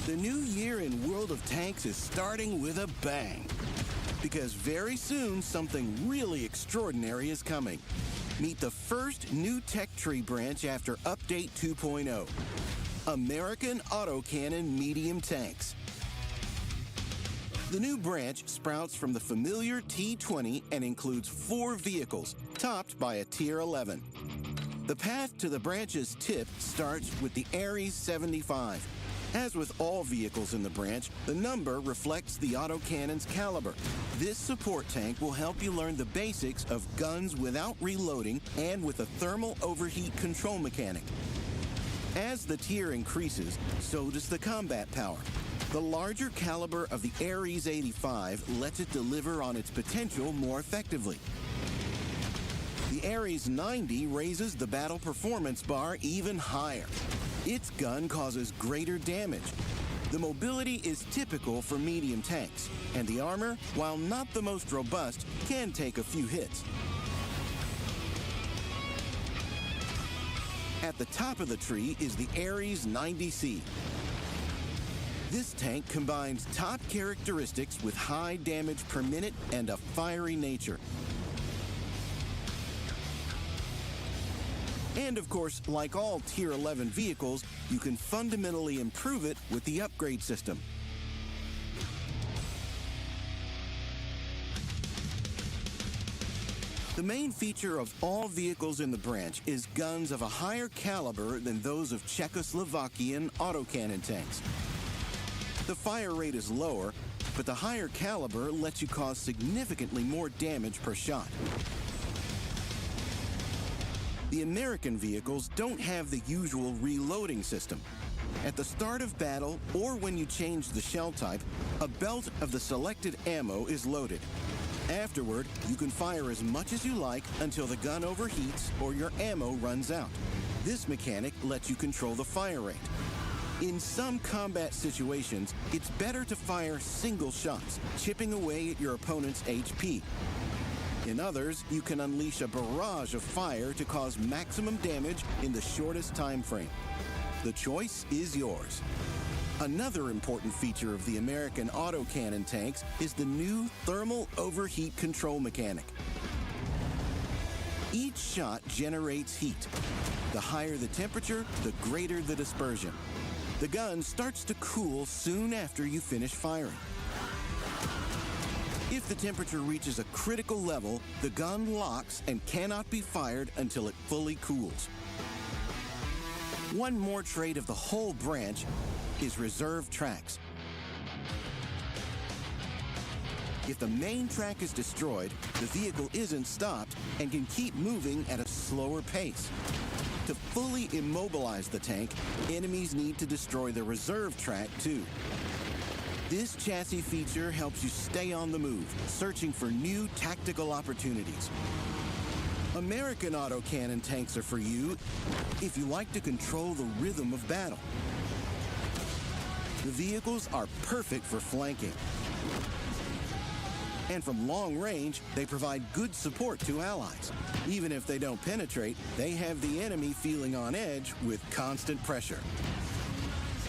The new year in World of Tanks is starting with a bang. Because very soon, something really extraordinary is coming. Meet the first new tech tree branch after Update 2.0. American Autocannon Medium Tanks. The new branch sprouts from the familiar T20 and includes 4 vehicles, topped by a Tier 11. The path to the branch's tip starts with the Ares 75. As with all vehicles in the branch, the number reflects the autocannon's caliber. This support tank will help you learn the basics of guns without reloading and with a thermal overheat control mechanic. As the tier increases, so does the combat power. The larger caliber of the Ares 85 lets it deliver on its potential more effectively. The Ares 90 raises the battle performance bar even higher. Its gun causes greater damage. The mobility is typical for medium tanks, and the armor, while not the most robust, can take a few hits. At the top of the tree is the Ares 90C. This tank combines top characteristics with high damage per minute and a fiery nature. And of course, like all Tier 11 vehicles, you can fundamentally improve it with the upgrade system. The main feature of all vehicles in the branch is guns of a higher caliber than those of Czechoslovakian autocannon tanks. The fire rate is lower, but the higher caliber lets you cause significantly more damage per shot. The American vehicles don't have the usual reloading system. At the start of battle, or when you change the shell type, a belt of the selected ammo is loaded. Afterward, you can fire as much as you like until the gun overheats or your ammo runs out. This mechanic lets you control the fire rate. In some combat situations, it's better to fire single shots, chipping away at your opponent's HP. In others, you can unleash a barrage of fire to cause maximum damage in the shortest time frame. The choice is yours. Another important feature of the American autocannon tanks is the new thermal overheat control mechanic. Each shot generates heat. The higher the temperature, the greater the dispersion. The gun starts to cool soon after you finish firing. If the temperature reaches a critical level, the gun locks and cannot be fired until it fully cools. One more trait of the whole branch is reserve tracks. If the main track is destroyed, the vehicle isn't stopped and can keep moving at a slower pace. To fully immobilize the tank, enemies need to destroy the reserve track too. This chassis feature helps you stay on the move, searching for new tactical opportunities. American autocannon tanks are for you if you like to control the rhythm of battle. The vehicles are perfect for flanking. And from long range, they provide good support to allies. Even if they don't penetrate, they have the enemy feeling on edge with constant pressure.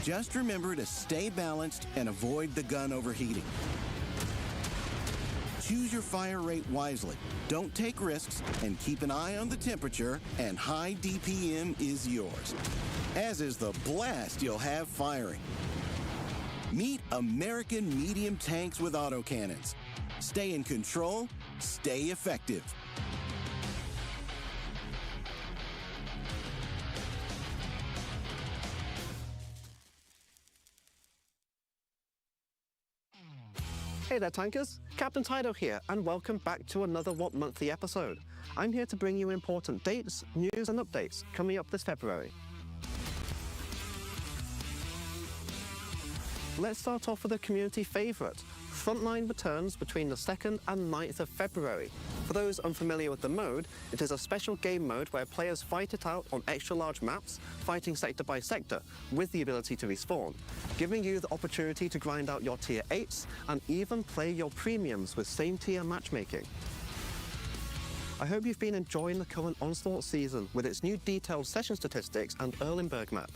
Just remember to stay balanced and avoid the gun overheating. Choose your fire rate wisely. Don't take risks and keep an eye on the temperature, and high DPM is yours. As is the blast you'll have firing. Meet American medium tanks with autocannons. Stay in control, stay effective. Hey there, tankers. Captain Tydo here, and welcome back to another What Monthly episode. I'm here to bring you important dates, news, and updates coming up this February. Let's start off with a community favourite. Frontline returns between the 2nd and 9th of February. For those unfamiliar with the mode, it is a special game mode where players fight it out on extra large maps, fighting sector by sector, with the ability to respawn, giving you the opportunity to grind out your tier 8s and even play your premiums with same tier matchmaking. I hope you've been enjoying the current Onslaught season with its new detailed session statistics and Erlenberg map.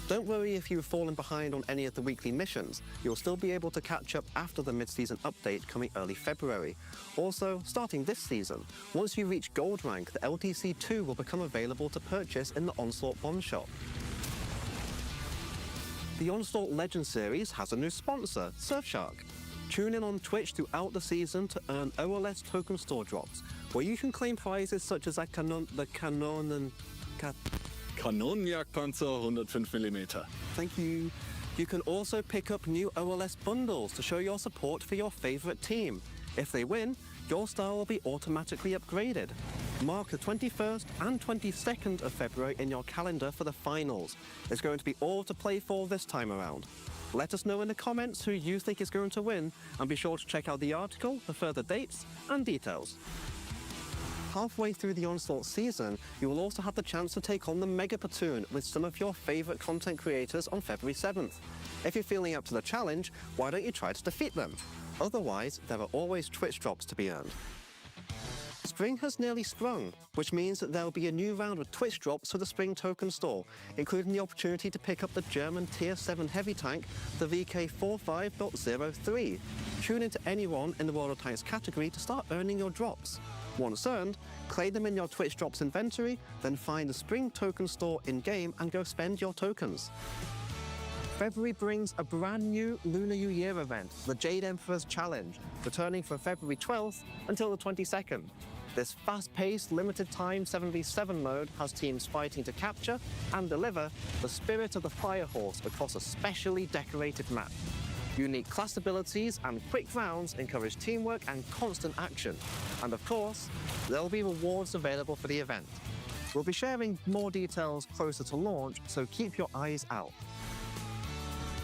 Don't worry if you've fallen behind on any of the weekly missions. You'll still be able to catch up after the mid-season update coming early February. Also, starting this season, once you reach Gold rank, the LTC2 will become available to purchase in the Onslaught One Shop. The Onslaught Legends series has a new sponsor, Surfshark. Tune in on Twitch throughout the season to earn OLS token store drops, where you can claim prizes such as the Kanonenjagdpanzer 105 mm. Thank you. You can also pick up new OLS bundles to show your support for your favorite team. If they win, your star will be automatically upgraded. Mark the 21st and 22nd of February in your calendar for the finals. It's going to be all to play for this time around. Let us know in the comments who you think is going to win, and be sure to check out the article for further dates and details. Halfway through the Onslaught season, you will also have the chance to take on the Mega Platoon with some of your favourite content creators on February 7th. If you're feeling up to the challenge, why don't you try to defeat them? Otherwise, there are always Twitch drops to be earned. Spring has nearly sprung, which means that there will be a new round of Twitch drops for the Spring token store, including the opportunity to pick up the German Tier 7 heavy tank, the VK45.03. Tune into anyone in the World of Tanks category to start earning your drops. Once earned, claim them in your Twitch drops inventory, then find the Spring token store in-game and go spend your tokens. February brings a brand new Lunar New Year event, the Jade Emperor's Challenge, returning from February 12th until the 22nd. This fast-paced, limited-time 7v7 mode has teams fighting to capture and deliver the spirit of the Firehorse across a specially decorated map. Unique class abilities and quick rounds encourage teamwork and constant action. And of course, there'll be rewards available for the event. We'll be sharing more details closer to launch, so keep your eyes out.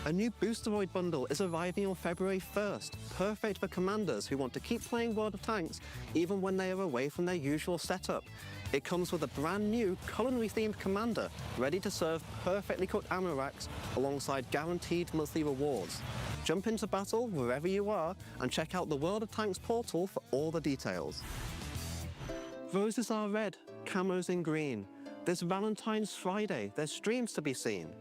A new Boosteroid bundle is arriving on February 1st, perfect for commanders who want to keep playing World of Tanks even when they are away from their usual setup. It comes with a brand new culinary-themed commander, ready to serve perfectly cooked ammo racks alongside guaranteed monthly rewards. Jump into battle wherever you are and check out the World of Tanks portal for all the details. Roses are red, camos in green. This Valentine's Friday, there's streams to be seen.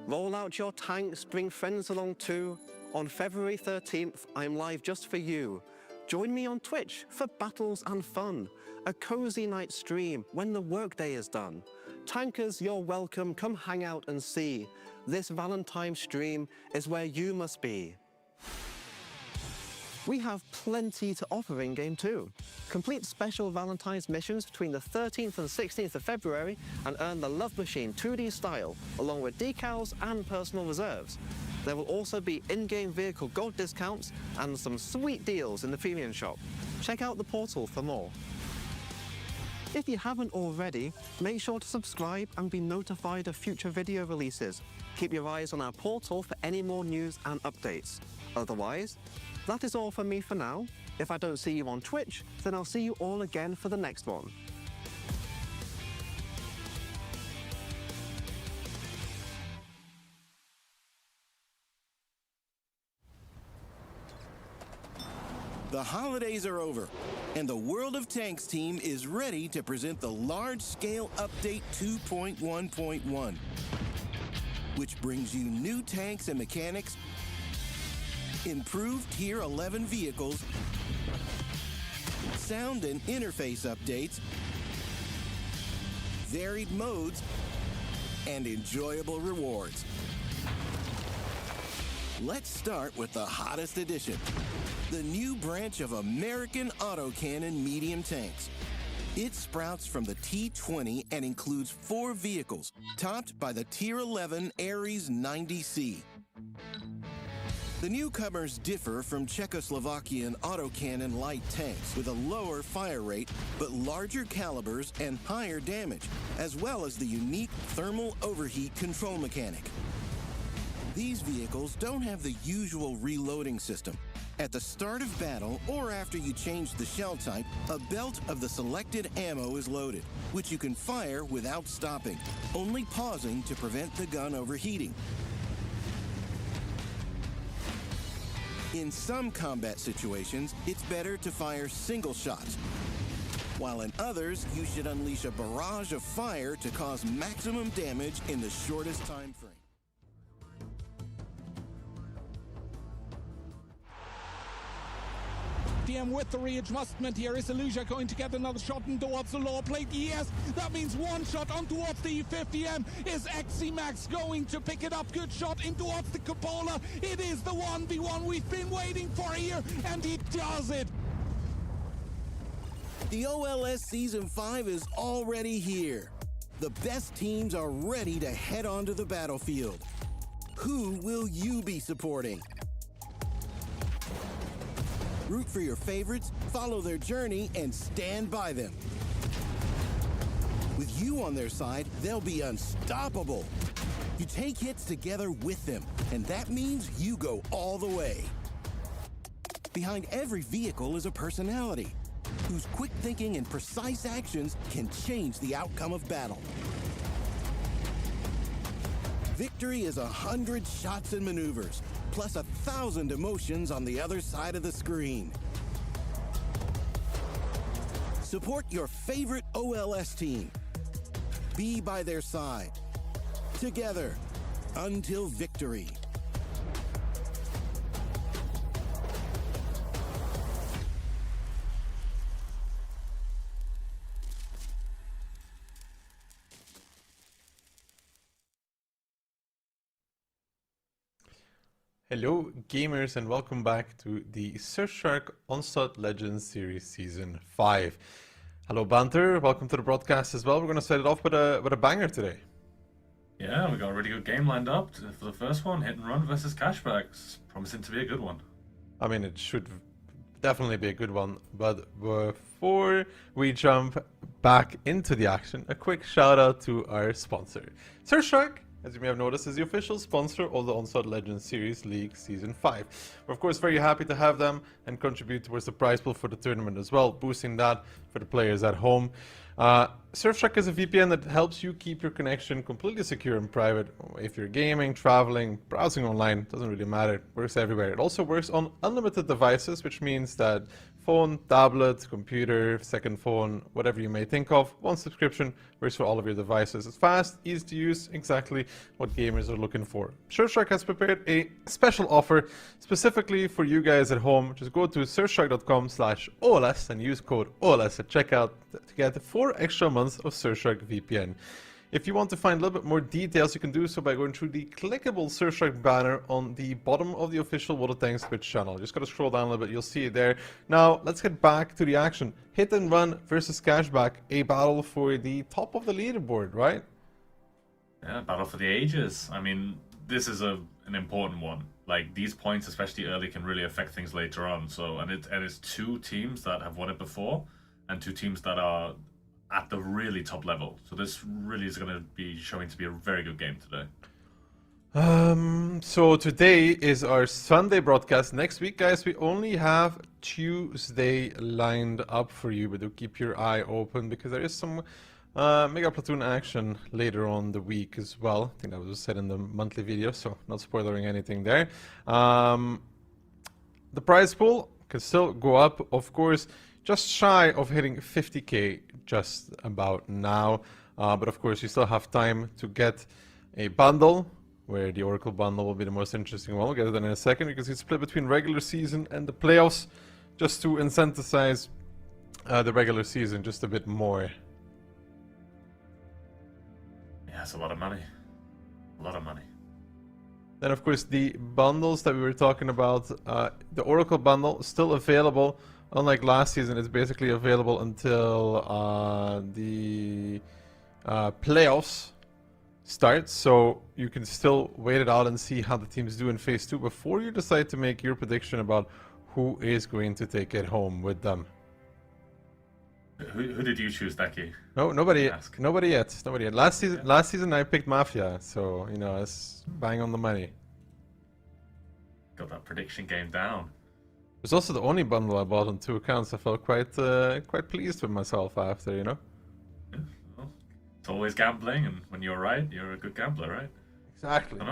Roll out your tanks, bring friends along too. On February 13th, I'm live just for you. Join me on Twitch for battles and fun. A cozy night stream when the workday is done. Tankers, you're welcome, come hang out and see. This Valentine's stream is where you must be. We have plenty to offer in-game too. Complete special Valentine's missions between the 13th and 16th of February and earn the Love Machine 2D style, along with decals and personal reserves. There will also be in-game vehicle gold discounts and some sweet deals in the premium shop. Check out the portal for more. If you haven't already, make sure to subscribe and be notified of future video releases. Keep your eyes on our portal for any more news and updates. Otherwise, that is all from me for now. If I don't see you on Twitch, then I'll see you all again for the next one. The holidays are over, and the World of Tanks team is ready to present the large-scale update 2.1.1, which brings you new tanks and mechanics, improved Tier 11 vehicles, sound and interface updates, varied modes, and enjoyable rewards. Let's start with the hottest edition, the new branch of American autocannon medium tanks. It sprouts from the T-20 and includes 4 vehicles, topped by the Tier 11 Ares 90C. The newcomers differ from Czechoslovakian autocannon light tanks with a lower fire rate, but larger calibers and higher damage, as well as the unique thermal overheat control mechanic. These vehicles don't have the usual reloading system. At the start of battle, or after you change the shell type, a belt of the selected ammo is loaded, which you can fire without stopping, only pausing to prevent the gun overheating. In some combat situations, it's better to fire single shots, while in others, you should unleash a barrage of fire to cause maximum damage in the shortest time frame. VPN with the readjustment here. Is Illusia going to get another shot in towards the lower plate? Yes, that means one shot on towards the E50M. Is XCMax going to pick it up? Good shot in towards the cupola. It is the 1v1 we've been waiting for here, and he does it. The OLS Season 5 is already here. The best teams are ready to head onto the battlefield. Who will you be supporting? Root for your favorites, follow their journey, and stand by them. With you on their side, they'll be unstoppable. You take hits together with them, and that means you go all the way. Behind every vehicle is a personality whose quick thinking and precise actions can change the outcome of battle. Victory is 100 shots and maneuvers, plus 1,000 emotions on the other side of the screen. Support your favorite OLS team. Be by their side. Together, until victory. Hello gamers and welcome back to the Surfshark Onslaught Legends Series Season 5. Hello Banter, welcome to the broadcast as well. We're going to set it off with a banger today. Yeah, we got a really good game lined up for the first one, Hit and Run versus Cashback. It's promising to be a good one. I mean, it should definitely be a good one, but before we jump back into the action, a quick shout out to our sponsor. Surfshark, as you may have noticed, is the official sponsor of the Onslaught Legends Series League Season 5. We're of course very happy to have them and contribute towards the prize pool for the tournament as well, boosting that for the players at home. Surfshark is a VPN that helps you keep your connection completely secure and private. If you're gaming, traveling, browsing online, doesn't really matter, it works everywhere. It also works on unlimited devices, which means that phone, tablet, computer, second phone, whatever you may think of, one subscription works for all of your devices. It's fast, easy to use, exactly what gamers are looking for. Surfshark has prepared a special offer specifically for you guys at home. Just go to surfshark.com/OLS and use code OLS at checkout to get 4 extra months of Surfshark VPN. If you want to find a little bit more details, you can do so by going through the clickable Surfshark banner on the bottom of the official worldoftanks Twitch channel. Just gotta scroll down a little bit, you'll see it there. Now, let's get back to the action. Hit and Run versus Cashback, a battle for the top of the leaderboard, right? Yeah, battle for the ages. I mean, this is an important one. Like, these points, especially early, can really affect things later on. So, and it's two teams that have won it before, and two teams that are at the really top level. So this really is going to be showing to be a very good game today. So today is our Sunday broadcast. Next week, guys, we only have Tuesday lined up for you, but do keep your eye open because there is some Mega Platoon action later on the week as well. I think that was said in the monthly video, so not spoiling anything there. The prize pool can still go up, of course. Just shy of hitting 50k just about now, but of course you still have time to get a bundle, where the Oracle bundle will be the most interesting one. We'll get it in a second because it's split between regular season and the playoffs, just to incentivize the regular season just a bit more. Yeah, it's a lot of money. A lot of money. Then of course the bundles that we were talking about, the Oracle bundle is still available. Unlike last season, it's basically available until the playoffs start, so you can still wait it out and see how the teams do in Phase 2 before you decide to make your prediction about who is going to take it home with them. Who did you choose, Deki? No, nobody yet. Last season I picked Mafia, so, you know, it's bang on the money. Got that prediction game down. It was also the only bundle I bought on 2 accounts. I felt quite pleased with myself after, you know? Yeah, well, it's always gambling, and when you're right, you're a good gambler, right? Exactly. I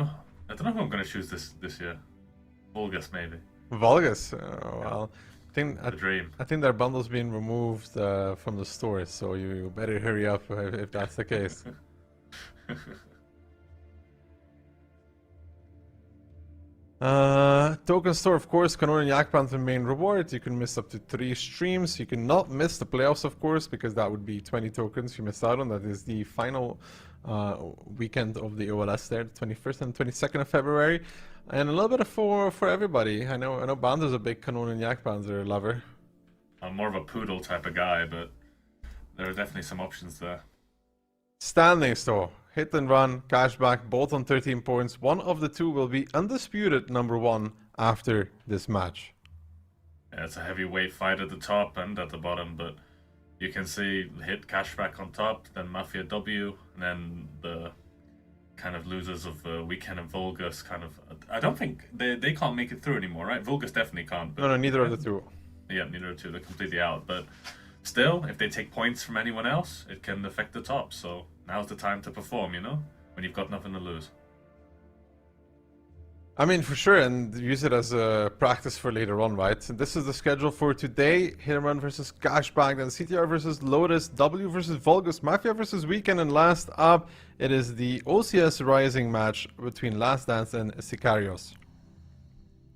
don't know who I'm going to choose this year. Vulgus, maybe. Vulgus? Oh, well. The dream. I think their bundle's been removed from the store, so you better hurry up if that's the case. Token store, of course, Canon and Yak Panther main reward. You can miss up to 3 streams. You cannot miss the playoffs, of course, because that would be 20 tokens you missed out on. That is the final weekend of the OLS there, the 21st and 22nd of February. And a little bit of for everybody. I know Bander's a big Canon and Yak Panther lover. I'm more of a poodle type of guy, but there are definitely some options there. Standings though. Hit and run, cashback, both on 13 points. One of the two will be undisputed #1 after this match. Yeah, it's a heavyweight fight at the top and at the bottom, but you can see Hit Cashback on top, then Mafia W, and then the kind of losers of Weekend and Vulgus kind of... I don't think... They can't make it through anymore, right? Vulgus definitely can't. But No, neither of the two. Yeah, neither of the two. They're completely out, but still, if they take points from anyone else, it can affect the top, so... Now's the time to perform, you know? When you've got nothing to lose. I mean, for sure, and use it as a practice for later on, right? And this is the schedule for today. Hit and Run versus Cashback, then CTR versus Lodis, W versus Vulgus, Mafia versus Weekend, and last up, it is the OCS Rising match between Last Dance and Sicarios.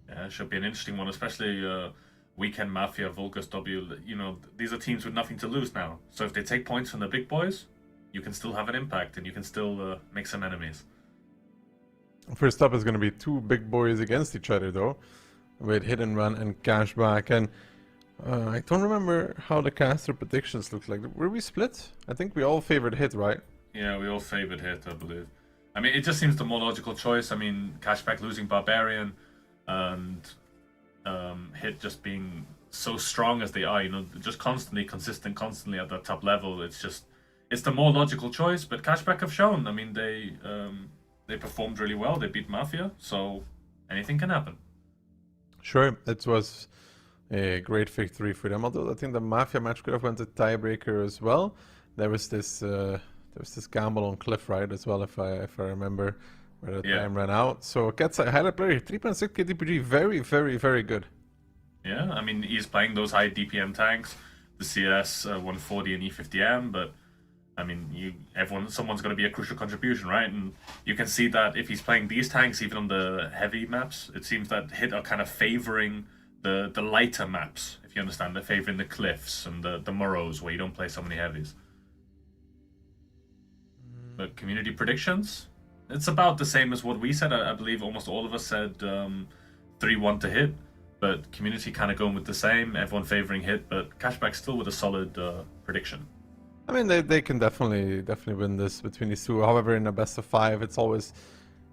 Yeah, it should be an interesting one, especially Weekend, Mafia, Vulgus, W. You know, these are teams with nothing to lose now. So if they take points from the big boys, you can still have an impact and you can still make some enemies. First up is going to be 2 big boys against each other, though, with Hit and Run and Cashback. And I don't remember how the caster predictions look like. Were we split? I think we all favored Hit, right? Yeah, we all favored Hit, I believe. I mean, it just seems the more logical choice. I mean, Cashback losing Barbarian and Hit just being so strong as they are, you know, just constantly consistent, constantly at that top level. It's the more logical choice, but Cashback have shown. I mean, they performed really well. They beat Mafia, so anything can happen. Sure, it was a great victory for them. Although I think the Mafia match could have went to tiebreaker as well. There was this gamble on Cliff, right, as well, if I remember, where the time ran out. So Cat's a highlight player, 3.6 KDPG, very, very, very good. Yeah, I mean, he's playing those high DPM tanks, the CS 140 and E50M, but I mean, someone's going to be a crucial contribution, right? And you can see that if he's playing these tanks, even on the heavy maps, it seems that Hit are kind of favoring the lighter maps, if you understand. They're favoring the cliffs and the Morrows, where you don't play so many heavies. But community predictions? It's about the same as what we said. I believe almost all of us said 3-1 to Hit, but community kind of going with the same, everyone favoring Hit, but Cashback still with a solid prediction. I mean, they can definitely win this between these two. However, in a best of 5, it's always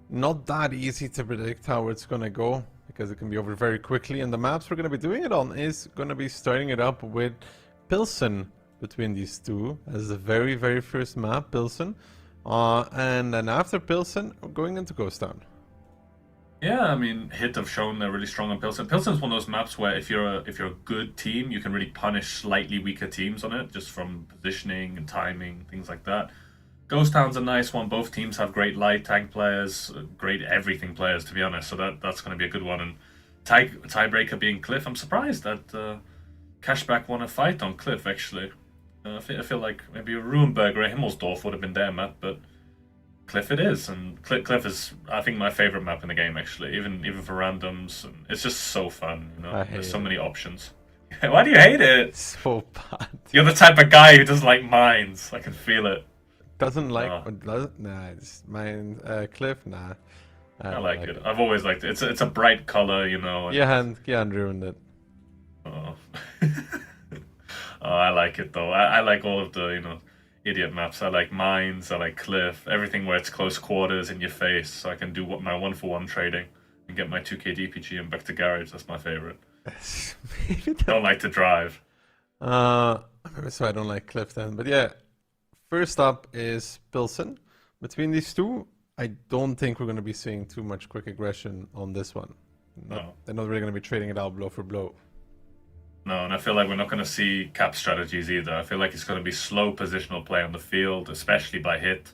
not that easy to predict how it's going to go, because it can be over very quickly. And the maps we're going to be doing it on is going to be starting it up with Pilsen between these two as the very, very first map, Pilsen. And then after Pilsen, we're going into Ghost Town. Yeah, I mean, Hit have shown they're really strong on Pilsen. Pilsen's one of those maps where if you're a good team, you can really punish slightly weaker teams on it, just from positioning and timing, things like that. Ghost Town's a nice one. Both teams have great light tank players, great everything players, to be honest. So that's going to be a good one. And tiebreaker being Cliff. I'm surprised that Cashback won a fight on Cliff, actually. I feel like maybe Ruhenberg or Himmelsdorf would have been their map, but Cliff it is, and Cliff is, I think, my favorite map in the game, actually, even for randoms. And it's just so fun, you know. There's so many options. Why do you hate it? So bad. You're the type of guy who doesn't like mines. I can feel it. Doesn't like? Nah, it's mine. Cliff, nah. I like it. I've always liked it. It's a bright color, you know. Yeah, ruined it. Oh. Oh, I like it though. I like all of the, you know, idiot maps. I like mines, I like cliff, everything where it's close quarters in your face, so I can do my 1-for-1 trading and get my 2k DPG and back to garage. That's my favorite. Don't like to drive. Maybe so I don't like cliff then. But yeah, first up is Pilsen. Between these two, I don't think we're going to be seeing too much quick aggression on this one. No. They're not really going to be trading it out blow for blow. No, and I feel like we're not going to see cap strategies either. I feel like it's going to be slow positional play on the field, especially by Hit.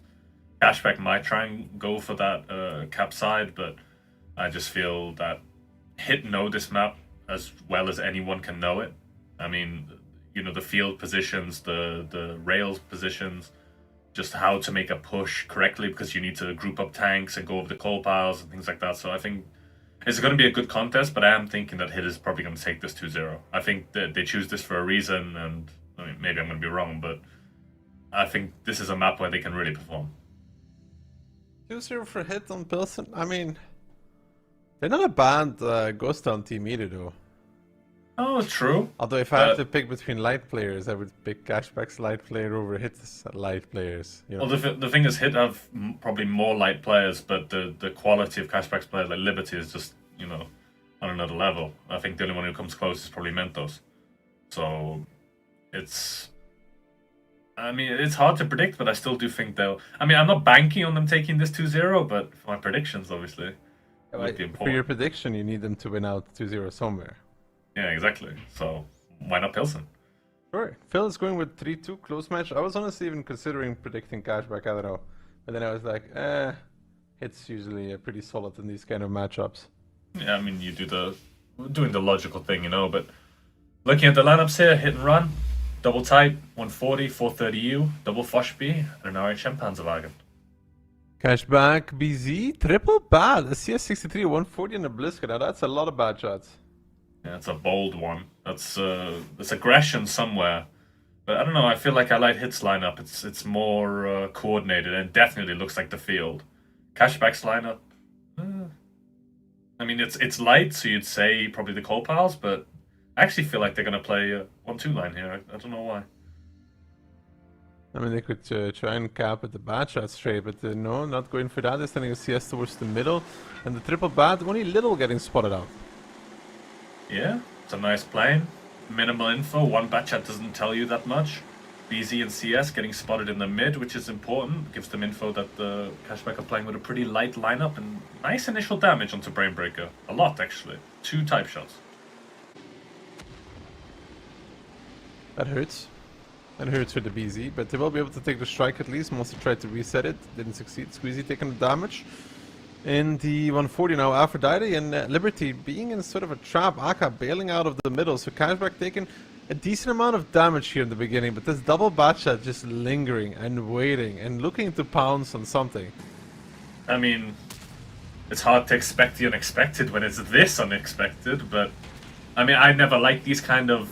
Cashback might try and go for that cap side, but I just feel that Hit know this map as well as anyone can know it. I mean, you know, the field positions, the rails positions, just how to make a push correctly, because you need to group up tanks and go over the coal piles and things like that. So I think It's going to be a good contest, but I am thinking that Hit is probably going to take this 2-0. I think that they choose this for a reason, and I mean, maybe I'm going to be wrong, but I think this is a map where they can really perform. 2-0 for Hit on Pilsen. I mean, they're not a bad Ghost Town team either, though. Oh, true. Although if I had to pick between light players, I would pick Cashback's light player over Hit's light players. You know? Well, the thing is, Hit have probably more light players, but the quality of Cashback's players like Liberty is just, you know, on another level. I think the only one who comes close is probably Mentos. So, it's... I mean, it's hard to predict, but I still do think they'll... I mean, I'm not banking on them taking this 2-0, but for my predictions, obviously, it would be important. For your prediction, you need them to win out 2-0 somewhere. Yeah, exactly. So, why not Pilsen? Sure. Phil is going with 3-2 close match. I was honestly even considering predicting Cashback, I don't know. But then I was like, Hit's usually pretty solid in these kind of matchups. Yeah, I mean, you do doing the logical thing, you know, but looking at the lineups here, Hit and Run, double type, 140, 430U, double Foshby, and an RHM Panzerwagen. Cashback, BZ, triple bad, a CS63, 140 and a Blisker. Now that's a lot of bad shots. Yeah, it's a bold one. That's aggression somewhere. But I don't know, I feel like I like Hit's lineup. It's more coordinated and definitely looks like the field. Cashback's lineup, I mean, it's light, so you'd say probably the coal piles, but I actually feel like they're going to play a 1-2 line here. I don't know why. I mean, they could try and cap at the bad shot straight, but no, not going for that. They're sending a CS towards the middle. And the triple bad, only little getting spotted out. Yeah, it's a nice plane. Minimal info, one bad shot doesn't tell you that much. BZ and CS getting spotted in the mid, which is important. Gives them info that the Cashback are playing with a pretty light lineup and nice initial damage onto Brainbreaker. A lot, actually. 2 type shots. That hurts. That hurts for the BZ, but they will be able to take the strike at least. Monster tried to reset it, didn't succeed. Squeezy taking the damage. In the 140 now, Aphrodite and Liberty being in sort of a trap. Aka bailing out of the middle, so Cashback taking a decent amount of damage here in the beginning, but this double batshot just lingering and waiting and looking to pounce on something. I mean, it's hard to expect the unexpected when it's this unexpected, but I mean, I never like these kind of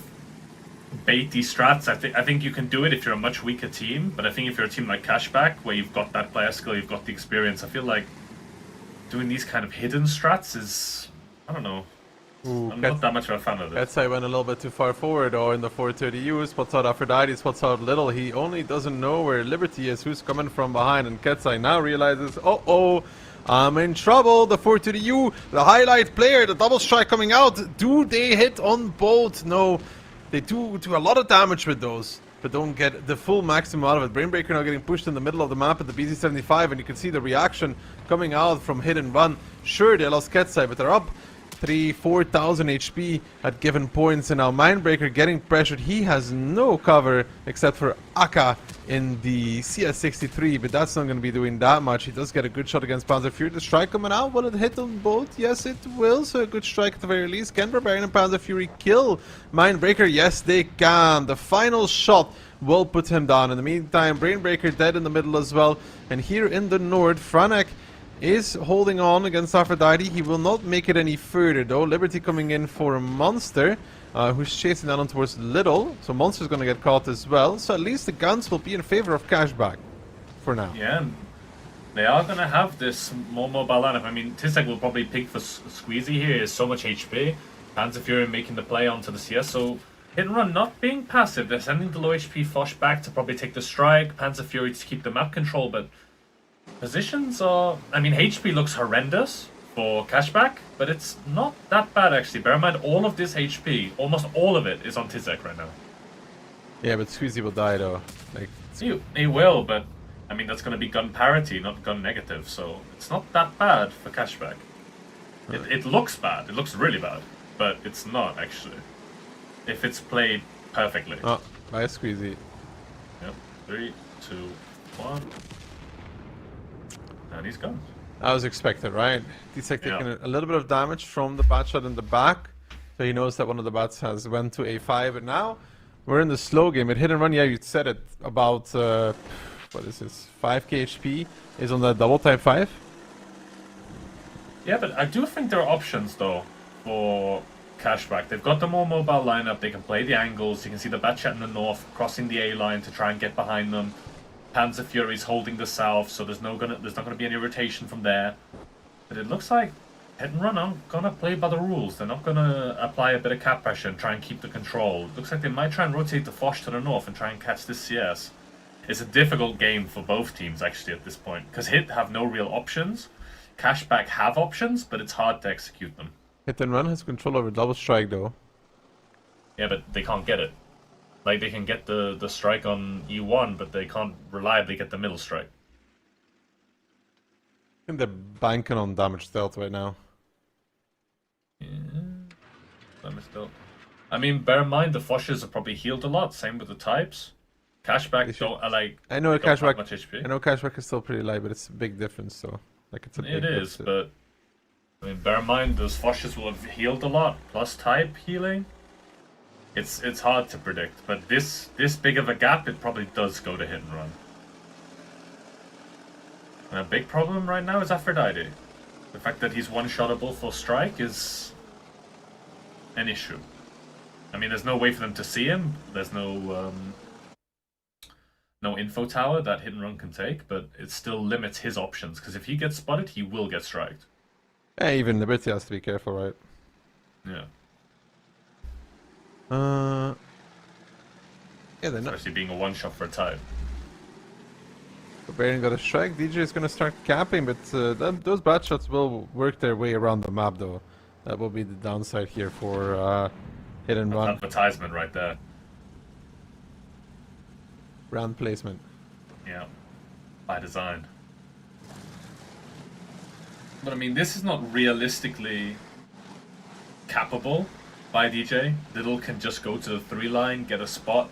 baity strats. I think you can do it if you're a much weaker team, but I think if you're a team like Cashback, where you've got that player skill, you've got the experience, I feel like doing these kind of hidden strats is, I don't know. Ooh, I'm not that much of a fan of it. Ketsai went a little bit too far forward, or in the 430U, spots out Aphrodite, spots out Little. He only doesn't know where Liberty is, who's coming from behind, and Ketsai now realizes, uh-oh, I'm in trouble. The 430U, the highlight player, the double strike coming out. Do they hit on both? No, they do a lot of damage with those, but don't get the full maximum out of it. Brainbreaker now getting pushed in the middle of the map at the BZ-75, and you can see the reaction coming out from Hit and Run. Sure, they lost Ketsai, but they're up 4,000 HP at given points, and now Mindbreaker getting pressured. He has no cover except for Aka in the CS63, but that's not going to be doing that much. He does get a good shot against Panzer Fury. The strike coming out, will it hit on both? Yes, it will, so a good strike at the very least. Can Barbarian and Panzer Fury kill Mindbreaker? Yes, they can. The final shot will put him down. In the meantime, Brainbreaker dead in the middle as well, and here in the north, Franek is holding on against Aphrodite. He will not make it any further though. Liberty coming in for a Monster, who's chasing down towards Little. So Monster's gonna get caught as well. So at least the guns will be in favor of Cashback for now. Yeah, they are gonna have this more mobile lineup. I mean, Tizek will probably pick for Squeezy here. He has so much HP. Panzer Fury making the play onto the CS. So Hit and Run not being passive. They're sending the low HP Fosh back to probably take the strike. Panzer Fury to keep the map control, but positions are... I mean, HP looks horrendous for Cashback, but it's not that bad actually. Bear in mind, all of this HP, almost all of it, is on Tizek right now. Yeah, but Squeezy will die though. Like, he will, but I mean, that's going to be gun parity, not gun negative, so it's not that bad for Cashback. It looks bad. It looks really bad, but it's not actually. If it's played perfectly. Oh, bye Squeezy. Yep. 3, 2, 1. And he's gone. That was expected, right? Tizek taking a little bit of damage from the bat shot in the back. So he knows that one of the bats has went to A5. But now we're in the slow game. At Hit and Run, yeah, you said it. About, what is this? 5k HP is on the double type 5. Yeah, but I do think there are options, though, for Cashback. They've got the more mobile lineup. They can play the angles. You can see the Batchat in the north crossing the A line to try and get behind them. Panzer Fury's holding the south, so there's not gonna be any rotation from there. But it looks like Hit and Run aren't gonna play by the rules. They're not gonna apply a bit of cap pressure and try and keep the control. It looks like they might try and rotate the Foch to the north and try and catch this CS. It's a difficult game for both teams, actually, at this point. Because Hit have no real options. Cashback have options, but it's hard to execute them. Hit and Run has control over double strike, though. Yeah, but they can't get it. Like, they can get the strike on E1, but they can't reliably get the middle strike. I think they're banking on damage dealt right now. Yeah, damage dealt. I mean, bear in mind, the Foshes are probably healed a lot. Same with the types. Cashback don't, like... I know don't have Cashback. much HP. I know Cashback is still pretty light, but it's a big difference, so... Like, it's a big It is, but... I mean, bear in mind, those Foshes will have healed a lot, plus type healing. It's hard to predict, but this big of a gap, it probably does go to Hit and Run. And a big problem right now is Aphrodite. The fact that he's one-shottable for strike is an issue. I mean, there's no way for them to see him. There's no info tower that Hit and Run can take, but it still limits his options, because if he gets spotted, he will get striked. Yeah, even Liberty has to be careful, right? Yeah. Yeah, they're not. Especially being a one-shot for a type. Barbarian got a strike. DJ is gonna start capping, but those bad shots will work their way around the map, though. That will be the downside here for Hit and Run. Advertisement right there. Round placement. Yeah. By design. But I mean, this is not realistically cappable by DJ. Little can just go to the 3 line, get a spot.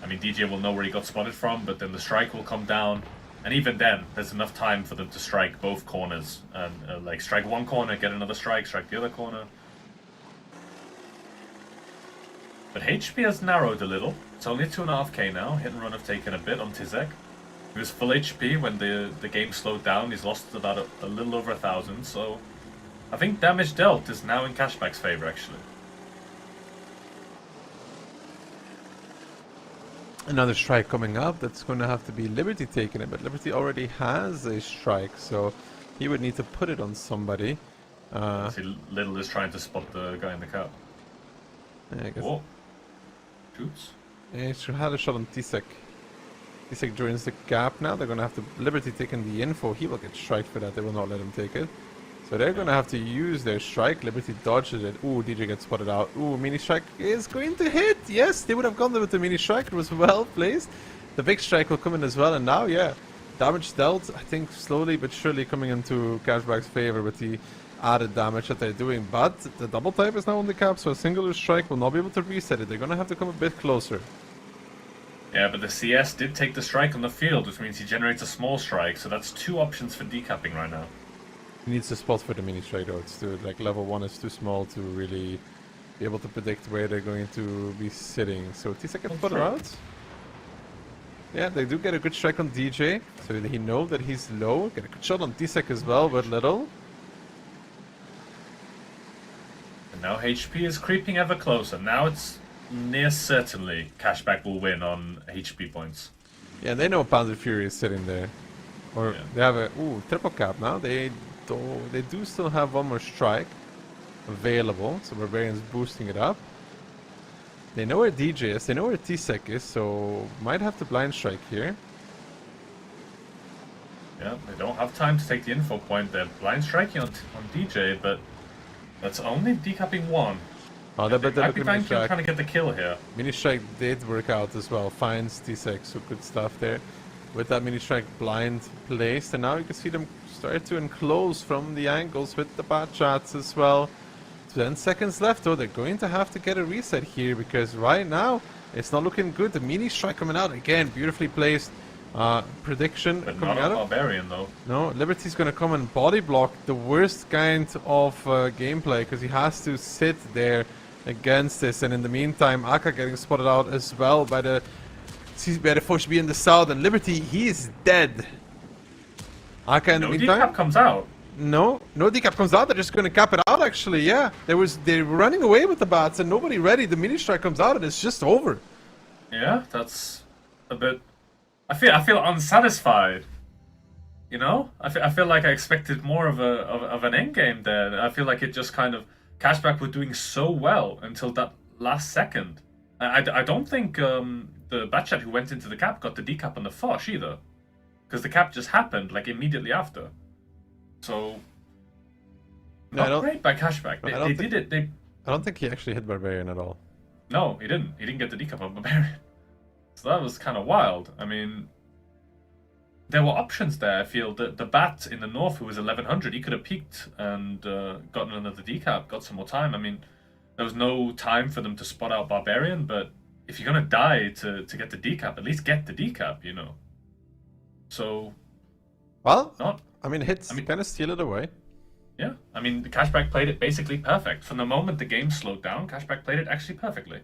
I mean, DJ will know where he got spotted from, but then the strike will come down. And even then, there's enough time for them to strike both corners. And like, strike one corner, get another strike the other corner. But HP has narrowed a little. It's only 2.5k now. Hit and Run have taken a bit on Tizek. He was full HP when the game slowed down. He's lost about a little over 1,000, so I think damage dealt is now in Cashback's favor, actually. Another strike coming up. That's going to have to be Liberty taking it, but Liberty already has a strike, so he would need to put it on somebody. See, Little is trying to spot the guy in the cap. Yeah, I guess. Whoa. Shoots. Yeah, he had a shot on T-Sec. T-Sec joins the gap now. They're going to have to... Liberty taking the info. He will get striked for that. They will not let him take it. So they're going to have to use their strike. Liberty dodges it. Ooh, DJ gets spotted out. Ooh, mini strike is going to hit. Yes, they would have gone there with the mini strike. It was well placed. The big strike will come in as well. And now, yeah, damage dealt, I think, slowly but surely coming into Cashback's favor with the added damage that they're doing. But the double type is now on the cap, so a singular strike will not be able to reset it. They're going to have to come a bit closer. Yeah, but the CS did take the strike on the field, which means he generates a small strike, so that's 2 options for decapping right now. He needs a spot for the mini strike though. It's too, like, level 1 is too small to really be able to predict where they're going to be sitting. So T-Sec gets put out. Yeah, they do get a good strike on DJ, so he knows that he's low. Get a good shot on T-Sec as well, but little. And now HP is creeping ever closer. Now it's near certainly Cashback will win on HP points. Yeah, they know Panzer Fury is sitting there. Or yeah. They have a triple cap now. They do still have one more strike available, so Barbarian's boosting it up. They know where DJ is, they know where T-Sec is, so might have to blind strike here. Yeah, they don't have time to take the info point. They're blind striking on DJ, but that's only decapping 1. Oh, they might be trying to get the kill here. Mini strike did work out as well. Finds T-Sec, so good stuff there. With that mini strike blind placed, and now you can see them start to enclose from the angles with the bad shots as well. 10 seconds left though. They're going to have to get a reset here because right now it's not looking good. The mini strike coming out again, beautifully placed. Prediction but coming not out. Barbarian though. No, Liberty's gonna come and body block the worst kind of gameplay because he has to sit there against this, and in the meantime Aka getting spotted out as well by the Foch be in the south, and Liberty, he is dead. Aka in the meantime decap comes out. No decap comes out. They're just going to cap it out. Actually, yeah. They're running away with the bats and nobody ready. The mini strike comes out and it's just over. Yeah, that's a bit. I feel unsatisfied. You know, I feel like I expected more of an end game there. I feel like it just kind of Cashback were doing so well until that last second. I don't think the Batchat who went into the cap got the decap on the Fosh either, because the cap just happened like immediately after. So not great by Cashback. They did it. I don't think he actually hit Barbarian at all. No, he didn't. He didn't get the decap on Barbarian. So that was kind of wild. I mean, there were options there. I feel that the Bat in the north, who was 1100, he could have peeked and gotten another decap, got some more time. I mean, there was no time for them to spot out Barbarian, but if you're going to die to get the decap, at least get the decap, you know. So, well, hits kind of steal it away. Yeah, I mean, the Cashback played it basically perfect. From the moment the game slowed down, Cashback played it actually perfectly.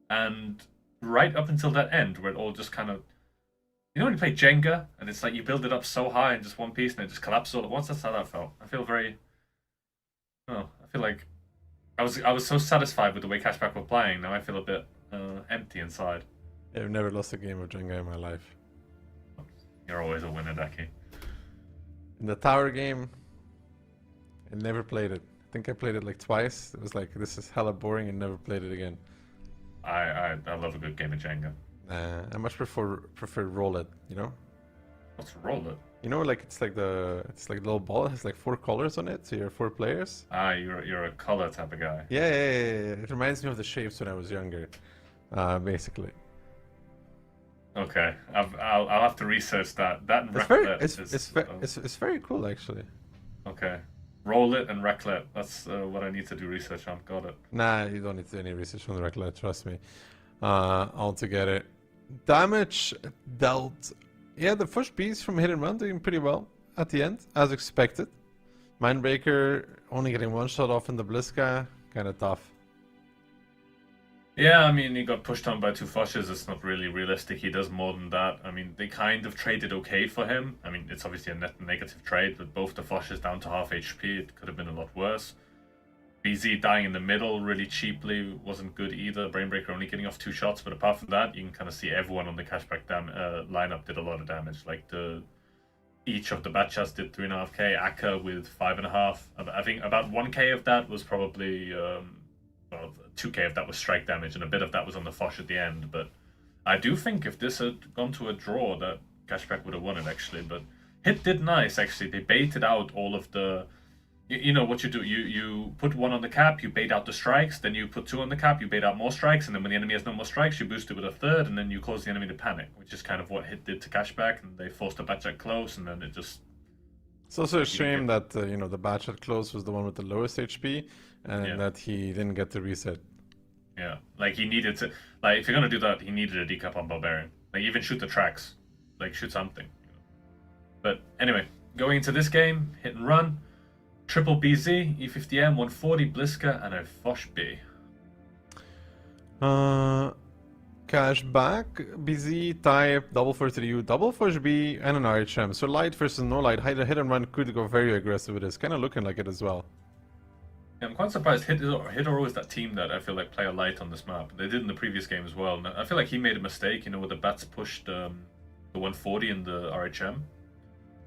And right up until that end, where it all just kind of... You know when you play Jenga, and it's like you build it up so high in just one piece, and it just collapses all at once? That's how that felt. I feel very... Oh, I feel like... I was so satisfied with the way Cashback were playing, now I feel a bit empty inside. I've never lost a game of Jenga in my life. You're always a winner, Daki. In the tower game, I never played it. I think I played it like twice. It was like, this is hella boring, and never played it again. I love a good game of Jenga. I much prefer roll it, you know? What's roll it? You know, like it's like a little ball. It has like 4 colors on it, so you're 4 players. Ah, you're a color type of guy. Yeah. It reminds me of the shapes when I was younger, basically. Okay, I'll have to research that. That it's very cool actually. Okay, roll it and Recklet. That's what I need to do research on. Got it. Nah, you don't need to do any research on Recklet. Trust me. Altogether, damage dealt. Yeah, the first beast from hit and run doing pretty well at the end, as expected. Mindbreaker only getting 1 shot off in the Bliska, kind of tough. Yeah, I mean, he got pushed on by 2 Foshes. It's not really realistic. He does more than that. I mean, they kind of traded okay for him. I mean, it's obviously a net negative trade, but both the Foshes down to half HP. It could have been a lot worse. BZ dying in the middle really cheaply wasn't good either. Brainbreaker only getting off 2 shots, but apart from that, you can kind of see everyone on the Cashback lineup did a lot of damage. Like each of the Batchas did 3.5k. Akka with 5.5. I think about 1k of that was probably 2k of that was strike damage, and a bit of that was on the Fosh at the end. But I do think if this had gone to a draw, that Cashback would have won it actually. But Hit did nice actually. They baited out all of the. You know what you do, you put 1 on the cap, you bait out the strikes, then you put 2 on the cap, you bait out more strikes, and then when the enemy has no more strikes, you boost it with a 3rd, and then you cause the enemy to panic, which is kind of what Hit did to Cashback, and they forced the Batchat close, and then it just... It's also a shame that, the Batchat close was the one with the lowest HP, and that he didn't get the reset. Yeah, like he needed to... Like, if you're gonna do that, he needed a decap on Barbarian. Like, even shoot the tracks. Like, shoot something. But anyway, going into this game, hit and run. Triple BZ, E50M, 140, Bliska, and a Fosh B. Cashback, BZ, type, double Fosh to the U, double Fosh B, and an RHM. So light versus no light. Hit and run could go very aggressive with this. Kind of looking like it as well. Yeah, I'm quite surprised. Hit are always that team that I feel like play a light on this map. They did in the previous game as well. And I feel like he made a mistake, where the Bats pushed the 140 and the RHM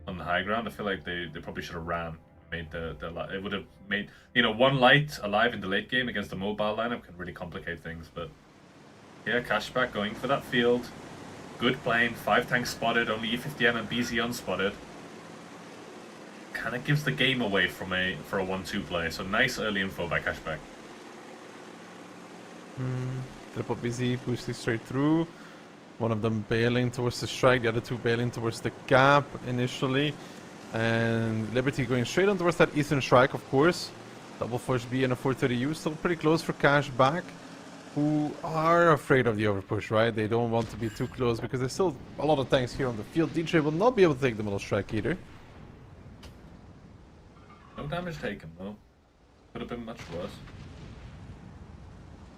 on the high ground. I feel like they probably should have ran. Made it would have made one light alive in the late game against the mobile lineup can really complicate things. But yeah, Cashback going for that field, good playing, 5 tanks spotted, only E50M and BZ unspotted. Kind of gives the game away for a 1-2 play. So nice early info by Cashback. Triple BZ pushing straight through. One of them bailing towards the strike, the other 2 bailing towards the gap initially. And Liberty going straight on towards that Eastern Strike, of course. Double Fosh B and a 430U, still pretty close for Cashback, who are afraid of the overpush, right? They don't want to be too close because there's still a lot of tanks here on the field. DJ will not be able to take the middle strike either. No damage taken, though. Could have been much worse.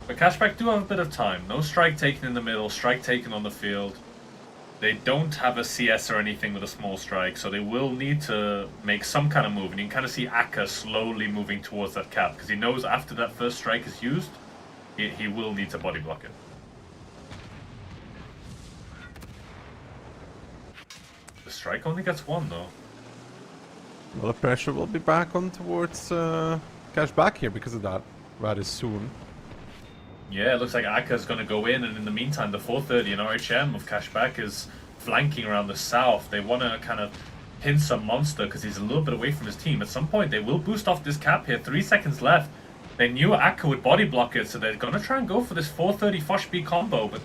But Cashback do have a bit of time. No strike taken in the middle, strike taken on the field. They don't have a CS or anything with a small strike, so they will need to make some kind of move. And you can kind of see Akka slowly moving towards that cap, because he knows after that first strike is used, he will need to body block it. The strike only gets one, though. Well, the pressure will be back on towards Cashback here because of that rather soon. Yeah, it looks like Akka's going to go in, and in the meantime, the 430 and RHM of Cashback is flanking around the south. They want to kind of pin some monster because he's a little bit away from his team. At some point, they will boost off this cap here. 3 seconds left. They knew Akka would body block it, so they're going to try and go for this 430 Fosh B combo, but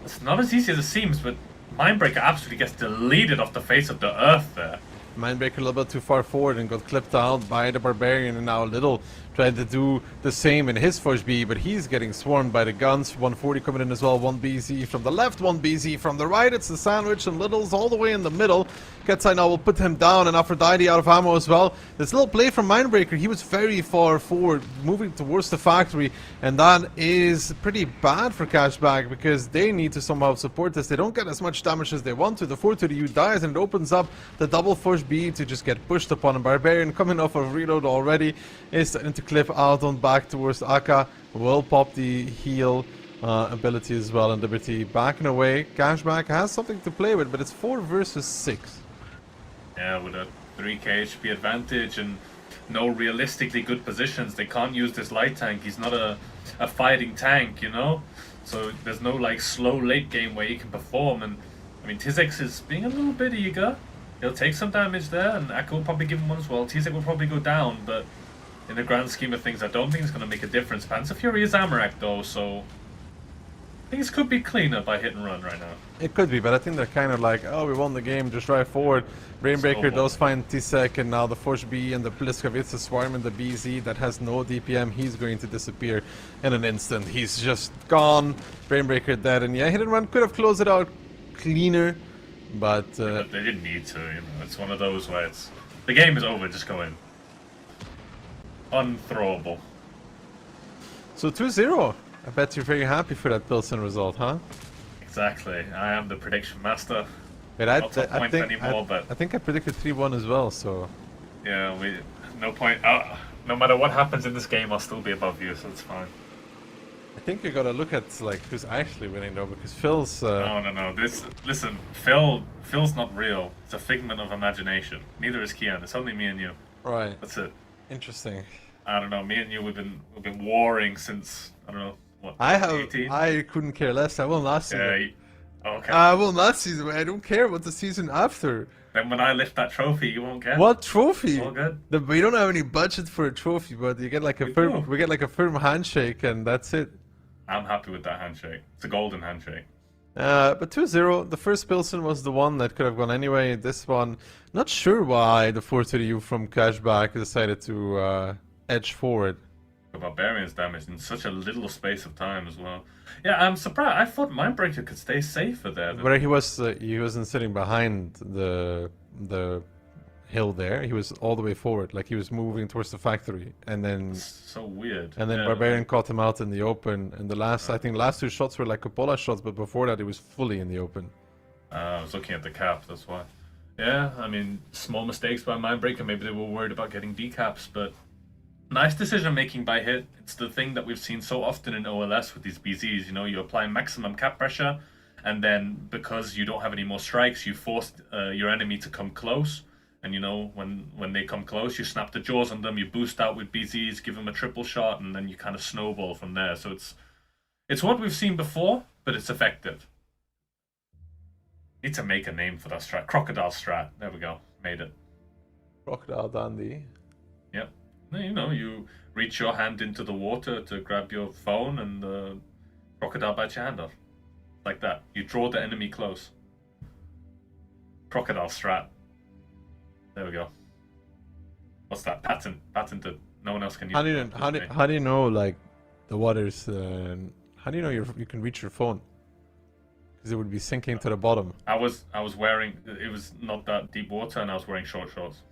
it's not as easy as it seems. But Mindbreaker absolutely gets deleted off the face of the earth there. Mindbreaker a little bit too far forward and got clipped out by the Barbarian, and now Little tried to do the same in his Fosh B, but he's getting swarmed by the guns. 140 coming in as well, 1 BZ from the left, 1 BZ from the right. It's the sandwich, and Little's all the way in the middle. Ketsai now will put him down, and Aphrodite out of ammo as well. This little play from Mindbreaker, he was very far forward, moving towards the factory, and that is pretty bad for Cashback because they need to somehow support this. They don't get as much damage as they want to. The 430U dies, and it opens up the double Fosh B to just get pushed upon. A Barbarian coming off of reload already is starting to clip out on back towards Akka. Will pop the heal ability as well, and Liberty backing away. Cashback has something to play with, but it's 4 versus 6. Yeah, with a 3k HP advantage and no realistically good positions, they can't use this light tank. He's not a fighting tank, you know? So there's no like slow late game where he can perform, and I mean Tizek is being a little bit eager. He'll take some damage there, and Akka will probably give him one as well. Tizek will probably go down, but in the grand scheme of things, I don't think it's going to make a difference. Panzer Fury is Amarak though, so things could be cleaner by hit and run right now. It could be, but I think they're kind of like, oh, we won the game, just drive forward. Brainbreaker does find T-Sec, and now the Fosh B and the Bliskavitz swarm and the BZ that has no DPM. He's going to disappear in an instant. He's just gone. Brainbreaker dead, and yeah, hit and run could have closed it out cleaner, but they didn't need to, you know. It's one of those where it's the game is over, just go in. Unthrowable. So 2-0. I bet you're very happy for that Pilsen result, huh? Exactly. I am the prediction master. Wait, Not top point anymore, but I think I predicted 3-1 as well, so... Yeah, no point. No matter what happens in this game, I'll still be above you, so it's fine. I think you gotta look at like who's actually winning though, because Phil's... No. Listen, Phil's not real. It's a figment of imagination. Neither is Kian. It's only me and you. Right. That's it. Interesting. I don't know. Me and you, we've been warring since I don't know what. I couldn't care less. I will not see. Yeah. Okay. I will not see them. I don't care what the season after. Then when I lift that trophy, you won't get. What trophy? It's all good. We don't have any budget for a trophy, but you get like we get like a firm handshake, and that's it. I'm happy with that handshake. It's a golden handshake. But 2-0, the first Pilsen was the one that could have gone anyway. This one, not sure why the 430U from Cashback decided to edge forward. The Barbarian's damaged in such a little space of time as well. Yeah, I'm surprised. I thought Mindbreaker could stay safer there. But he wasn't sitting behind the hill there. He was all the way forward, like he was moving towards the factory, and then so weird. And then Barbarian caught him out in the open. And I think last 2 shots were like cupola shots, but before that he was fully in the open. I was looking at the cap, that's why. Yeah, I mean, small mistakes by Mindbreaker. Maybe they were worried about getting decaps, but nice decision making by Hit. It's the thing that we've seen so often in OLS with these BZs. You know, you apply maximum cap pressure, and then because you don't have any more strikes, you force your enemy to come close. And you know, when they come close, you snap the jaws on them, you boost out with BZs, give them a triple shot, and then you kind of snowball from there. So it's what we've seen before, but it's effective. Need to make a name for that strat. Crocodile strat. There we go. Made it. Crocodile dandy. Yep. You know, you reach your hand into the water to grab your phone, and the crocodile bites your hand off. Like that. You draw the enemy close. Crocodile strat. There we go. What's that? Patented. No one else can use it. How do you know like the waters? How do you know you can reach your phone? Because it would be sinking to the bottom. I was wearing. It was not that deep water, and I was wearing short shorts.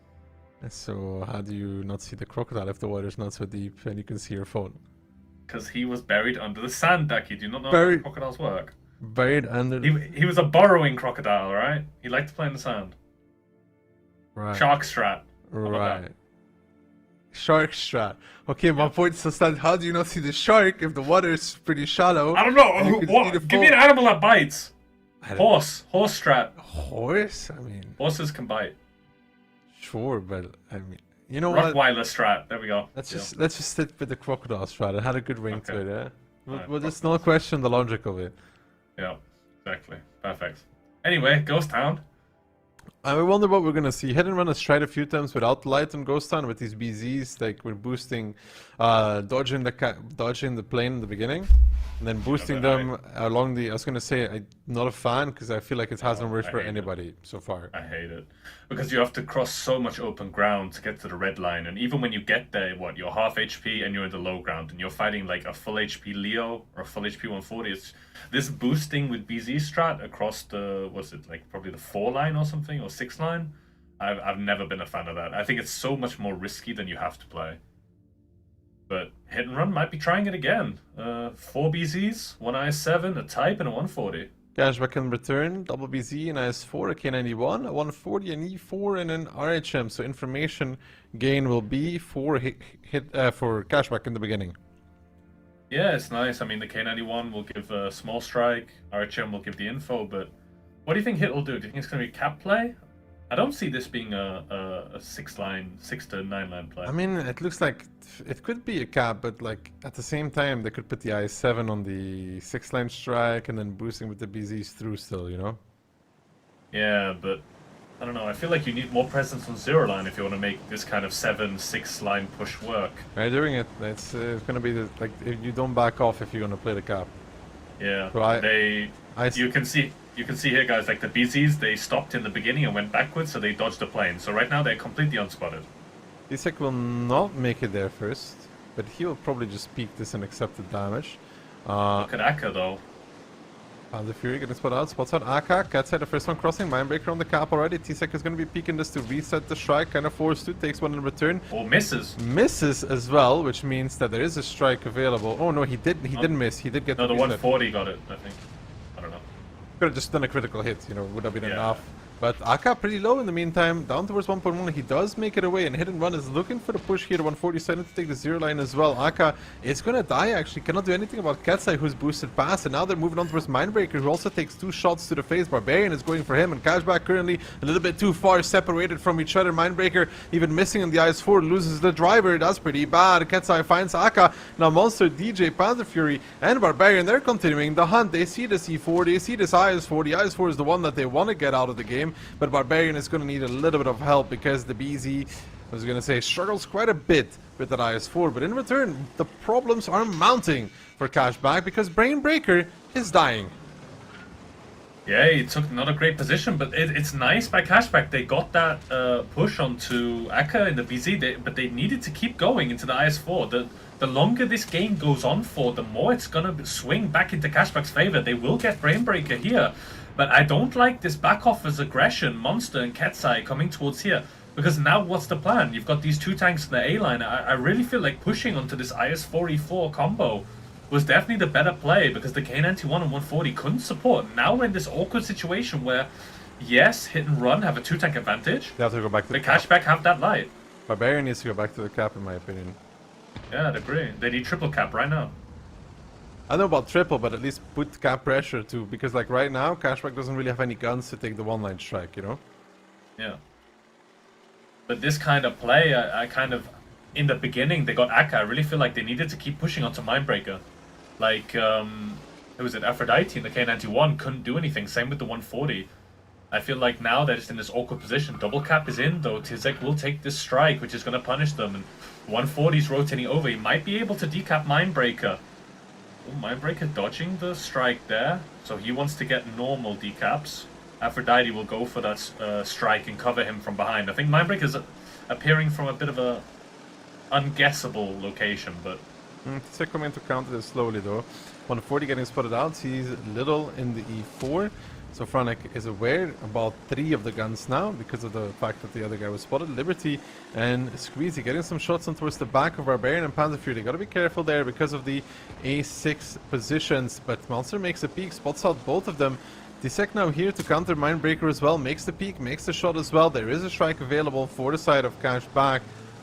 So how do you not see the crocodile if the water's not so deep and you can see your phone? Because he was buried under the sand, Daki. Do you not know how crocodiles work? Buried under. He was a burrowing crocodile, right? He liked to play in the sand. Right. Shark strat. How about Right. that? Shark strat. Okay, my point is stand. How do you not see the shark if the water is pretty shallow? I don't know. and you can see What? the Give me an animal that bites. I don't- Horse strat. Horse? I mean, Horses can bite. sure, but I mean, you know what? Rottweiler strat. There we go. Let's Deal. just stick with the crocodile strat. It had a good ring to Okay. it, yeah. Alright, We'll just not question the logic of it. Yeah, exactly. Perfect. Anyway, Ghost Town. I wonder what we're gonna see. Hit and Run has tried a few times without light on Ghost Town with these BZs, like we're boosting, dodging the plane in the beginning, and then boosting but them along the. I was gonna say I'm not a fan because I feel like it hasn't worked I for hate it. anybody so far. I hate it. Because you have to cross so much open ground to get to the red line, and even when you get there, what, you're half HP and you're in the low ground, and you're fighting like a full HP Leo or a full HP 140. It's this boosting with BZ strat across the, what's it, like probably the 4 line or something, or 6 line? I've never been a fan of that. I think it's so much more risky than you have to play. But Hit and Run might be trying it again. 4 BZs, 1 IS-7, a Type, and a 140. Cashback in return, double BZ, an IS-4, a K91, a 140, an E4, and an RHM. So information gain will be for for Cashback in the beginning. Yeah, it's nice. I mean, the K91 will give a small strike, RHM will give the info, but what do you think Hit will do? Do you think it's going to be cap play? I don't see this being a 6 to 9 line play. I mean, it looks like it could be a cap, but like at the same time, they could put the IS-7 on the 6 line strike and then boosting with the BZs through still, you know? Yeah, but I don't know. I feel like you need more presence on 0 line if you want to make this kind of 7-6 line push work. Right, doing it. It's gonna be like if you don't back off if you're gonna play the cap. Yeah, So you can see here, guys, like the BZs, they stopped in the beginning and went backwards, so they dodged the plane. So right now they're completely unspotted. Isaac will not make it there first, but he will probably just peek this and accept the damage. Look at Akka though. The Fury getting spot out, spots out Akka, Cat's the first one crossing, Mindbreaker on the cap already. T-Sec is going to be peeking this to reset the strike, kind of forced to, takes one in return. Or misses. Misses as well, which means that there is a strike available. Oh no, he didn't miss, he did get No, the reset. 140 got it, I think. I don't know. Could have just done a critical hit, you know, would have been Yeah. enough. But Akka pretty low in the meantime, down towards 1.1. He does make it away, and Hit and Run is looking for the push here. 147 to take the 0 line as well. Akka is gonna die actually, cannot do anything about Ketsai, who's boosted past, and now they're moving on towards Mindbreaker, who also takes 2 shots to the face. Barbarian is going for him, and Cashback currently a little bit too far separated from each other. Mindbreaker even missing on the IS-4, loses the driver. That's pretty bad. Ketsai finds Akka. Now Monster, DJ, Panther Fury, and Barbarian, they're continuing the hunt. They see this E4, they see this IS-4. The IS-4 is the one that they want to get out of the game, but Barbarian is going to need a little bit of help because the BZ, I was going to say, struggles quite a bit with that IS-4. But in return, the problems are mounting for Cashback because Brainbreaker is dying. Yeah, he took not a great position, but it's nice by Cashback. They got that push onto Akka in the BZ, but they needed to keep going into the IS-4. The longer this game goes on for, the more it's going to swing back into Cashback's favor. They will get Brainbreaker here. But I don't like this back off as aggression, Monster and Ketsai coming towards here. Because now what's the plan? You've got these 2 tanks in the A-line. I really feel like pushing onto this IS-4E4 combo was definitely the better play because the K91 and 140 couldn't support. Now we're in this awkward situation where, yes, Hit and Run have a 2 tank advantage, They have to go back to the but cap. Cashback have that light. Barbarian needs to go back to the cap in my opinion. Yeah, I'd agree. They need triple cap right now. I don't know about triple, but at least put cap pressure too, because like right now, Cashback doesn't really have any guns to take the 1-line strike, you know? Yeah. But this kind of play, I kind of, in the beginning, they got Akka. I really feel like they needed to keep pushing onto Mindbreaker. Like, who was it? Aphrodite in the K91 couldn't do anything. Same with the 140. I feel like now they're just in this awkward position. Double cap is in, though. Tizek will take this strike, which is going to punish them. And 140's rotating over. He might be able to decap Mindbreaker. Oh, Mindbreaker dodging the strike there. So he wants to get normal decaps. Aphrodite will go for that strike and cover him from behind. I think Mindbreaker's appearing from a bit of a unguessable location, but... Coming to counter this slowly though. 140 getting spotted out, sees little in the E4. So Franek is aware about 3 of the guns now because of the fact that the other guy was spotted. Liberty and Squeezy getting some shots on towards the back of Barbarian and Panzer Fury. They gotta be careful there because of the A6 positions, but Monster makes a peek, spots out both of them. D6 now here to counter Mindbreaker as well, makes the peek, makes the shot as well. There is a strike available for the side of Cashback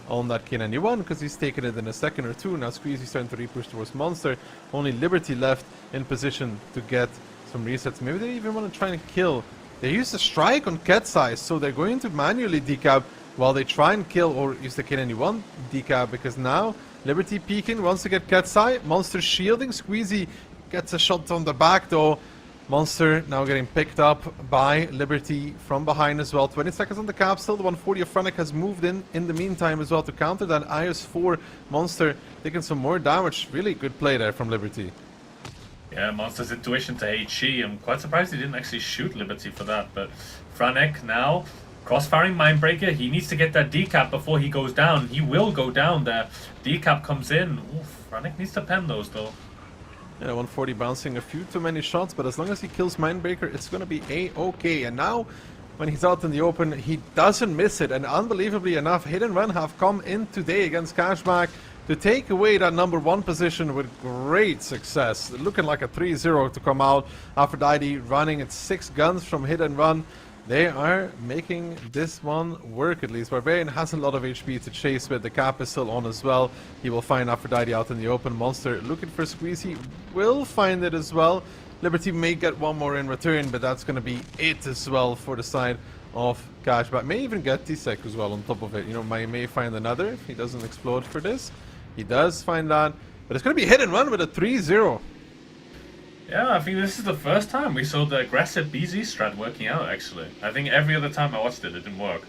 on that K91 because he's taken it in a second or two. Now Squeezy's starting to repush towards Monster. Only Liberty left in position to get some resets. Maybe they even want to try and kill. They use a strike on Ketsai, so they're going to manually decap while they try and kill or use the K91 decap, because now Liberty peeking, wants to get Ketsai. Monster shielding. Squeezy gets a shot on the back though. Monster now getting picked up by Liberty from behind as well. 20 seconds on the cap. Still the 140 of Franek has moved in the meantime as well to counter that IS-4. Monster taking some more damage. Really good play there from Liberty. Yeah, Monster's intuition to HE. I'm quite surprised he didn't actually shoot Liberty for that. But Franek now crossfiring Mindbreaker. He needs to get that decap before he goes down. He will go down there. Decap comes in. Oof, Franek needs to pen those though. Yeah, 140 bouncing a few too many shots, but as long as he kills Mindbreaker, it's going to be A-okay. And now, when he's out in the open, he doesn't miss it. And unbelievably enough, Hit and Run have come in today against Cashback to take away that #1 position with great success. Looking like a 3-0 to come out. Aphrodite running at 6 guns from Hit and Run. They are making this one work at least. Barbarian has a lot of HP to chase with. The cap is still on as well. He will find Aphrodite out in the open. Monster looking for Squeezy. Will find it as well. Liberty may get one more in return, but that's going to be it as well for the side of Cashback. May even get T-Sec as well on top of it. You know, may find another if he doesn't explode for this. He does find that. But it's going to be Hit and Run with a 3-0. Yeah, I think this is the first time we saw the aggressive BZ strat working out, actually. I think every other time I watched it, it didn't work.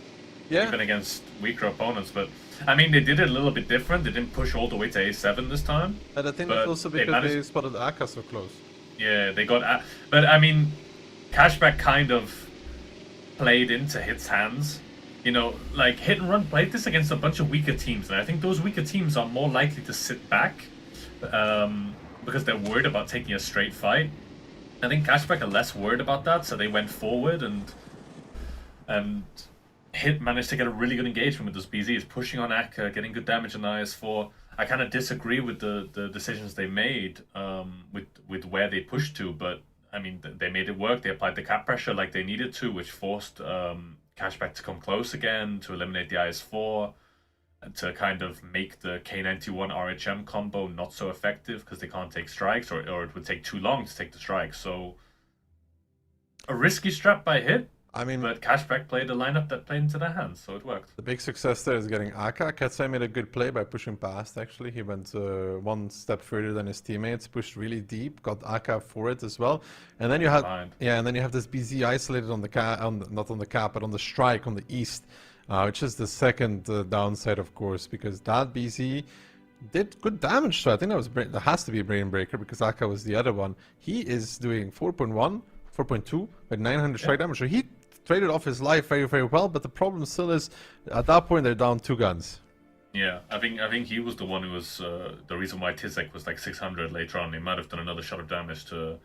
Yeah. Even against weaker opponents, but I mean, they did it a little bit different. They didn't push all the way to A7 this time. And I think that's also because they spotted Aka so close. Yeah, they got... But I mean, Cashback kind of played into Hit's hands. You know, like, Hit and Run played this against a bunch of weaker teams, and I think those weaker teams are more likely to sit back. Because they're worried about taking a straight fight. I think Cashback are less worried about that, so they went forward and Hit managed to get a really good engagement with those BZs, pushing on Akka, getting good damage on the IS-4. I kind of disagree with the decisions they made with where they pushed to, but I mean, they made it work. They applied the cap pressure like they needed to, which forced Cashback to come close again, to eliminate the IS-4. To kind of make the K91 RHM combo not so effective because they can't take strikes, or it would take too long to take the strikes. So a risky strat by Hit. I mean, but Cashback played a lineup that played into their hands, so it worked. The big success there is getting Aka. Ketsai made a good play by pushing past, actually. He went one step further than his teammates, pushed really deep, got Aka for it as well. And then you have and then you have this BZ isolated on the cap, not on the cap, but on the strike on the east. Which is the second downside, of course, because that BZ did good damage. So I think that has to be a Brain Breaker because Aka was the other one. He is doing 4.1, 4.2 with 900 strike damage. So he traded off his life very, very well. But the problem still is, at that point, they're down 2 guns. Yeah, I think he was the one who was the reason why T-Sec was like 600 later on. He might have done another shot of damage to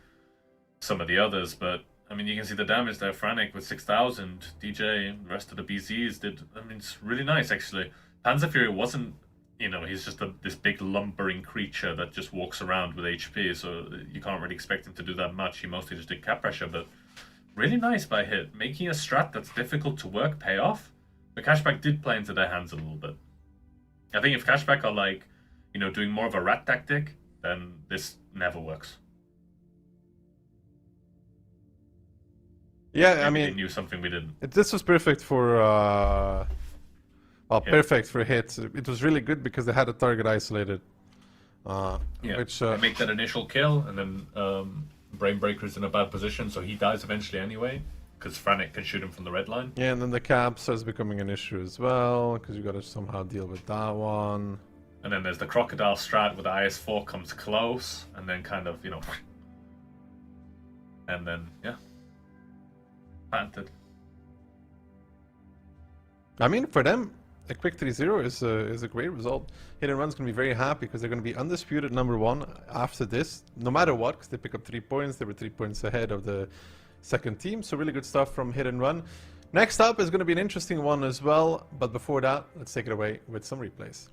some of the others, but I mean, you can see the damage there. Franek with 6,000, DJ, the rest of the BZs did. I mean, it's really nice, actually. Panzer Fury wasn't, you know, he's just this big lumbering creature that just walks around with HP, so you can't really expect him to do that much. He mostly just did cap pressure, but really nice by Hit. Making a strat that's difficult to work pay off. But Cashback did play into their hands a little bit. I think if Cashback are, like, you know, doing more of a rat tactic, then this never works. Yeah, maybe I mean, they knew something we didn't. This was perfect for, perfect for Hit. It was really good because they had a target isolated. Which they make that initial kill, and then Brainbreaker's in a bad position, so he dies eventually anyway, because Franek can shoot him from the red line. Yeah, and then the cap starts becoming an issue as well, because you got to somehow deal with that one. And then there's the Crocodile strat where the IS-4 comes close, and then kind of, you know, and then, yeah. Patented. I mean, for them, a quick 3-0 is a great result. Hit and Run's going to be very happy because they're going to be undisputed #1 after this, no matter what, because they pick up 3 points. They were 3 points ahead of the second team. So really good stuff from Hit and Run. Next up is going to be an interesting one as well. But before that, let's take it away with some replays.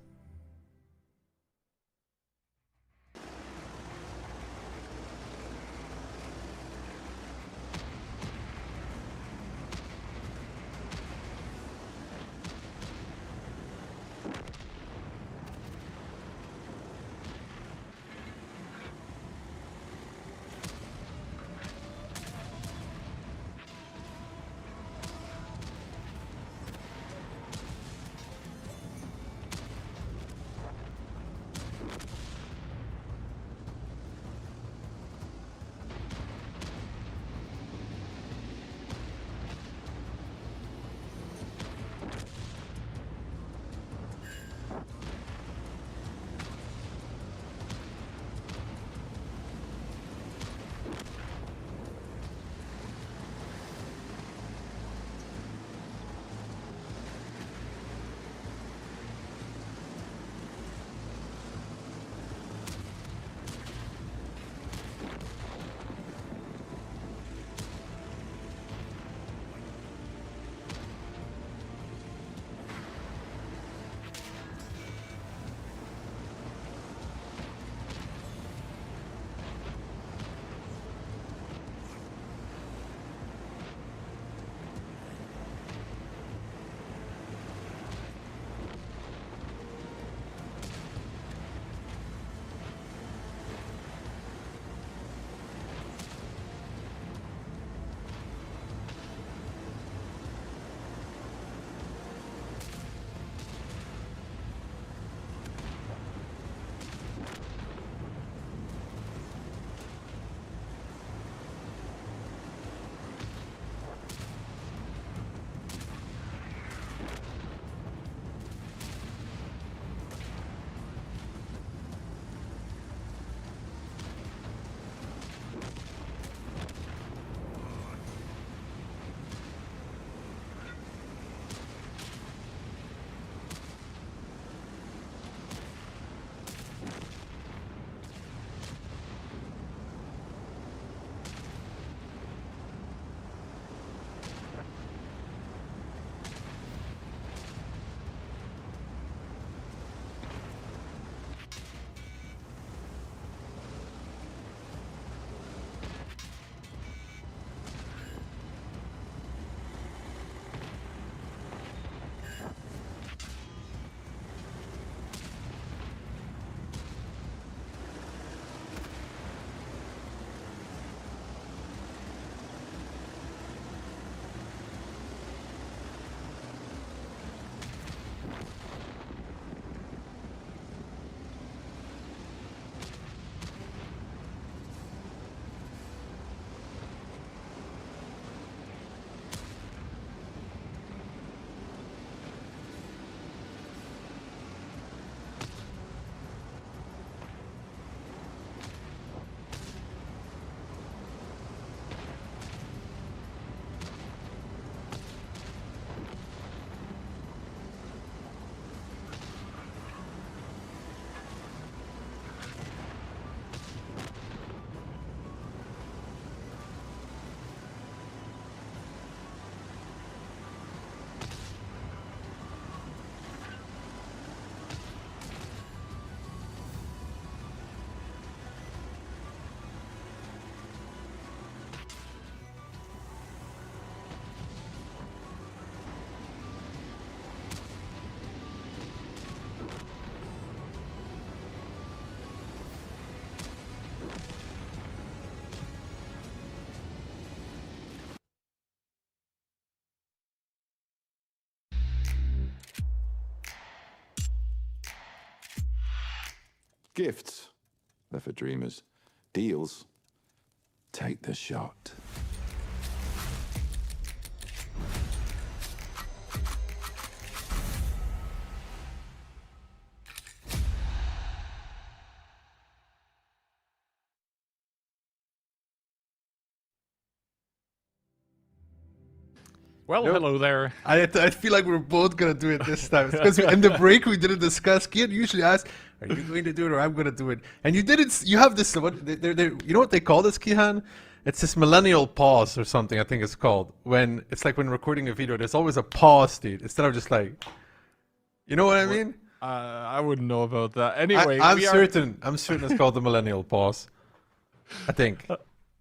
Gifts, they're for dreamers. Deals, take the shot. Well, hello there. I feel like we're both gonna do it this time because in the break we didn't discuss. Kian usually asks, "Are you going to do it or I'm going to do it?" And you didn't. You have this. You know what they call this, Kihan? It's this millennial pause or something, I think it's called. When it's like when recording a video, there's always a pause, dude. Instead of just like, you know what I mean? I wouldn't know about that. Anyway, I'm certain it's called the millennial pause. I think.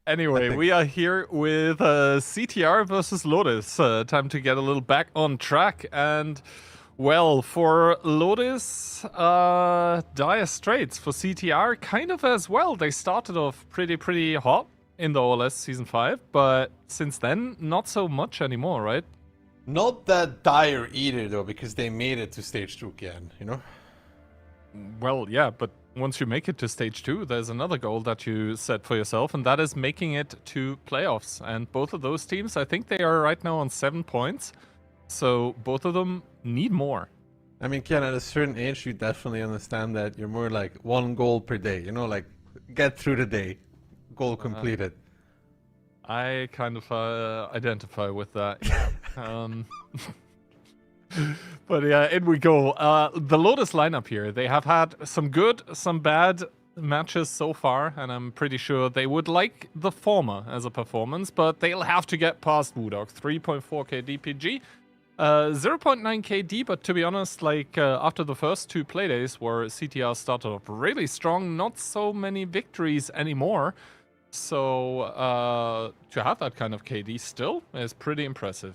Anyway, we are here with CTR versus Lodis. Time to get a little back on track. And, well, for Lodis, dire straits. For CTR, kind of as well. They started off pretty hot in the OLS Season 5, but since then, not so much anymore, right? Not that dire either, though, because they made it to Stage 2 again, you know? Well, yeah, but once you make it to Stage 2, there's another goal that you set for yourself, and that is making it to playoffs. And both of those teams, I think they are right now on 7 points, so both of them need more. I mean, Ken, at a certain age, you definitely understand that you're more like 1 goal per day, you know, like get through the day, goal completed. I kind of identify with that. Yeah. But yeah, in we go. The Lodis lineup here, they have had some good, some bad matches so far, and I'm pretty sure they would like the former as a performance, but they'll have to get past Woodog. 3.4k DPG, 0.9 KD, but to be honest, like after the first 2 playdays where CTR started off really strong, not so many victories anymore. So to have that kind of KD still is pretty impressive.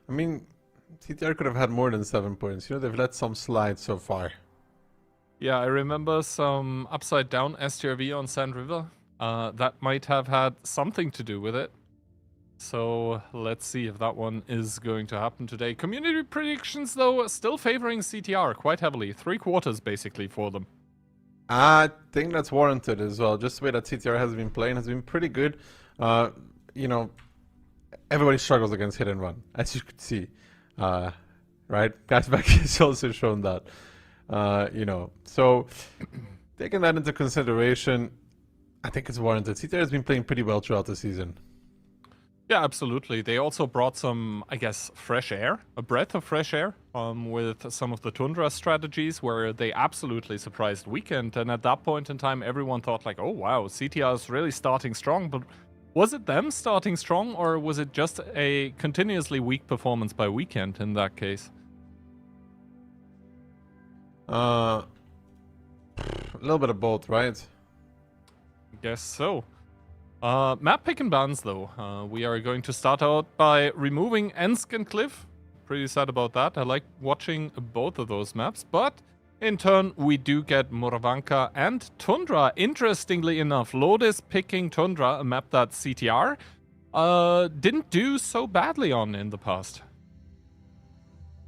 I mean, CTR could have had more than 7 points. You know, they've let some slide so far. Yeah, I remember some upside down STRV on Sand River. That might have had something to do with it. So let's see if that one is going to happen today. Community predictions, though, still favoring CTR quite heavily. 3/4 basically for them. I think that's warranted as well. Just the way that CTR has been playing has been pretty good. You know, everybody struggles against hit and run, as you could see. Right? Cashback has also shown that. You know, so taking that into consideration, I think it's warranted. CTR has been playing pretty well throughout the season. Yeah, absolutely. They also brought some, I guess, fresh air, a breath of fresh air, with some of the Tundra strategies where they absolutely surprised Weekend. And at that point in time, everyone thought like, oh wow, CTR is really starting strong. But was it them starting strong, or was it just a continuously weak performance by Weekend in that case? A little bit of both, right? Guess so. Map pick and bans, though. We are going to start out by removing Ensk and Cliff. Pretty sad about that. I like watching both of those maps, but in turn, we do get Moravanka and Tundra. Interestingly enough, Lodis picking Tundra, a map that CTR didn't do so badly on in the past.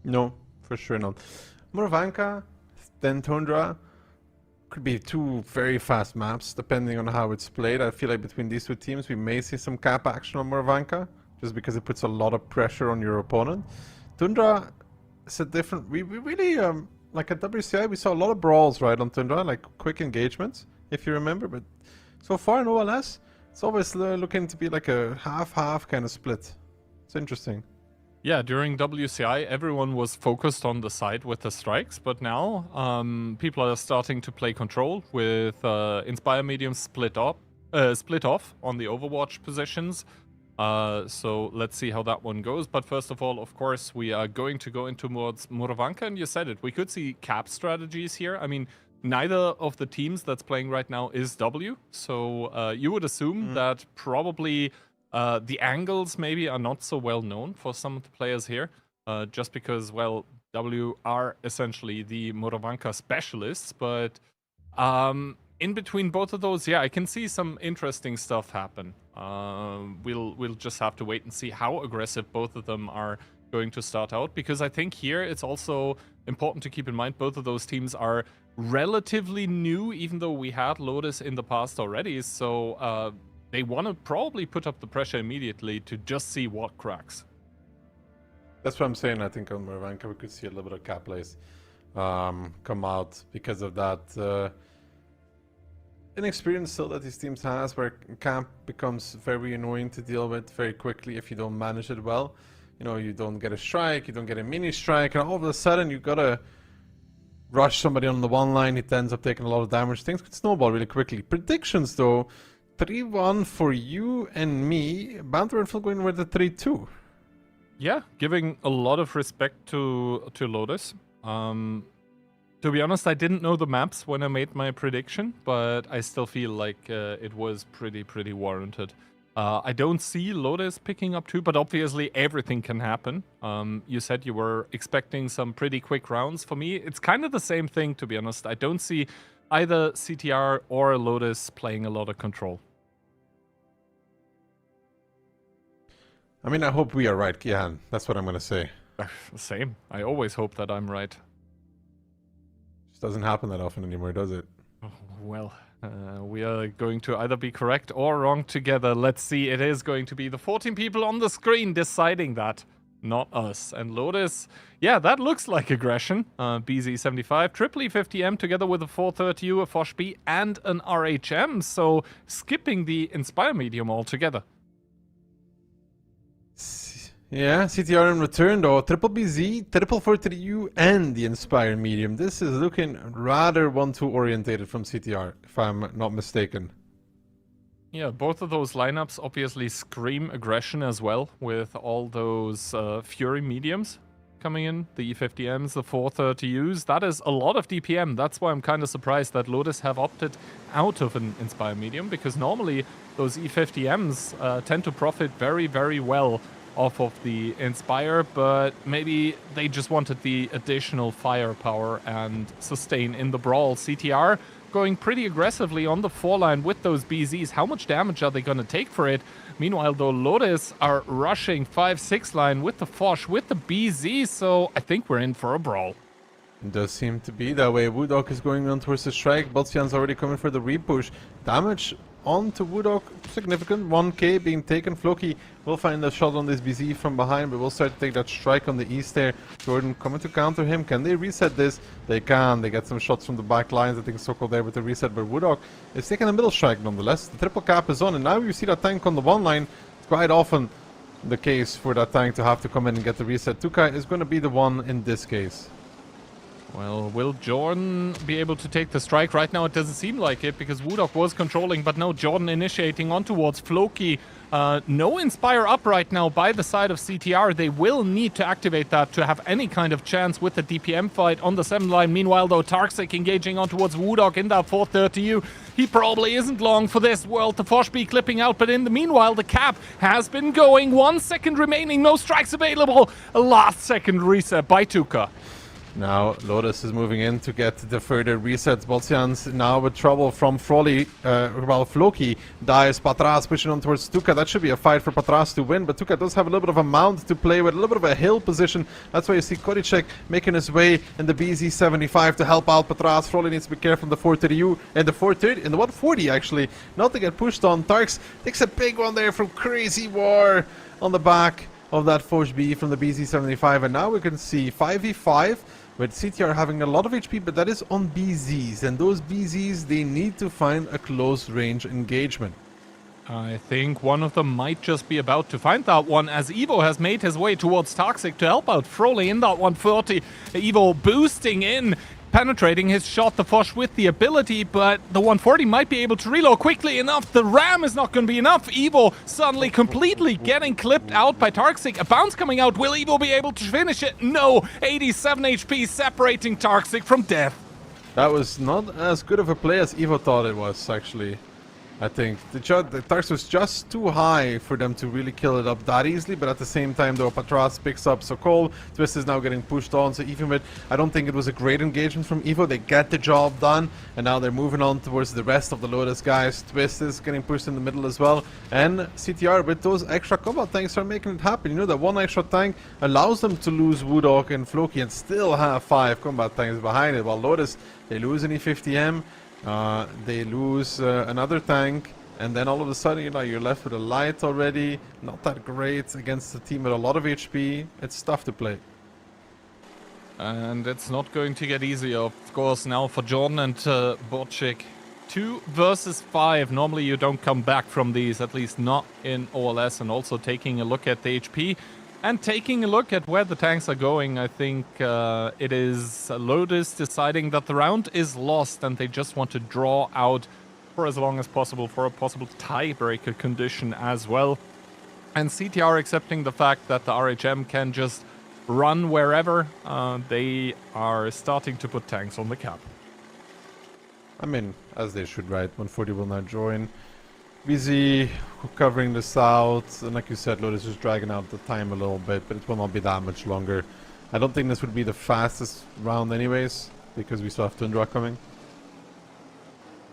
No, for sure not. Moravanka, then Tundra. Could be 2 very fast maps, depending on how it's played. I feel like between these 2 teams, we may see some cap action on Moravanka, just because it puts a lot of pressure on your opponent. Tundra is a different... We really, like at WCI, we saw a lot of brawls, right, on Tundra, like quick engagements, if you remember. But so far in OLS, it's always looking to be like a half-half kind of split. It's interesting. Yeah, during WCI, everyone was focused on the side with the strikes, but now people are starting to play control with Inspire Medium split off on the Overwatch positions. So let's see how that one goes. But first of all, of course, we are going to go into Moravanka, and you said it. We could see cap strategies here. I mean, neither of the teams that's playing right now is W, so you would assume that probably... the angles maybe are not so well known for some of the players here, just because, well, W are essentially the Moravanka specialists, but in between both of those, yeah, I can see some interesting stuff happen. We'll just have to wait and see how aggressive both of them are going to start out, because I think here it's also important to keep in mind both of those teams are relatively new, even though we had Lodis in the past already, so... they want to probably put up the pressure immediately to just see what cracks. That's what I'm saying. I think on Moravanka we could see a little bit of cap plays come out because of that inexperience still that these teams has, where camp becomes very annoying to deal with very quickly if you don't manage it well. You know, you don't get a strike, you don't get a mini strike, and all of a sudden you gotta rush somebody on the one line. It ends up taking a lot of damage. Things could snowball really quickly. Predictions, though, 3-1 for you and me. Banter and Phil going with the 3-2. Yeah, giving a lot of respect to Lodis. To be honest, I didn't know the maps when I made my prediction, but I still feel like it was pretty warranted. I don't see Lodis picking up 2, but obviously everything can happen. You said you were expecting some pretty quick rounds. For me, it's kind of the same thing, to be honest. I don't see either CTR or Lodis playing a lot of control. I mean, I hope we are right, Kian. That's what I'm going to say. Same. I always hope that I'm right. Just doesn't happen that often anymore, does it? Oh, well, we are going to either be correct or wrong together. Let's see. It is going to be the 14 people on the screen deciding that, not us. And Lodis, yeah, that looks like aggression. BZ75, triple E50M together with a 430U, a Foch B, and an RHM. So skipping the Inspire medium altogether. Yeah, CTR in return though, triple BZ, triple 430U, and the Inspire medium. This is looking rather 1-2 orientated from CTR, if I'm not mistaken. Yeah, both of those lineups obviously scream aggression as well, with all those Fury mediums coming in, the E50Ms, the 430Us. That is a lot of DPM. That's why I'm kind of surprised that Lodis have opted out of an Inspire medium, because normally those E50Ms tend to profit very well off of the Inspire, but maybe they just wanted the additional firepower and sustain in the brawl. CTR going pretty aggressively on the 4-line with those BZs. How much damage are they going to take for it? Meanwhile, though, Lodis are rushing 5-6 line with the Foch, with the BZ, so I think we're in for a brawl. It does seem to be that way. Woodok is going on towards the strike. Botsian's already coming for the repush. Damage on to Woodok, significant. 1k being taken. Floki will find a shot on this BZ from behind, but will start to take that strike on the east there. Jordan coming to counter him. Can they reset this? They can. They get some shots from the back lines. I think Sokol there with the reset, but Woodok is taking a middle strike nonetheless. The triple cap is on, and now you see that tank on the 1 line. It's quite often the case for that tank to have to come in and get the reset. Tukai is going to be the one in this case. Well, will Jordan be able to take the strike? Right now it doesn't seem like it, because Woodok was controlling, but no, Jordan initiating on towards Floki. No Inspire up right now by the side of CTR. They will need to activate that to have any kind of chance with the DPM fight on the 7 line. Meanwhile, though, Tarksic engaging on towards Woodok in that 430U. He probably isn't long for this world. The Foch B clipping out, but in the meanwhile, the cap has been going. 1 second remaining, no strikes available. A last second reset by Tuka. Now Lodis is moving in to get the further resets. Botsian's now with trouble from Frolly. Well, Floki dies. Patras pushing on towards Tuka. That should be a fight for Patras to win, but Tuka does have a little bit of a mount to play with, a little bit of a hill position. That's why you see Koricek making his way in the BZ75 to help out Patras. Frolly needs to be careful in the 430U and the 430 in the 140 actually, not to get pushed on. Tarks takes a big one there from Crazy War on the back of that Foch B from the BZ75, and now we can see 5v5 with CTR having a lot of HP, but that is on BZs, and those BZs, they need to find a close range engagement. I think one of them might just be about to find that one, as Evo has made his way towards Toxic to help out Froley in that 140. Evo boosting in, penetrating his shot, the Foch with the ability, but the 140 might be able to reload quickly enough. The ram is not going to be enough. Evo suddenly completely getting clipped out by Tarksic. A bounce coming out. Will Evo be able to finish it? No. 87 HP separating Tarksic from death. That was not as good of a play as Evo thought it was, actually. I think the Tarks was just too high for them to really kill it up that easily, but at the same time though, Patras picks up Sokol. Twist is now getting pushed on, so even with, I don't think it was a great engagement from Evo. They get the job done, and now they're moving on towards the rest of the Lodis guys. Twist is getting pushed in the middle as well, and CTR with those extra combat tanks are making it happen. You know that one extra tank allows them to lose Woodok and Floki and still have 5 combat tanks behind it, while Lodis, they lose an E50M. They lose another tank, and then all of a sudden, you know, you're left with a light already. Not that great against a team with a lot of HP. It's tough to play. And it's not going to get easier, of course, now for Jordan and Borchik. 2 versus 5. Normally you don't come back from these, at least not in OLS. And also taking a look at the HP and taking a look at where the tanks are going, I think it is Lodis deciding that the round is lost and they just want to draw out for as long as possible for a possible tiebreaker condition as well. And CTR accepting the fact that the RHM can just run wherever, they are starting to put tanks on the cap. I mean, as they should, right? 140 will now join. VZ covering the south, and like you said, Lodis is dragging out the time a little bit, but it will not be that much longer. I don't think this would be the fastest round anyways, because we still have Tundra coming.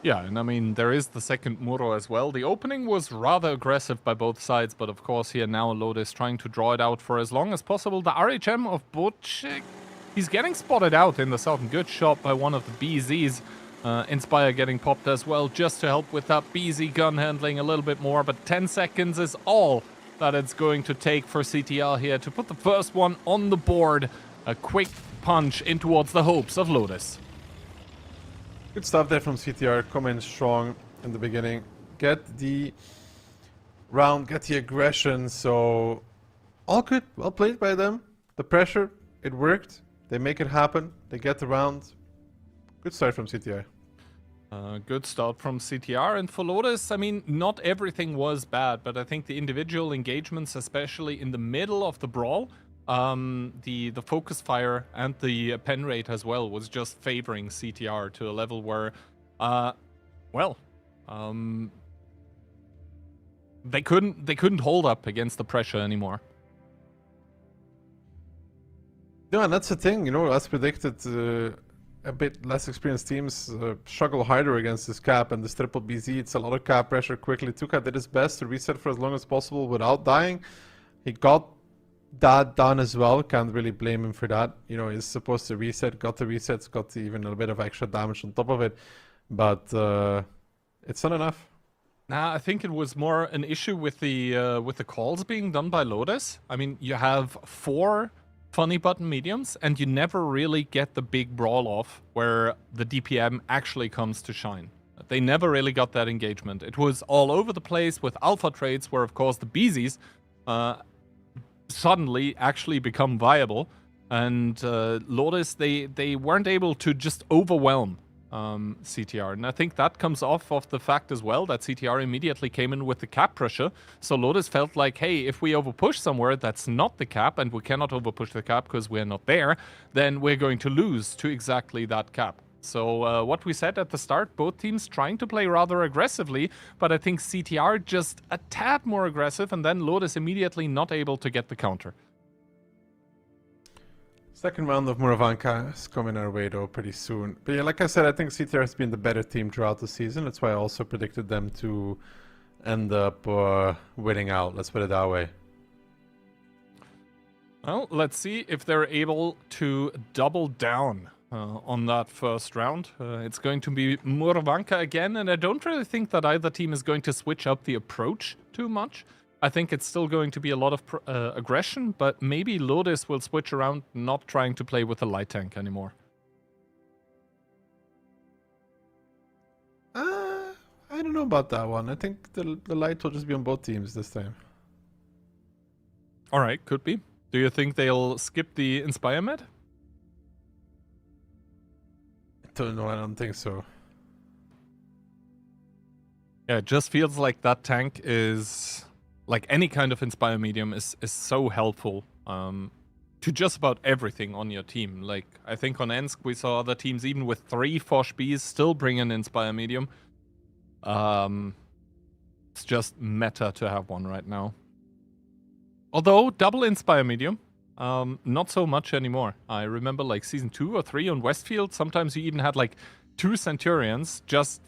Yeah, and I mean, there is the second Muro as well. The opening was rather aggressive by both sides, but of course here now Lodis trying to draw it out for as long as possible. The RHM of Bocek, he's getting spotted out in the south, and good shot by one of the BZs. Inspire getting popped as well, just to help with that BZ gun handling a little bit more, but 10 seconds is all that it's going to take for CTR here to put the first one on the board. A quick punch in towards the hopes of Lodis. Good stuff there from CTR, come in strong in the beginning, get the round, get the aggression, so all good, well played by them. The pressure, it worked, they make it happen, they get the round. Good start from CTR. Good start from CTR, and for Lodis, I mean, not everything was bad, but I think the individual engagements, especially in the middle of the brawl, the focus fire and the pen rate as well was just favoring CTR to a level where, they couldn't hold up against the pressure anymore. Yeah, and that's the thing, you know, as predicted, a bit less experienced teams struggle harder against this cap and this triple BZ. It's a lot of cap pressure quickly. Tuka did his best to reset for as long as possible without dying. He got that done as well. Can't really blame him for that. You know, he's supposed to reset, got the resets, got even a bit of extra damage on top of it. But it's not enough. Nah, I think it was more an issue with the calls being done by Lodis. I mean, you have 4 funny button mediums, and you never really get the big brawl off where the DPM actually comes to shine. They never really got that engagement. It was all over the place with alpha trades where, of course, the BZs suddenly actually become viable, and Lodis, they weren't able to just overwhelm CTR, and I think that comes off of the fact as well that CTR immediately came in with the cap pressure. So Lodis felt like, hey, if we overpush somewhere that's not the cap, and we cannot overpush the cap because we're not there, then we're going to lose to exactly that cap. So what we said at the start, both teams trying to play rather aggressively, but I think CTR just a tad more aggressive, and then Lodis immediately not able to get the counter. Second round of Muravanka is coming our way though pretty soon. But yeah, like I said, I think CTR has been the better team throughout the season. That's why I also predicted them to end up winning out. Let's put it that way. Well, let's see if they're able to double down on that first round. It's going to be Muravanka again, and I don't really think that either team is going to switch up the approach too much. I think it's still going to be a lot of aggression, but maybe Lodis will switch around, not trying to play with a light tank anymore. I don't know about that one. I think the light will just be on both teams this time. Alright, could be. Do you think they'll skip the Inspire med? I don't know, I don't think so. Yeah, it just feels like that tank is... like any kind of Inspire medium is so helpful to just about everything on your team. Like, I think on Ensk we saw other teams even with 3 Fosh Bs still bring an Inspire medium. It's just meta to have one right now. Although, double Inspire medium, not so much anymore. I remember like Season 2 or 3 on Westfield, sometimes you even had like 2 Centurions just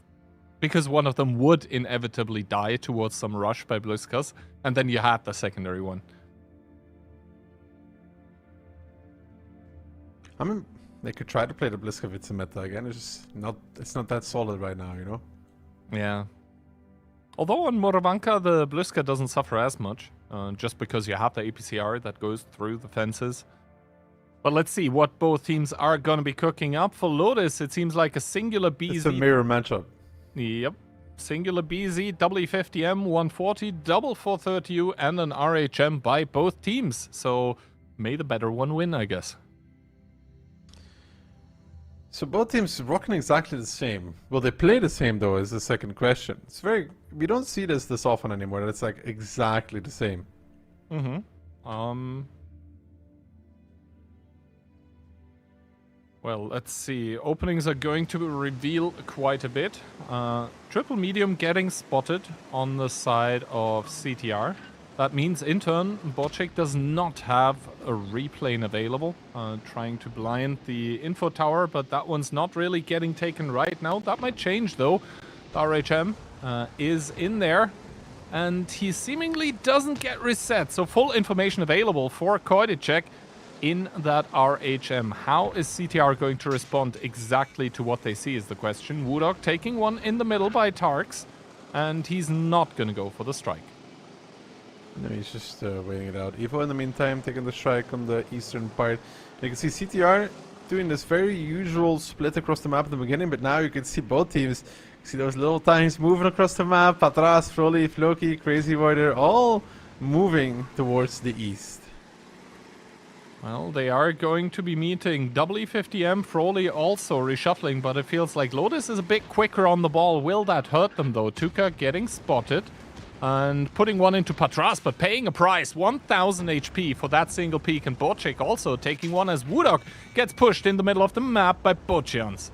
because one of them would inevitably die towards some rush by Bliskas, and then you had the secondary one. I mean, they could try to play the Bliskavitz meta again. It's not that solid right now, you know? Yeah. Although on Muravanka, the Bliska doesn't suffer as much, just because you have the APCR that goes through the fences. But let's see what both teams are going to be cooking up. For Lodis, it seems like a singular BZ. It's a mirror matchup. Yep. Singular BZ, W50M, 140, double 430U, and an RHM by both teams. So, may the better one win, I guess. So both teams rocking exactly the same. Will they play the same though is the second question. It's very, we don't see this often anymore, that it's like exactly the same. Well, let's see. Openings are going to reveal quite a bit. Triple medium getting spotted on the side of CTR. That means, in turn, Bocek does not have a replane available. Trying to blind the info tower, but that one's not really getting taken right now. That might change, though. The RHM is in there, and he seemingly doesn't get reset. So full information available for Koidicek in that RHM. How is CTR going to respond exactly to what they see is the question. Woodog taking one in the middle by Tarks, and he's not going to go for the strike. No, he's just waiting it out. Evo in the meantime taking the strike on the eastern part. You can see CTR doing this very usual split across the map at the beginning, but now you can see both teams. You see those little tines moving across the map. Patras, Froli, Floki, Crazy Warrior, all moving towards the east. Well, they are going to be meeting W50M, Froli also reshuffling, but it feels like Lodis is a bit quicker on the ball. Will that hurt them though? Tuka getting spotted and putting one into Patras, but paying a price, 1000 HP for that single peek, and Bocek also taking one as Woodog gets pushed in the middle of the map by Bocians.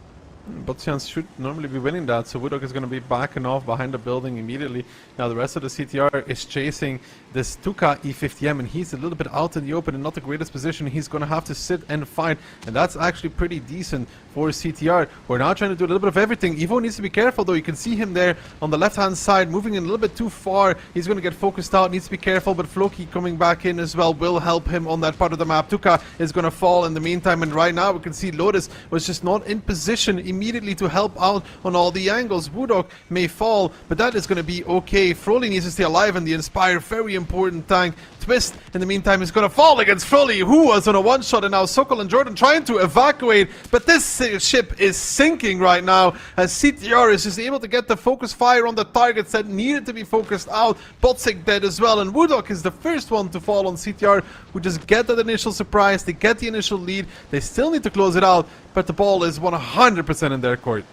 Bocians should normally be winning that, so Woodog is going to be backing off behind the building immediately. Now the rest of the CTR is chasing this Tuka E50M, and he's a little bit out in the open and not the greatest position. He's going to have to sit and fight, and that's actually pretty decent for CTR. We're now trying to do a little bit of everything. Evo needs to be careful though. You can see him there on the left-hand side, moving in a little bit too far. He's going to get focused out, needs to be careful, but Floki coming back in as well will help him on that part of the map. Tuka is going to fall in the meantime, and right now we can see Lodis was just not in position immediately to help out on all the angles. Woodog may fall, but that is going to be okay. Froli needs to stay alive, and the Inspire, very important tank. Twist, in the meantime, is going to fall against Froli, who was on a one-shot, and now Sokol and Jordan trying to evacuate, but this ship is sinking right now, as CTR is just able to get the focus fire on the targets that needed to be focused out. Botsik dead as well, and Woodog is the first one to fall on CTR, who just get that initial surprise, they get the initial lead, they still need to close it out, but the ball is 100% in their court.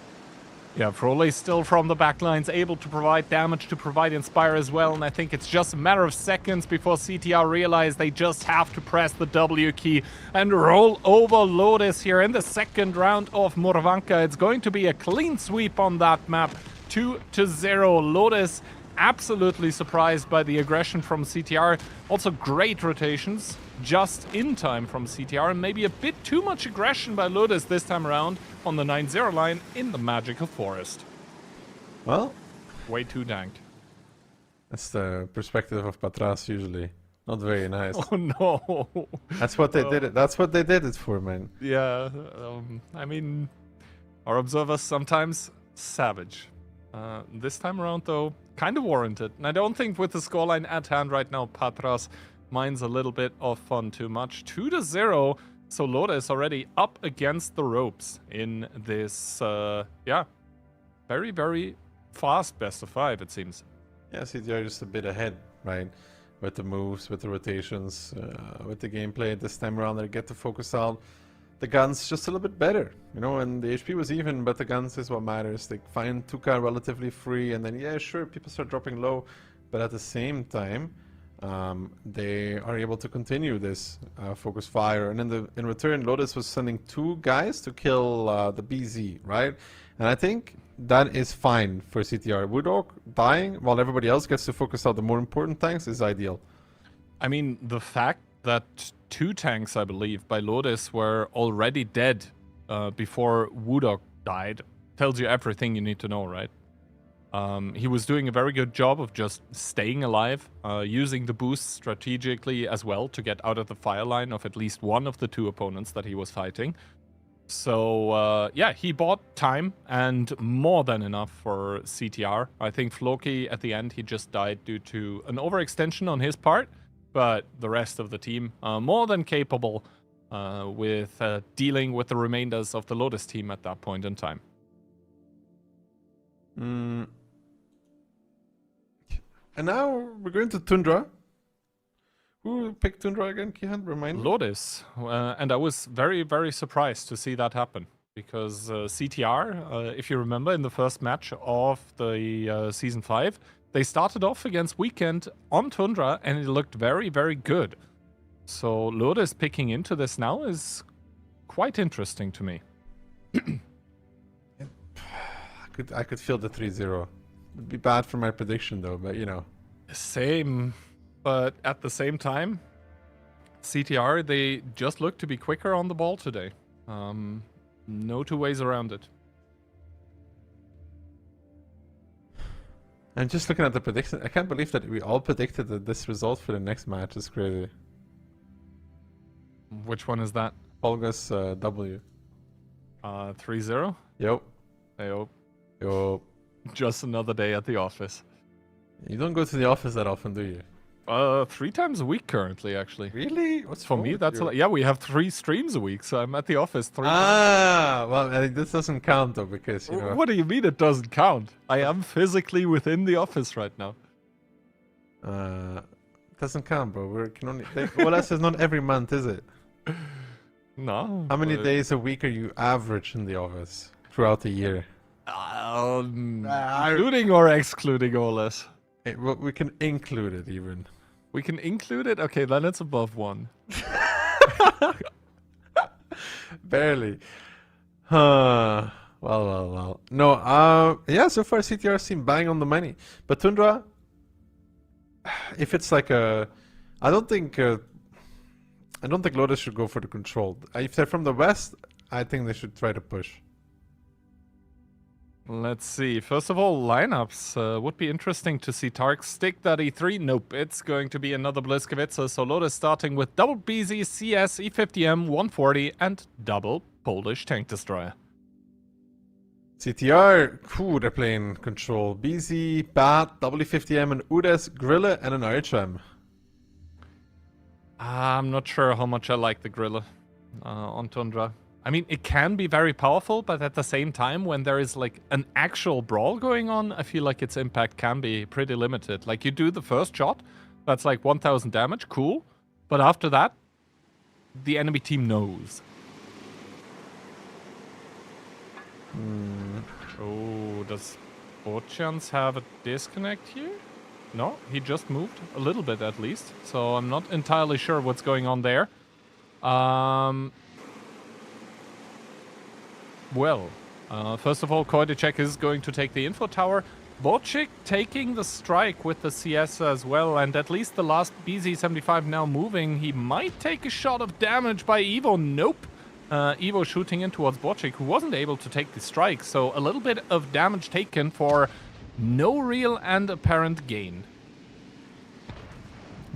Yeah, Froley still from the backlines, able to provide damage, to provide Inspire as well, and I think it's just a matter of seconds before CTR realize they just have to press the W key and roll over Lodis here in the second round of Morvanka. It's going to be a clean sweep on that map, 2-0. Lodis absolutely surprised by the aggression from CTR. Also great rotations just in time from CTR, and maybe a bit too much aggression by Lodis this time around on the 9-0 line in the magical forest. Well, way too danked. That's the perspective of Patras usually. Not very nice. Oh no. That's what they did it. That's what they did it for, man. Yeah, I mean, our observers sometimes savage. This time around, though, kind of warranted. And I don't think with the scoreline at hand right now, Patras minds a little bit of fun too much. 2-0. So Loda is already up against the ropes in this, very, very fast best of 5, it seems. Yeah, CTR just a bit ahead, right? With the moves, with the rotations, with the gameplay. This time around, they get to focus out the guns just a little bit better, you know, and the HP was even, but the guns is what matters. They find Tuka relatively free, and then, yeah, sure, people start dropping low, but at the same time, they are able to continue this focus fire, and in return, Lodis was sending 2 guys to kill the BZ, right? And I think that is fine for CTR. Woodog dying while everybody else gets to focus out the more important tanks is ideal. I mean, the fact that 2 tanks, I believe, by Lodis were already dead before Woodog died tells you everything you need to know, right? He was doing a very good job of just staying alive, using the boost strategically as well to get out of the fire line of at least one of the 2 opponents that he was fighting. So, yeah, he bought time and more than enough for CTR. I think Floki, at the end, he just died due to an overextension on his part, but the rest of the team, more than capable with dealing with the remainders of the Lodis team at that point in time. And now we're going to Tundra. Who picked Tundra again? Can you remind me? Lodis. And I was very, very surprised to see that happen. Because CTR, if you remember, in the first match of the Season 5, they started off against Weekend on Tundra, and it looked very, very good. So Lodis picking into this now is quite interesting to me. I could feel the 3-0. It'd be bad for my prediction though, but you know. Same, but at the same time, CTR, they just look to be quicker on the ball today. No two ways around it. And just looking at the prediction, I can't believe that we all predicted that this result for the next match is crazy. Which one is that? Vulgus W. 3-0? Yep. Ayo. Yo. Just another day at the office. You don't go to the office that often, do you? 3 times a week currently, actually. Really? What's For me, that's a lot. Yeah, we have 3 streams a week, so I'm at the office 3 times. Ah, well, this doesn't count though, because you know. What do you mean it doesn't count? I am physically within the office right now. Doesn't count, bro. We can only. OLS is not every month, is it? No. How many days a week are you average in the office throughout the year? Including or excluding OLS? Well, we can include it even. We can include it? Okay, then it's above 1. Barely. Well. No, yeah, so far CTR seem bang on the money. But Tundra, if it's like a... I don't think Lodis should go for the control. If they're from the west, I think they should try to push. Let's see. First of all, lineups. Would be interesting to see Tark stick that E3. Nope, it's going to be another Bliskavitza. So Lodis starting with double BZ, CS, E50M, 140, and double Polish tank destroyer. CTR, they're playing control. BZ, Bat, W50M, and Udes, Grilla, and an RHM. I'm not sure how much I like the Grilla on Tundra. I mean, it can be very powerful, but at the same time, when there is like an actual brawl going on, I feel like its impact can be pretty limited. Like you do the first shot, that's like 1000 damage, cool. But after that, the enemy team knows. Oh, does Ochans have a disconnect here? No, he just moved a little bit at least. So I'm not entirely sure what's going on there. Well, first of all, Koidicek is going to take the info tower. Bocik taking the strike with the CS as well, and at least the last BZ-75 now moving. He might take a shot of damage by Evo. Nope. Evo shooting in towards Bocik, who wasn't able to take the strike, so a little bit of damage taken for no real and apparent gain.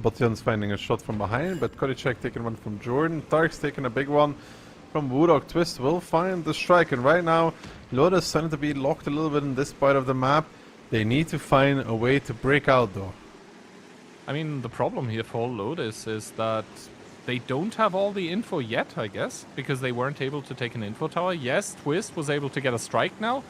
Botjan's finding a shot from behind, but Koidicek taking one from Jordan. Tark's taking a big one from Woodog. Twist will find the strike, and right now Lodis starting to be locked a little bit in this part of the map. They need to find a way to break out though. I mean, the problem here for Lodis is that they don't have all the info yet, I guess, because they weren't able to take an info tower. Yes, Twist was able to get a strike now,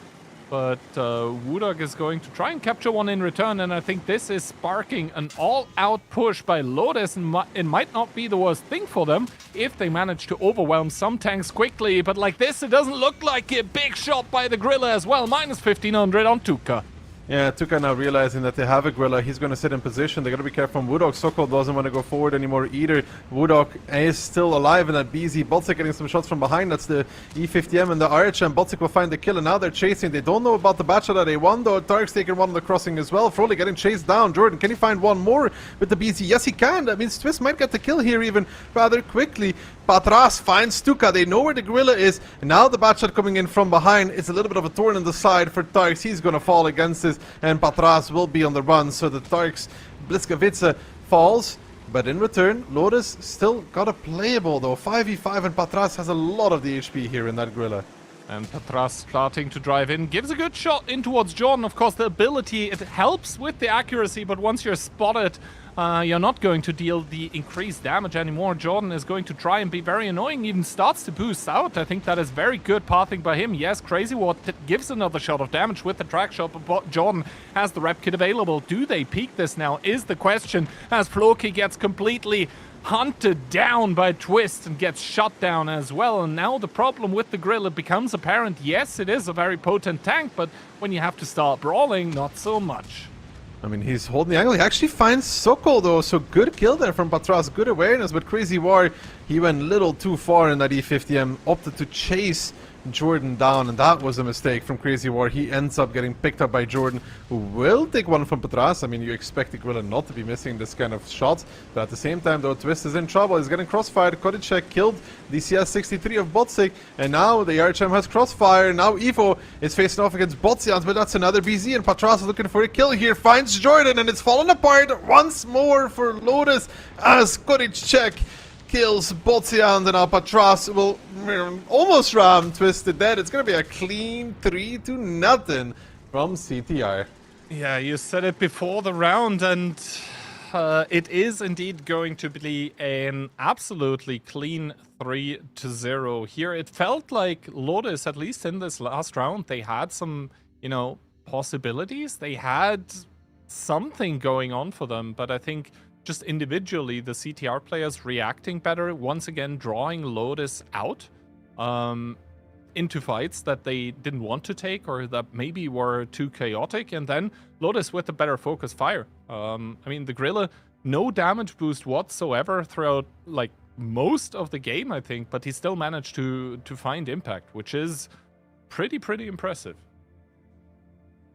but Woodog is going to try and capture one in return, and I think this is sparking an all-out push by Lodis, and it might not be the worst thing for them if they manage to overwhelm some tanks quickly, but like this, it doesn't look like a big shot by the Grilla as well. Minus 1500 on Tuka. Yeah, Tuka now realizing that they have a Grilla. He's going to sit in position. They got to be careful from Woodog. Sokol doesn't want to go forward anymore either. Woodog is still alive in that BZ. Botsik getting some shots from behind. That's the E50M and the RHM. Botsik will find the kill, and now they're chasing. They don't know about the batch that they won though. Tark's taking one on the crossing as well. Froley getting chased down. Jordan, can he find one more with the BZ? Yes, he can. That means Twist might get the kill here even rather quickly. Patras finds Tuka. They know where the Grilla is. And now the batshot coming in from behind. It's a little bit of a thorn in the side for Tarks. He's going to fall against this, and Patras will be on the run. So the Tarks Bliskavitza falls. But in return, Lodis still got a playable though. 5v5, and Patras has a lot of the HP here in that Grilla. And Patras starting to drive in, gives a good shot in towards Jordan. Of course, the ability, it helps with the accuracy, but once you're spotted, you're not going to deal the increased damage anymore. Jordan is going to try and be very annoying, even starts to boost out. I think that is very good pathing by him. Yes, Crazy Ward gives another shot of damage with the track shot, but Jordan has the rep kit available. Do they peek this now is the question, as Floki gets completely hunted down by Twist and gets shot down as well. And now the problem with the Gorilla becomes apparent. Yes, it is a very potent tank, but when you have to start brawling, not so much. I mean, he's holding the angle. He actually finds Sokol, though, so good kill there from Patras. Good awareness, but Crazy War, he went a little too far in that E50M, opted to chase Jordan down, and that was a mistake from Crazy War. He ends up getting picked up by Jordan, who will take one from Patras. I mean, you expect the Gorilla not to be missing this kind of shots, but at the same time, though, Twist is in trouble. He's getting crossfired. Kodicek killed the CS63 of Botsik, and now the Archem has crossfire. Now Evo is facing off against Botsians, but that's another BZ, and Patras is looking for a kill here. Finds Jordan, and it's fallen apart once more for Lodis as Kodicek kills Botsian, and now Patras will almost ram Twist to dead. It's going to be a clean 3-0 from CTR. Yeah, you said it before the round, and it is indeed going to be an absolutely clean 3-0 here. It felt like Lodis, at least in this last round, they had some, possibilities. They had something going on for them, but I think just individually, the CTR players reacting better, once again drawing Lodis out into fights that they didn't want to take or that maybe were too chaotic, and then Lodis with a better focus fire. I mean, the Gorilla, no damage boost whatsoever throughout like most of the game, I think, but he still managed to find impact, which is pretty impressive.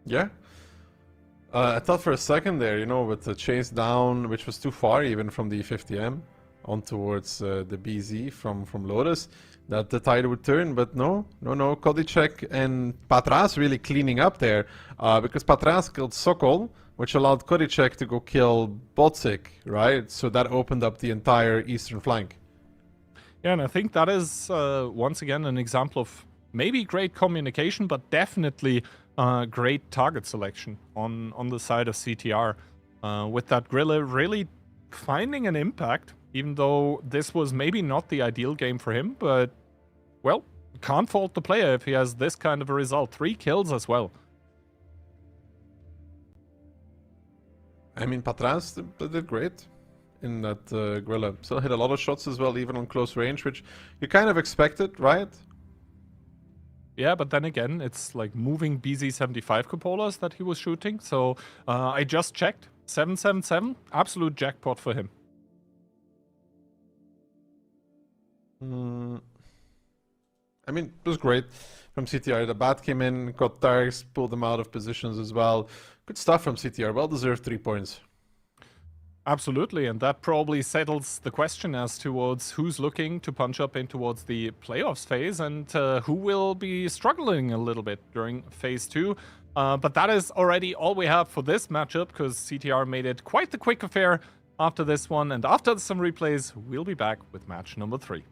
Yeah. I thought for a second there, with the chase down, which was too far even from the 50M on towards the BZ from Lodis, that the tide would turn, but no. Kodicek and Patras really cleaning up there, because Patras killed Sokol, which allowed Kodicek to go kill Botsik, right? So that opened up the entire eastern flank. Yeah, and I think that is, once again, an example of maybe great communication, but definitely great target selection on the side of CTR. With that Gorilla really finding an impact, even though this was maybe not the ideal game for him, but, well, can't fault the player if he has this kind of a result. 3 kills as well. I mean, Patras did great in that Gorilla. Still hit a lot of shots as well, even on close range, which you kind of expected, right? Yeah, but then again, it's like moving BZ-75 cupolas that he was shooting. So I just checked. 777, absolute jackpot for him. I mean, it was great from CTR. The bat came in, got Tarks, pulled them out of positions as well. Good stuff from CTR. Well-deserved 3 points. Absolutely, and that probably settles the question as towards who's looking to punch up in towards the playoffs phase and who will be struggling a little bit during phase 2. But that is already all we have for this matchup, because CTR made it quite the quick affair after this one, and after some replays, we'll be back with match number 3.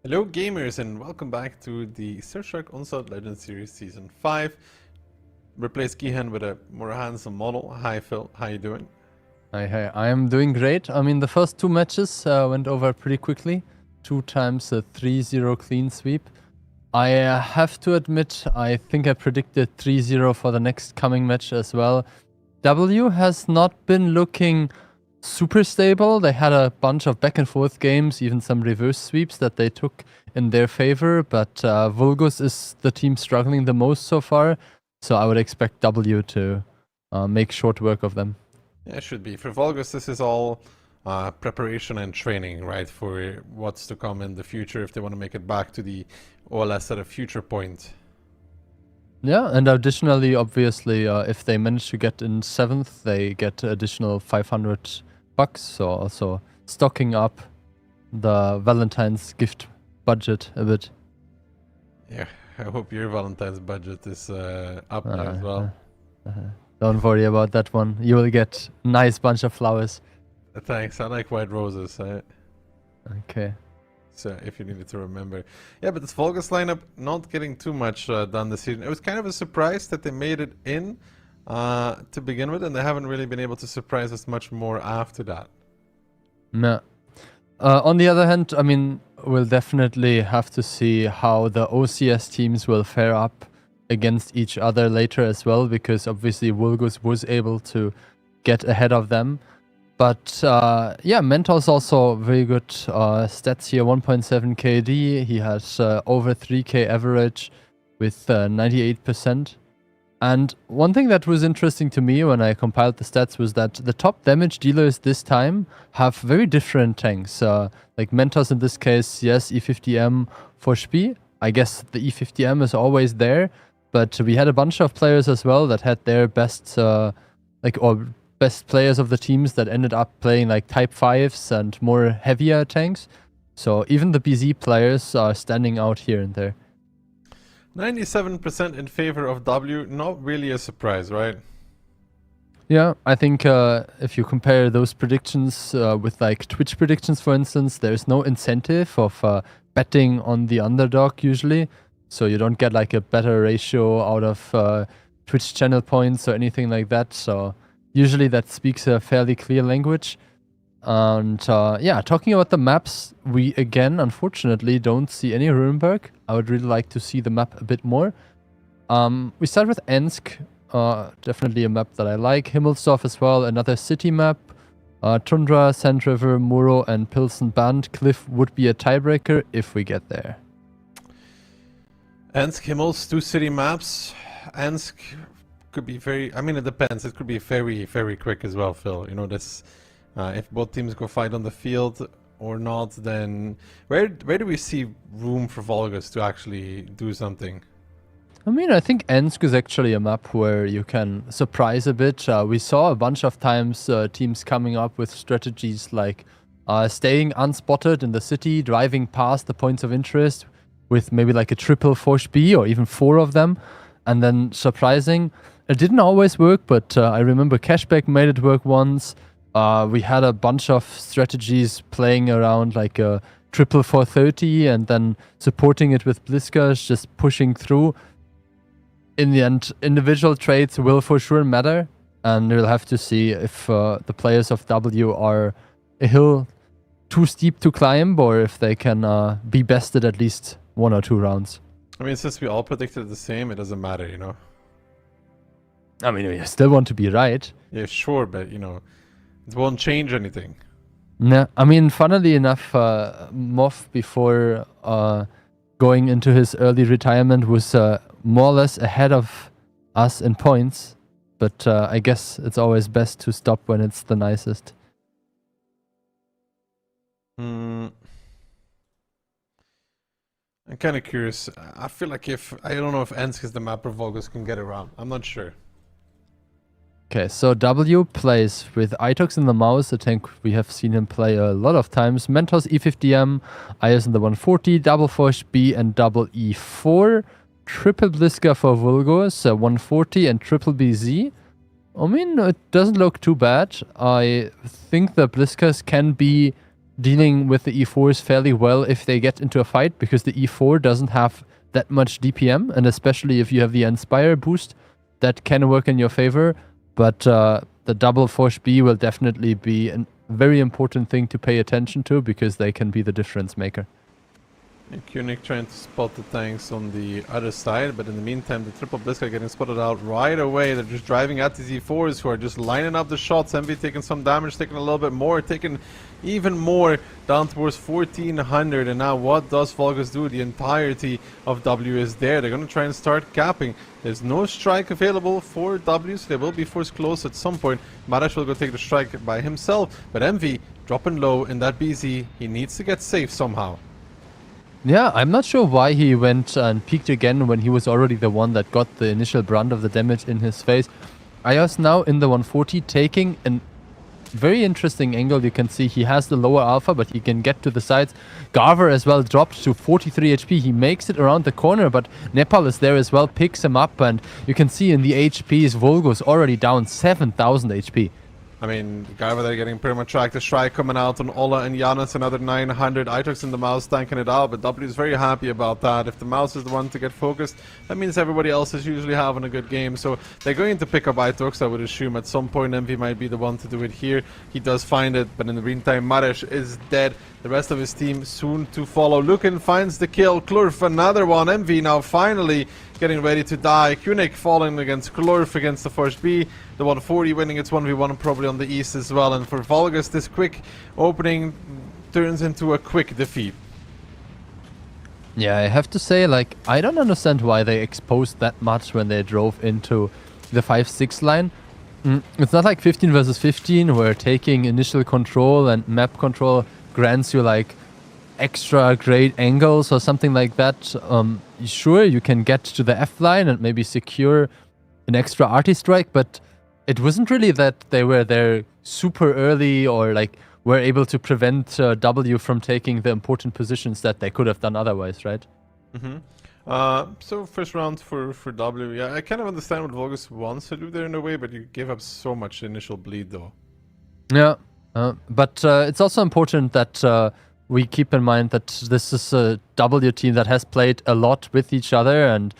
Hello gamers and welcome back to the Surfshark Onslaught Legends Series Season 5. Replace Gihan with a more handsome model. Hi Phil, how you doing? Hi, I am doing great. I mean, the first 2 matches went over pretty quickly. 2 times a 3-0 clean sweep. I have to admit, I think I predicted 3-0 for the next coming match as well. W has not been looking super stable. They had a bunch of back and forth games, even some reverse sweeps that they took in their favor, but Vulgus is the team struggling the most so far, so I would expect W to make short work of them. Yeah, it should be. For Vulgus, this is all preparation and training, right, for what's to come in the future if they want to make it back to the OLS at a future point. Yeah, and additionally, obviously, if they manage to get in 7th, they get additional $500, so also stocking up the Valentine's gift budget a bit. Yeah, I hope your Valentine's budget is up now as well. Don't worry about that one. You will get a nice bunch of flowers. Thanks, I like white roses. Okay. So if you needed to remember. Yeah, but this Vulgus lineup not getting too much done this season. It was kind of a surprise that they made it in to begin with, and they haven't really been able to surprise us much more after that. No. On the other hand, I mean, we'll definitely have to see how the OCS teams will fare up against each other later as well, because obviously Vulgus was able to get ahead of them. But yeah, Mentor's also very good stats here, 1.7 KD. He has over 3k average with 98%. And one thing that was interesting to me when I compiled the stats was that the top damage dealers this time have very different tanks. Like Mentos in this case, yes, E50M for Spi. I guess the E50M is always there, but we had a bunch of players as well that had their best, best players of the teams that ended up playing like Type 5s and more heavier tanks. So even the BZ players are standing out here and there. 97% in favor of W, not really a surprise, right? Yeah, I think if you compare those predictions with like Twitch predictions, for instance, there's no incentive of betting on the underdog usually. So you don't get like a better ratio out of Twitch channel points or anything like that. So usually that speaks a fairly clear language. And yeah, talking about the maps, we again, unfortunately, don't see any Rurenberg. I would really like to see the map a bit more. We start with Ensk, definitely a map that I like. Himmelsdorf as well, another city map. Tundra, Sand River, Muro, and Pilsen Band. Cliff would be a tiebreaker if we get there. Ensk, Himmels, 2 city maps. Ensk could be very, I mean, it depends. It could be very, very quick as well, Phil. You know, this. If both teams go fight on the field or not, then where do we see room for Vulgus to actually do something? I mean, I think Ensk is actually a map where you can surprise a bit. We saw a bunch of times teams coming up with strategies like staying unspotted in the city, driving past the points of interest with maybe like a triple Force B or even 4 of them, and then surprising. It didn't always work, but I remember Cashback made it work once. We had a bunch of strategies playing around like a triple 430 and then supporting it with Blitzkers, just pushing through. In the end, individual traits will for sure matter, and we'll have to see if the players of W are a hill too steep to climb or if they can be bested at least 1 or 2 rounds. I mean, since we all predicted the same, it doesn't matter, you know? I mean, we still want to be right. Yeah, sure, but, you know, it won't change anything. No, I mean, funnily enough, Moff before going into his early retirement was more or less ahead of us in points, but I guess it's always best to stop when it's the nicest. I'm kind of curious. I feel like I don't know if Ensk is the map where Vulgus can get around. I'm not sure. Okay, so W plays with Itox in the mouse, a tank we have seen him play a lot of times. Mentos E50M, IS in the 140, double Force B and double E4. Triple Bliska for Vulgus, 140 and triple BZ. I mean, it doesn't look too bad. I think the Bliskas can be dealing with the E4s fairly well if they get into a fight, because the E4 doesn't have that much DPM, and especially if you have the Inspire boost, that can work in your favor. But the double Force B will definitely be a very important thing to pay attention to, because they can be the difference maker. And Kunik trying to spot the tanks on the other side, but in the meantime the triple Bliska getting spotted out right away. They're just driving at these E4s who are just lining up the shots. Envy taking some damage, taking a little bit more, taking even more down towards 1400. And now what does Vulgus do? The entirety of W is there. They're going to try and start capping. There's no strike available for W, so they will be forced close at some point. Marash will go take the strike by himself, but Envy dropping low in that BZ. He needs to get safe somehow. Yeah, I'm not sure why he went and peeked again when he was already the one that got the initial brunt of the damage in his face. Ayos now in the 140, taking a very interesting angle. You can see he has the lower alpha, but he can get to the sides. Garver as well dropped to 43 HP. He makes it around the corner, but Nepal is there as well, picks him up, and you can see in the HPs, Vulgus already down 7,000 HP. I mean, Garva they're getting pretty much tracked. The strike coming out on Ola and Giannis, another 900. Itox and the mouse tanking it out, but W is very happy about that. If the mouse is the one to get focused, that means everybody else is usually having a good game. So they're going to pick up Itox, I would assume. At some point, Envy might be the one to do it here. He does find it, but in the meantime, Maresh is dead. The rest of his team soon to follow. Lukin finds the kill. Klurf, another one. Envy now finally getting ready to die. Kunik falling against Klurf against the first B. The 140 winning its 1v1 probably on the east as well. And for Vulgus, this quick opening turns into a quick defeat. Yeah, I have to say, like, I don't understand why they exposed that much when they drove into the 5-6 line. It's not like 15 versus 15 where taking initial control and map control grants you like extra great angles or something like that. Sure, you can get to the F line and maybe secure an extra arty strike, but it wasn't really that they were there super early or like were able to prevent W from taking the important positions that they could have done otherwise, right? So first round for W. Yeah, I kind of understand what Vulgus wants to do there in a way, but you gave up so much initial bleed though. Yeah, but it's also important that we keep in mind that this is a W team that has played a lot with each other, and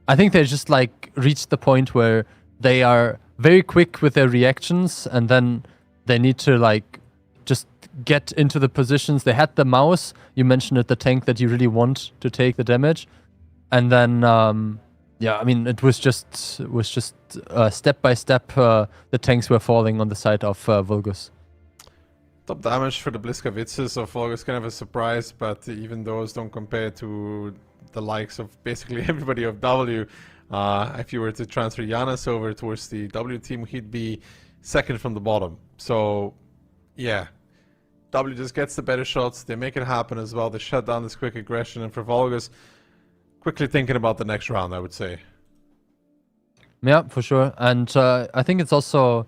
I think they just like reached the point where they are very quick with their reactions, and then they need to like just get into the positions. They had the mouse, you mentioned it, the tank that you really want to take the damage, and then yeah, I mean it was just step by step the tanks were falling on the side of Vulgus. Top damage for the Bliskavitzes of Vulgus, kind of a surprise, but even those don't compare to the likes of basically everybody of W. If you were to transfer Giannis over towards the W team, he'd be second from the bottom. So, yeah. W just gets the better shots. They make it happen as well. They shut down this quick aggression. And for Vulgus, quickly thinking about the next round, I would say. Yeah, for sure. And I think it's also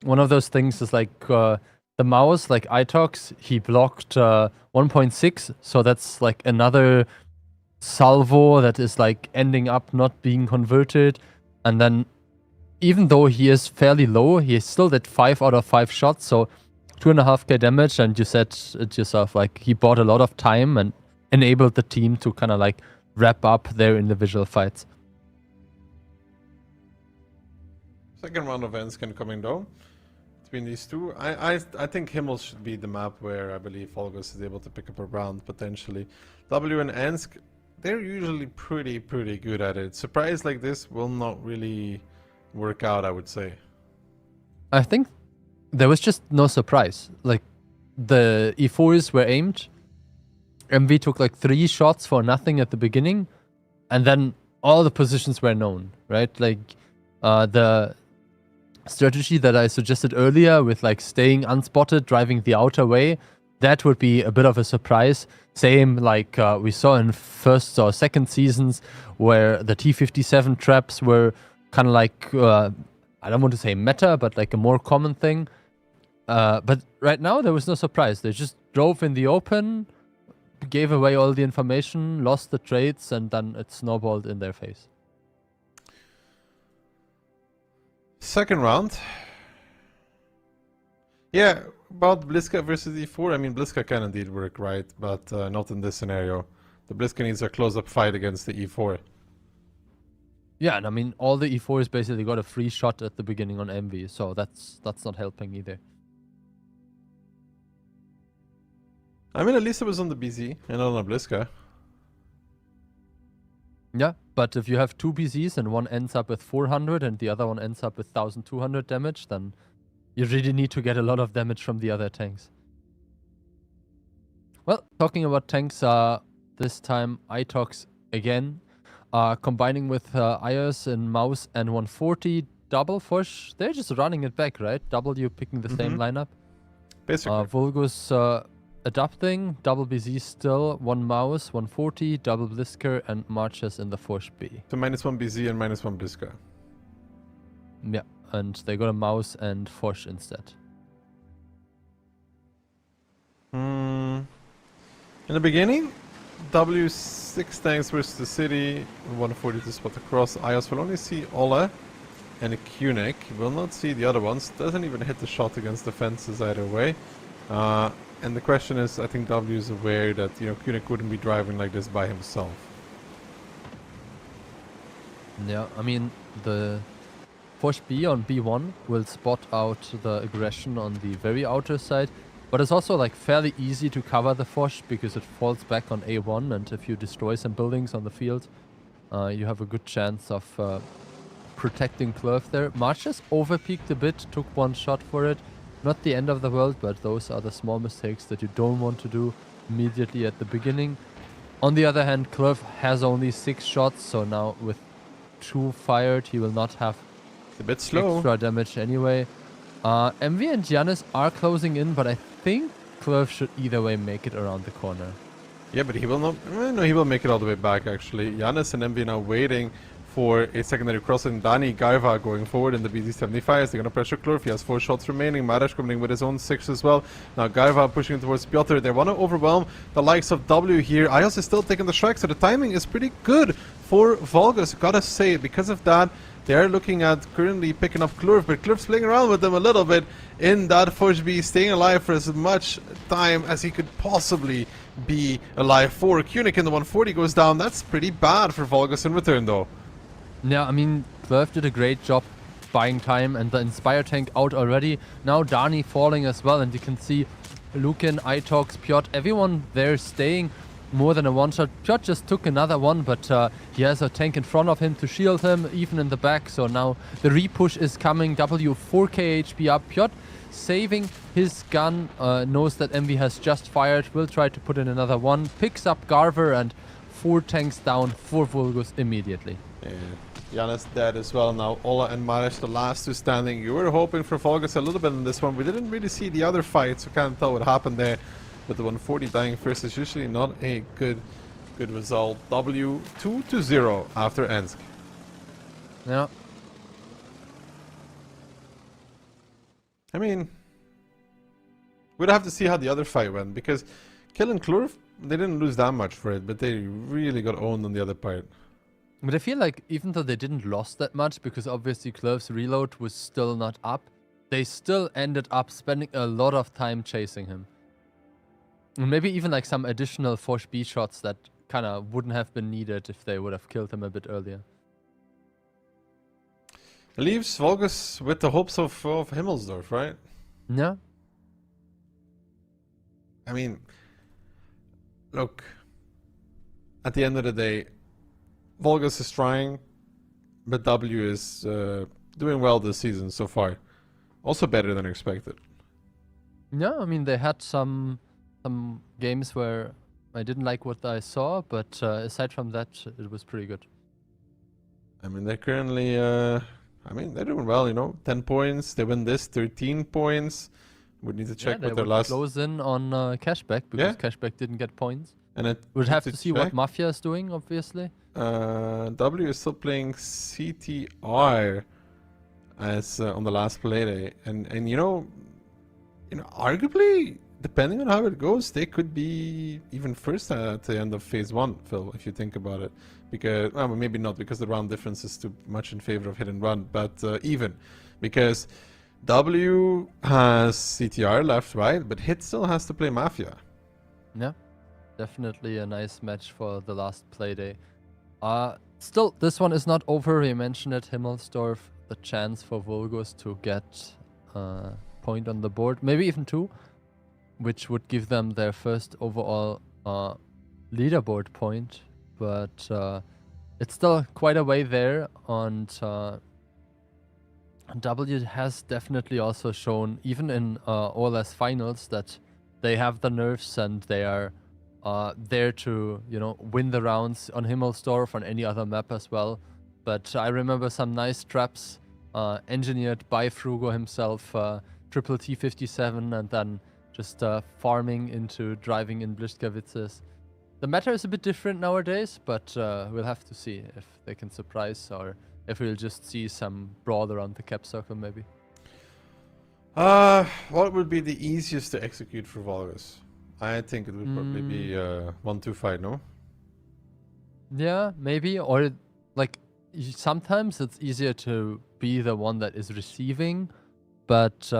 one of those things is like the mouse, like Itox, he blocked 1.6. So that's like another salvo that is like ending up not being converted. And then even though he is fairly low, he still did 5 out of 5 shots, so 2.5k damage. And you said it yourself, like he bought a lot of time and enabled the team to kind of like wrap up their individual fights. Second round of Enskin coming though between these two. I think Himmel should be the map where I believe Vulgus is able to pick up a round potentially. W and Ensk, they're usually pretty good at it. Surprise like this will not really work out, I would say. I think there was just no surprise. Like, the E4s were aimed. MV took like 3 shots for nothing at the beginning. And then all the positions were known, right? Like, the strategy that I suggested earlier with like staying unspotted, driving the outer way, that would be a bit of a surprise. Same like we saw in first or second seasons where the T-57 traps were kind of like, I don't want to say meta, but like a more common thing. But right now there was no surprise. They just drove in the open, gave away all the information, lost the trades, and then it snowballed in their face. Second round. Yeah, about Bliska versus E4? I mean, Bliska can indeed work, right? But not in this scenario. The Bliska needs a close-up fight against the E4. Yeah, and I mean, all the E4s basically got a free shot at the beginning on Envy, so that's not helping either. I mean, at least it was on the BZ and not on a Bliska. Yeah, but if you have two BZs and one ends up with 400 and the other one ends up with 1200 damage, then you really need to get a lot of damage from the other tanks. Well, talking about tanks, this time Itox again, combining with Ios and Mouse and 140, double Fush. They're just running it back, right? W picking the same lineup. Basically. Vulgus adapting, double BZ still, one Mouse, 140, double Blisker, and Marches in the Fush B. So -1 BZ and -1 Bliska. Yeah, and they got a Mouse and Fush instead. In the beginning, W6 tanks versus the city, 140 to spot across. Ios will only see Ola and a Kunik. Will not see the other ones. Doesn't even hit the shot against the fences either way. And the question is, I think W is aware that, you know, Kunik wouldn't be driving like this by himself. Yeah, I mean, the Fush B on B1 will spot out the aggression on the very outer side. But it's also like fairly easy to cover the Fush because it falls back on A1, and if you destroy some buildings on the field, you have a good chance of protecting Clove there. Marches overpeaked a bit, took one shot for it. Not the end of the world, but those are the small mistakes that you don't want to do immediately at the beginning. On the other hand, Clove has only 6 shots, so now with 2 fired, he will not have a bit slow. Extra damage anyway. MV and Giannis are closing in, but I think Clove should either way make it around the corner. Yeah, but he will not. No, he will make it all the way back actually. Giannis and MV now waiting for a secondary crossing. Dani Garva going forward in the BZ-75s. They're going to pressure Clove. He has 4 shots remaining. Marash coming in with his own 6 as well. Now Garva pushing towards Piotr. They want to overwhelm the likes of W here. Ios is still taking the strike, so the timing is pretty good for Vulgus. Gotta say, because of that, they're looking at currently picking up Clove, but Clove's playing around with them a little bit in that Fush B, staying alive for as much time as he could possibly be alive for. Kunik in the 140 goes down. That's pretty bad for Vulgus in return, though. Yeah, I mean, Clove did a great job buying time, and the Inspire tank out already. Now Dani falling as well, and you can see Lukin, Itox, Piotr, everyone there staying. More than a one-shot. Piotr just took another one, but he has a tank in front of him to shield him, even in the back. So now the repush is coming. W 4k HP up. Piotr saving his gun, knows that MV has just fired, will try to put in another one. Picks up Garver, and 4 tanks down for Vulgus immediately. Yeah. Giannis dead as well now. Ola and Maresh, the last 2 standing. You were hoping for Vulgus a little bit in this one. We didn't really see the other fight, so can't tell what happened there. But the 140 dying first is usually not a good result. W 2-0 after Ensk. Yeah. I mean, we'd have to see how the other fight went, because Kill and Clove, they didn't lose that much for it, but they really got owned on the other part. But I feel like even though they didn't lose that much, because obviously Clove's reload was still not up, they still ended up spending a lot of time chasing him. And maybe even like some additional Fush B shots that kind of wouldn't have been needed if they would have killed him a bit earlier. Leaves Vulgus with the hopes of Himmelsdorf, right? Yeah. I mean, look, at the end of the day, Vulgus is trying, but W is doing well this season so far. Also better than expected. Yeah, I mean, they had some games where I didn't like what I saw, but aside from that, it was pretty good. I mean, they're currently, they're doing well, you know. 10 points, they win this, 13 points. We need to check what their last... close in on Cashback, because Cashback didn't get points. And we'd have to see what Mafia is doing, obviously. W is still playing CTR as on the last play day. And you know, arguably, depending on how it goes, they could be even first at the end of phase 1, Phil, if you think about it. Because, well, maybe not, because the round difference is too much in favor of hit and run, but even. Because W has CTR left, right, but Hit still has to play Mafia. Yeah, definitely a nice match for the last play day. Still, this one is not over. You mentioned it, Himmelsdorf, the chance for Vulgus to get a point on the board, maybe even 2, which would give them their first overall leaderboard point. But it's still quite a way there, and W has definitely also shown, even in OLS finals, that they have the nerves and they are there to, win the rounds on Himmelsdorf, on any other map as well. But I remember some nice traps engineered by Frugo himself, triple T57, and then just farming into driving in Blitzkavitzes. The meta is a bit different nowadays, but we'll have to see if they can surprise or if we'll just see some brawl around the cap circle, maybe. What would be the easiest to execute for Vulgus? I think it would probably be 1-2 fight, no? Yeah, maybe. Or, sometimes it's easier to be the one that is receiving, but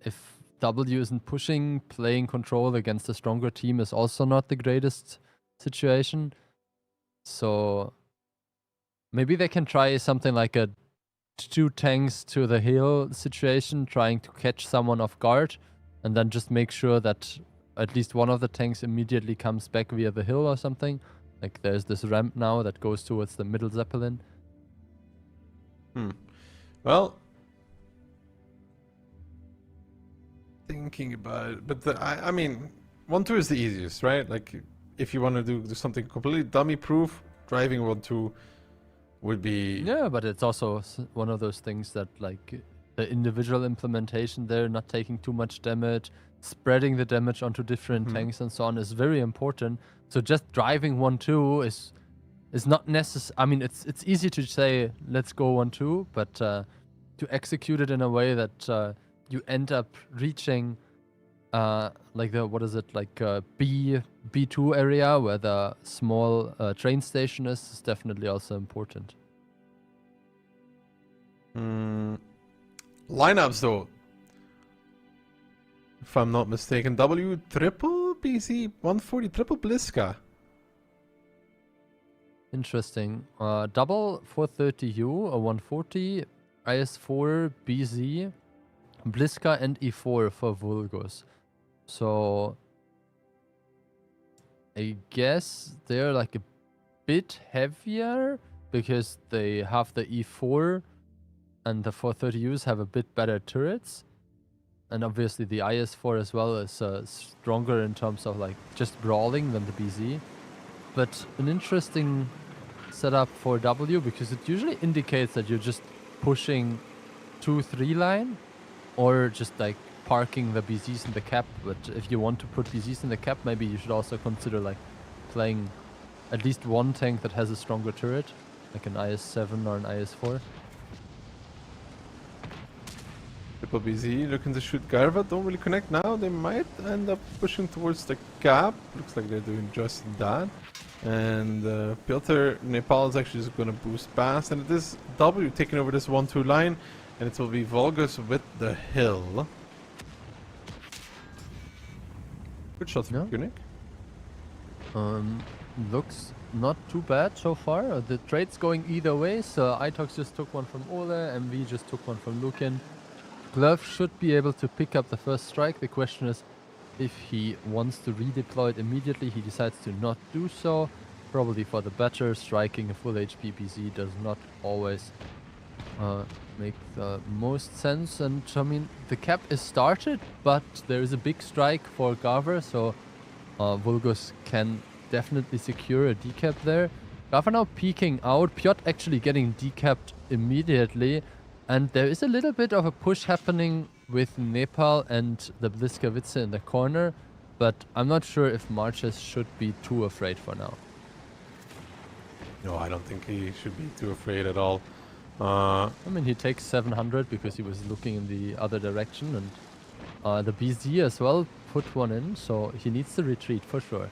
if W isn't pushing, playing control against a stronger team is also not the greatest situation. So maybe they can try something like a 2 tanks to the hill situation, trying to catch someone off guard, and then just make sure that at least one of the tanks immediately comes back via the hill or something. Like there's this ramp now that goes towards the middle Zeppelin. Well, thinking about it, but I mean, 1-2 is the easiest, right? Like, if you want to do something completely dummy-proof, driving 1-2 would be... Yeah, but it's also one of those things that, like, the individual implementation there, not taking too much damage, spreading the damage onto different tanks and so on is very important. So just driving 1-2 is not necessary. I mean, it's easy to say, let's go 1-2, but to execute it in a way that you end up reaching like the, what is it, like B2 area where the small train station is definitely also important. Lineups though, if I'm not mistaken, W triple BC 140 triple Bliska. Interesting. Double 430U, a 140, IS4, BZ, Bliska, and E4 for Vulgus. So I guess they're like a bit heavier because they have the E4 and the 430Us have a bit better turrets. And obviously the IS4 as well is stronger in terms of like just brawling than the BZ. But an interesting setup for W because it usually indicates that you're just pushing 2-3 line or just like parking the BZs in the cap. But if you want to put BZs in the cap, maybe you should also consider like playing at least one tank that has a stronger turret, like an IS7 or an IS4. Triple BZ looking to shoot Garva, don't really connect now. They might end up pushing towards the cap. Looks like they're doing just that. And Piotr Nepal is actually just going to boost past. And it is W taking over this 1-2 line. And it will be Vulgus with the hill. Good shot from Kunik. Looks not too bad so far. The trade's going either way. So Itox just took one from Ole, MV just took one from Lukin. Glove should be able to pick up the first strike. The question is if he wants to redeploy it immediately. He decides to not do so. Probably for the better. Striking a full HP BZ does not always make the most sense. And I mean, the cap is started, but there is a big strike for Garver, so Vulgus can definitely secure a decap there. Garver now peeking out. Piotr actually getting decapped immediately. And there is a little bit of a push happening with Nepal and the Bliskavitze in the corner, but I'm not sure if Marches should be too afraid for now. No, I don't think he should be too afraid at all. I mean, he takes 700 because he was looking in the other direction, and the BZ as well put one in, so he needs to retreat for sure.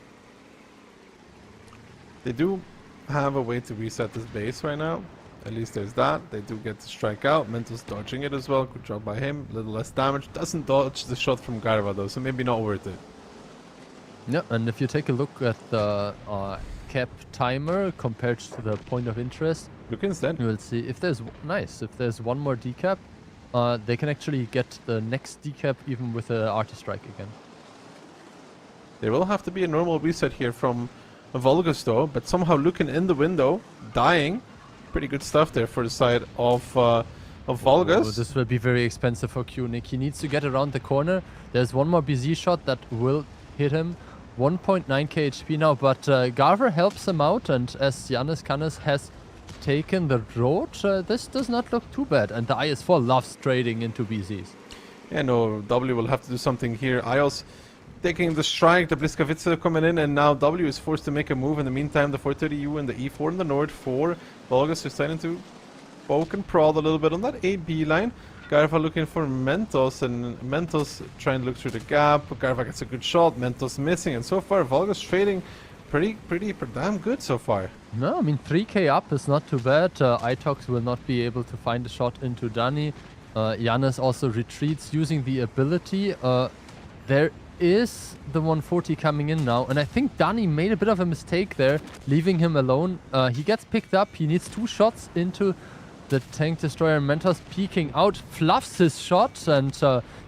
They do have a way to reset this base right now. at least there's that. They do get to strike out. Mentos dodging it as well. Good job by him. A little less damage. Doesn't dodge the shot from Garva though, so maybe not worth it. Yeah, and if you take a look at the cap timer compared to the point of interest, look instead. You will see if there's if there's one more decap, they can actually get the next decap even with a arty strike again. There will have to be a normal reset here from Vulgus though, but somehow looking in the window, dying. Pretty good stuff there for the side of Vulgus. Oh, this will be very expensive for Q-Nick. He needs to get around the corner. There's one more BZ shot that will hit him. 1.9k HP now, but Garver helps him out, and as Giannis Canis has taken the road, this does not look too bad, and the IS-4 loves trading into BZs. Yeah, no, W will have to do something here. IOS taking the strike, the Bliskavitsa coming in, and now W is forced to make a move. In the meantime, the 430U and the E4 in the north for Vulgus are starting to poke and prod a little bit on that AB line. Garva looking for Mentos, and Mentos trying to look through the gap. Garva gets a good shot, Mentos missing, and so far Vulgus trading pretty damn good so far. No, I mean 3k up is not too bad. Itox will not be able to find a shot into Dani. Giannis also retreats using the ability. There is the 140 coming in now, and I think Dani made a bit of a mistake there, leaving him alone. He gets picked up, he needs 2 shots into the tank destroyer. Mentos peeking out, fluffs his shot, and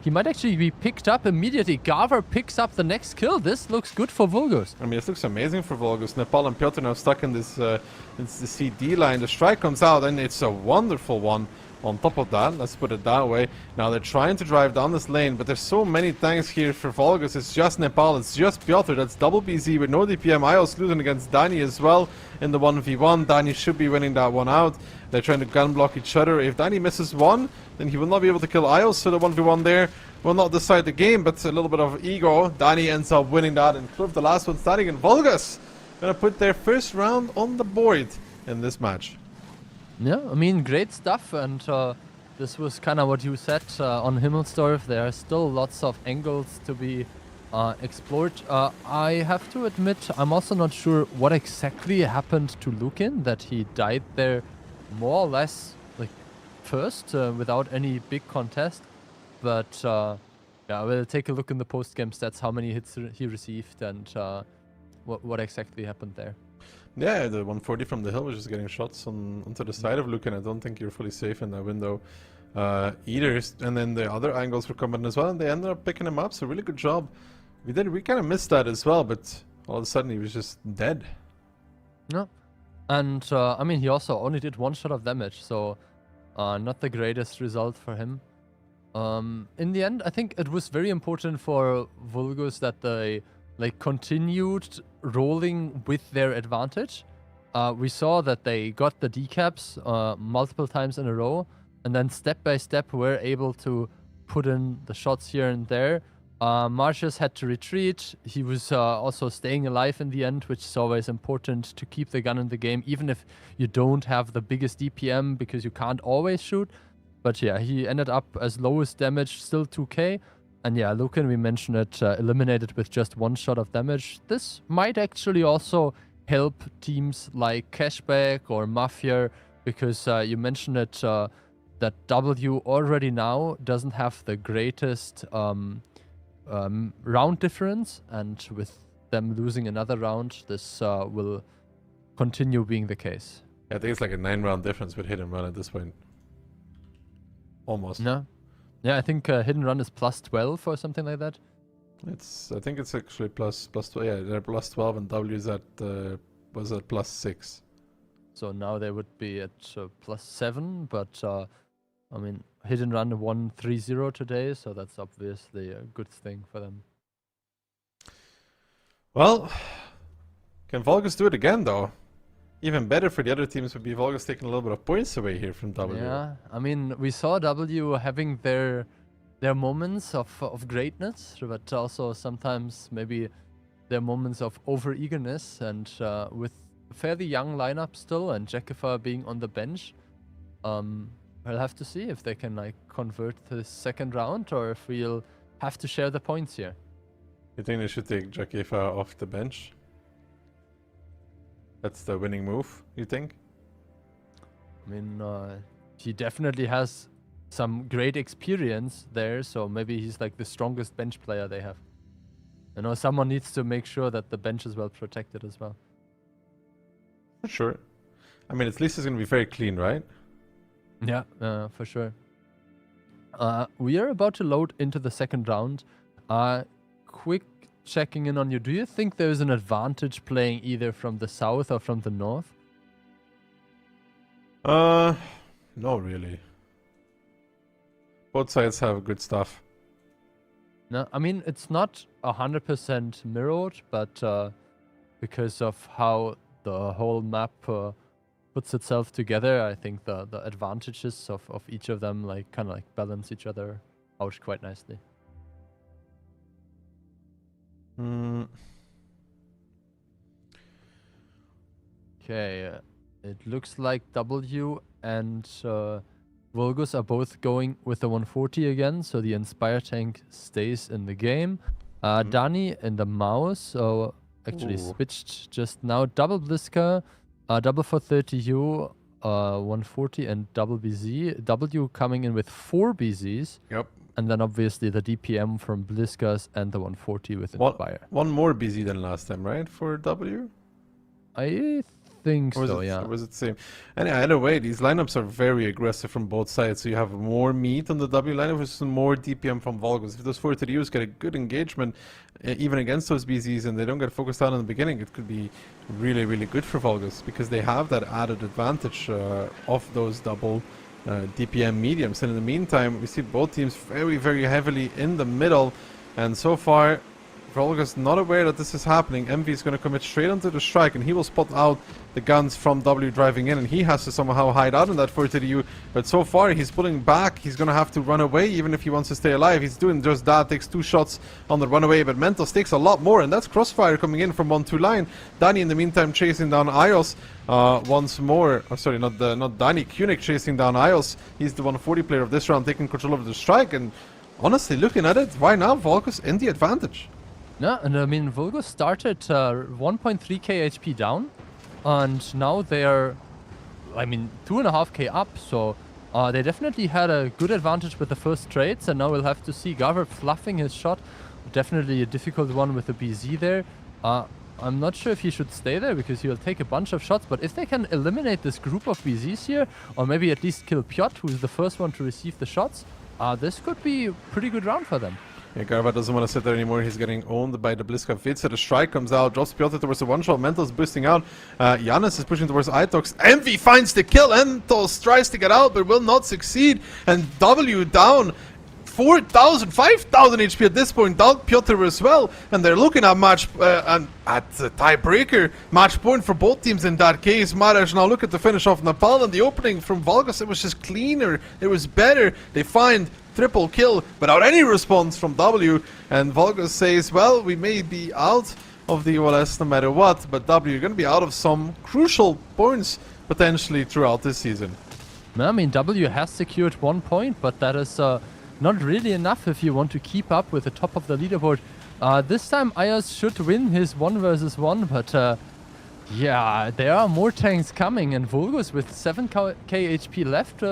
he might actually be picked up immediately. Garver picks up the next kill. This looks good for Vulgus. I mean, this looks amazing for Vulgus. Nepal and Piotr now stuck in this the CD line. The strike comes out, and it's a wonderful one. On top of that, let's put it that way. Now they're trying to drive down this lane, but there's so many tanks here for Vulgus. It's just Nepal, it's just Piotr. That's double BZ with no DPM. IOS losing against Dani as well in the 1v1. Dani should be winning that one out. They're trying to gun block each other. If Dani misses one, then he will not be able to kill IOS, so the 1v1 there will not decide the game, but a little bit of ego. Dani ends up winning that, and Cliff, the last one standing, and Vulgus gonna put their first round on the board in this match. Yeah, I mean, great stuff, and this was kind of what you said on Himmelsdorf. There are still lots of angles to be explored. I have to admit, I'm also not sure what exactly happened to Lukin, that he died there more or less like first without any big contest. But yeah, we'll take a look in the post-game stats, how many hits he received, and what exactly happened there. Yeah, the 140 from the hill was just getting shots onto the side of Lucan. I don't think you're fully safe in that window either. And then the other angles were coming as well, and they ended up picking him up. So really good job. We kind of missed that as well, but all of a sudden he was just dead. No, and I mean, he also only did 1 shot of damage, so not the greatest result for him. In the end, I think it was very important for Vulgus that they continued rolling with their advantage. We saw that they got the decaps multiple times in a row, and then step by step were able to put in the shots here and there. Marcius had to retreat. He was also staying alive in the end, which is always important to keep the gun in the game, even if you don't have the biggest DPM, because you can't always shoot. But yeah, he ended up as lowest damage, still 2k. And yeah, Lucan, we mentioned it, eliminated with just 1 shot of damage. This might actually also help teams like Cashback or Mafia, because you mentioned it, that W already now doesn't have the greatest round difference, and with them losing another round, this will continue being the case. Yeah, I think it's like a 9-round difference with hit and run at this point. Almost. No. Yeah, I think hit and run is plus 12 or something like that. I think it's actually plus 12. Yeah, they're plus 12, and W is at was at plus 6. So now they would be at plus 7, but I mean, hit and run 1-3-0 today, so that's obviously a good thing for them. Well, can Vulgus do it again though? Even better for the other teams would be Vulgus taking a little bit of points away here from W. Yeah, I mean, we saw W having their moments of greatness, but also sometimes maybe their moments of over-eagerness, and with a fairly young lineup still, and Jackifer being on the bench, we'll have to see if they can convert the second round, or if we'll have to share the points here. You think they should take Jackifer off the bench? That's the winning move, you think? I mean, he definitely has some great experience there, so maybe he's like the strongest bench player they have. You know, someone needs to make sure that the bench is well protected as well. For sure. I mean, at least it's going to be very clean, right? Yeah, for sure. We are about to load into the second round. Quick checking in on you. Do you think there's an advantage playing either from the south or from the north? No, really. Both sides have good stuff. No, I mean, it's not 100% mirrored, but because of how the whole map puts itself together, I think the advantages of each of them like kind of like balance each other out quite nicely. Okay, it looks like W and Vulgus are both going with the 140 again, so the Inspire tank stays in the game. Dani and the Mouse, so actually switched just now. Double Bliska, double for 30U, 140 and double BZ. W coming in with 4 BZs. Yep. And then obviously the DPM from Bliskas and the 140 with Inspire. One more BZ than last time, right? For W? I think so, yeah. Or was it the same? And either way, these lineups are very aggressive from both sides. So you have more meat on the W lineup versus more DPM from Vulgus. If those 430Us get a good engagement, even against those BZs, and they don't get focused on in the beginning, it could be really, really good for Vulgus because they have that added advantage of those double DPM mediums. And in the meantime, we see both teams very, very heavily in the middle. And so far, Vulgus not aware that this is happening. MV is going to commit straight onto the strike, and he will spot out the guns from W driving in, and he has to somehow hide out in that 430U. But so far, he's pulling back. He's going to have to run away, even if he wants to stay alive. He's doing just that. Takes 2 shots on the runaway, but Mentos takes a lot more, and that's Crossfire coming in from 1-2 line. Dani, in the meantime, chasing down Ios once more. Oh, sorry, not Dani. Kunik chasing down Ios. He's the 140 player of this round, taking control of the strike, and honestly, looking at it, why now Vulgus in the advantage? Yeah, and I mean, Vulgus started 1.3k HP down, and now they're, I mean, 2.5k up, so they definitely had a good advantage with the first trades, and now we'll have to see Garver fluffing his shot. Definitely a difficult one with the BZ there. I'm not sure if he should stay there, because he'll take a bunch of shots, but if they can eliminate this group of BZs here, or maybe at least kill Piotr, who's the first one to receive the shots, this could be a pretty good round for them. Yeah, Garva doesn't want to sit there anymore. He's getting owned by the Bliska Vitsa. The strike comes out, drops Piotr towards the one-shot. Mentos boosting out. Giannis is pushing towards Itox. Envy finds the kill. Mentos tries to get out, but will not succeed. And W down 4,000, 5,000 HP at this point. Down Piotr as well. And they're looking at match and at the tiebreaker. Match point for both teams in that case. Maraj now look at the finish off Nepal, and the opening from Vulgus. It was just cleaner. It was better. They find triple kill without any response from W, and Vulgus says, well, we may be out of the OLS no matter what, but W, you're going to be out of some crucial points potentially throughout this season. I mean, W has secured 1 point, but that is not really enough if you want to keep up with the top of the leaderboard. This time Ayaz should win his 1 versus 1, but yeah, there are more tanks coming, and Vulgus with 7k HP left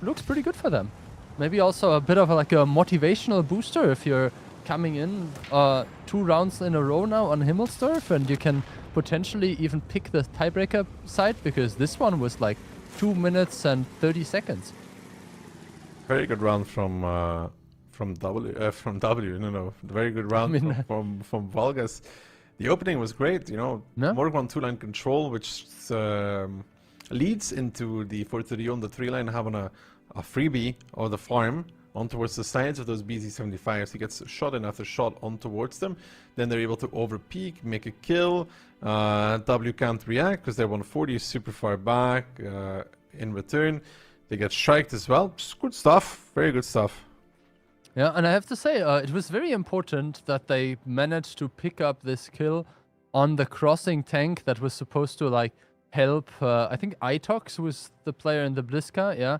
looks pretty good for them. Maybe also a bit of like a motivational booster if you're coming in 2 rounds in a row now on Himmelsdorf, and you can potentially even pick the tiebreaker side, because this one was like 2 minutes and 30 seconds. Very good round from W. No, very good round from Vulgus. The opening was great, you know. Yeah. More 1-2 line control, which leads into the 430 on the 3 line having a freebie or the farm on towards the sides of those BZ-75s. He gets shot in after shot on towards them. Then they're able to overpeak, make a kill. W can't react because their 140 is super far back. In return, they get striked as well. Just good stuff. Very good stuff. Yeah, and I have to say, it was very important that they managed to pick up this kill on the crossing tank that was supposed to like help. I think Itox was the player in the Bliska, yeah.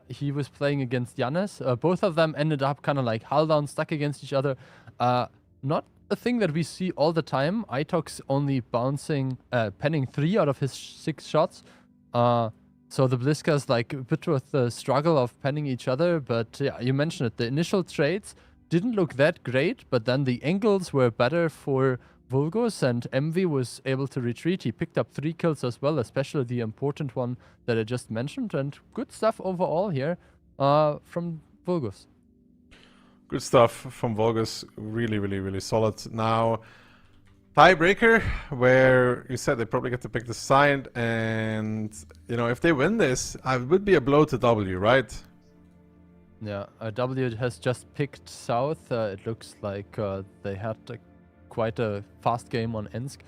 He was playing against Giannis. Both of them ended up kind of like hull down, stuck against each other. Not a thing that we see all the time. Itox only bouncing, penning 3 out of his 6 shots. So the Bliskas like a bit with the struggle of penning each other, but yeah, you mentioned it. The initial trades didn't look that great, but then the angles were better for Vulgus, and MV was able to retreat. He picked up 3 kills as well, especially the important one that I just mentioned, and good stuff overall here from Vulgus. Good stuff from Vulgus. Really, really, really solid. Now, tiebreaker, where you said they probably get to pick the side, and you know, if they win this, it would be a blow to W, right? Yeah, W has just picked South. It looks like they had quite a fast game on Ensk.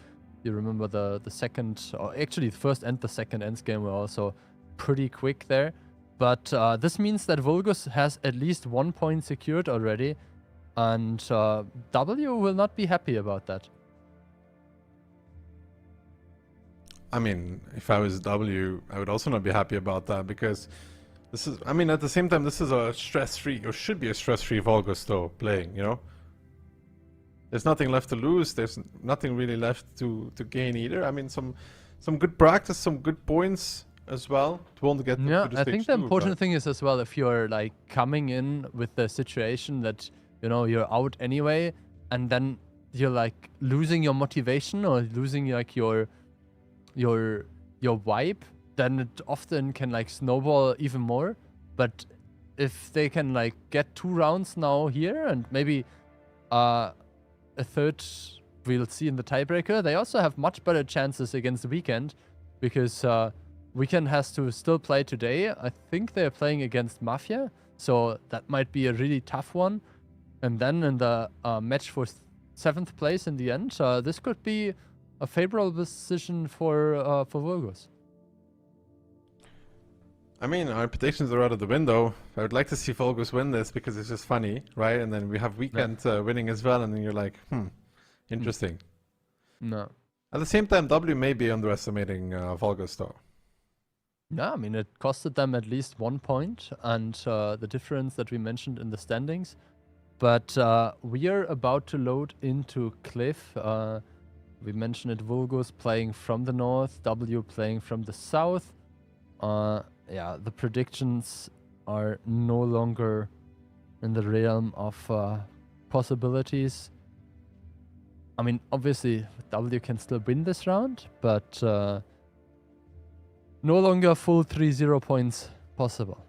You remember the second, or actually the first and the second Ensk game were also pretty quick there. But this means that Vulgus has at least 1 point secured already, and W will not be happy about that. I mean, if I was W, I would also not be happy about that, because this is, I mean, at the same time, this is a stress-free, or should be a stress-free Vulgus though, playing, you know? There's nothing left to lose, there's nothing really left to gain either. I mean, some good practice, some good points as well. It won't get yeah, to the I stage think the 2, important thing is as well, if you're like coming in with the situation that, you know, you're out anyway, and then you're like losing your motivation or losing like your vibe, then it often can like snowball even more. But if they can like get 2 rounds now here, and maybe a third we'll see in the tiebreaker, they also have much better chances against the Weekend, because Weekend has to still play today. I think they're playing against Mafia, so that might be a really tough one. And then in the match for 7th place in the end, this could be a favorable decision for Vulgus. I mean, our predictions are out of the window. I would like to see Vulgus win this because it's just funny, right? And then we have Weekend winning as well, and then you're like, interesting. No. At the same time, W may be underestimating Vulgus though. Yeah, I mean, it costed them at least 1 point, and the difference that we mentioned in the standings. But we are about to load into Cliff. We mentioned it, Vulgus playing from the north, W playing from the south. Yeah, the predictions are no longer in the realm of possibilities. I mean, obviously, W can still win this round, but no longer full 3-0 points possible.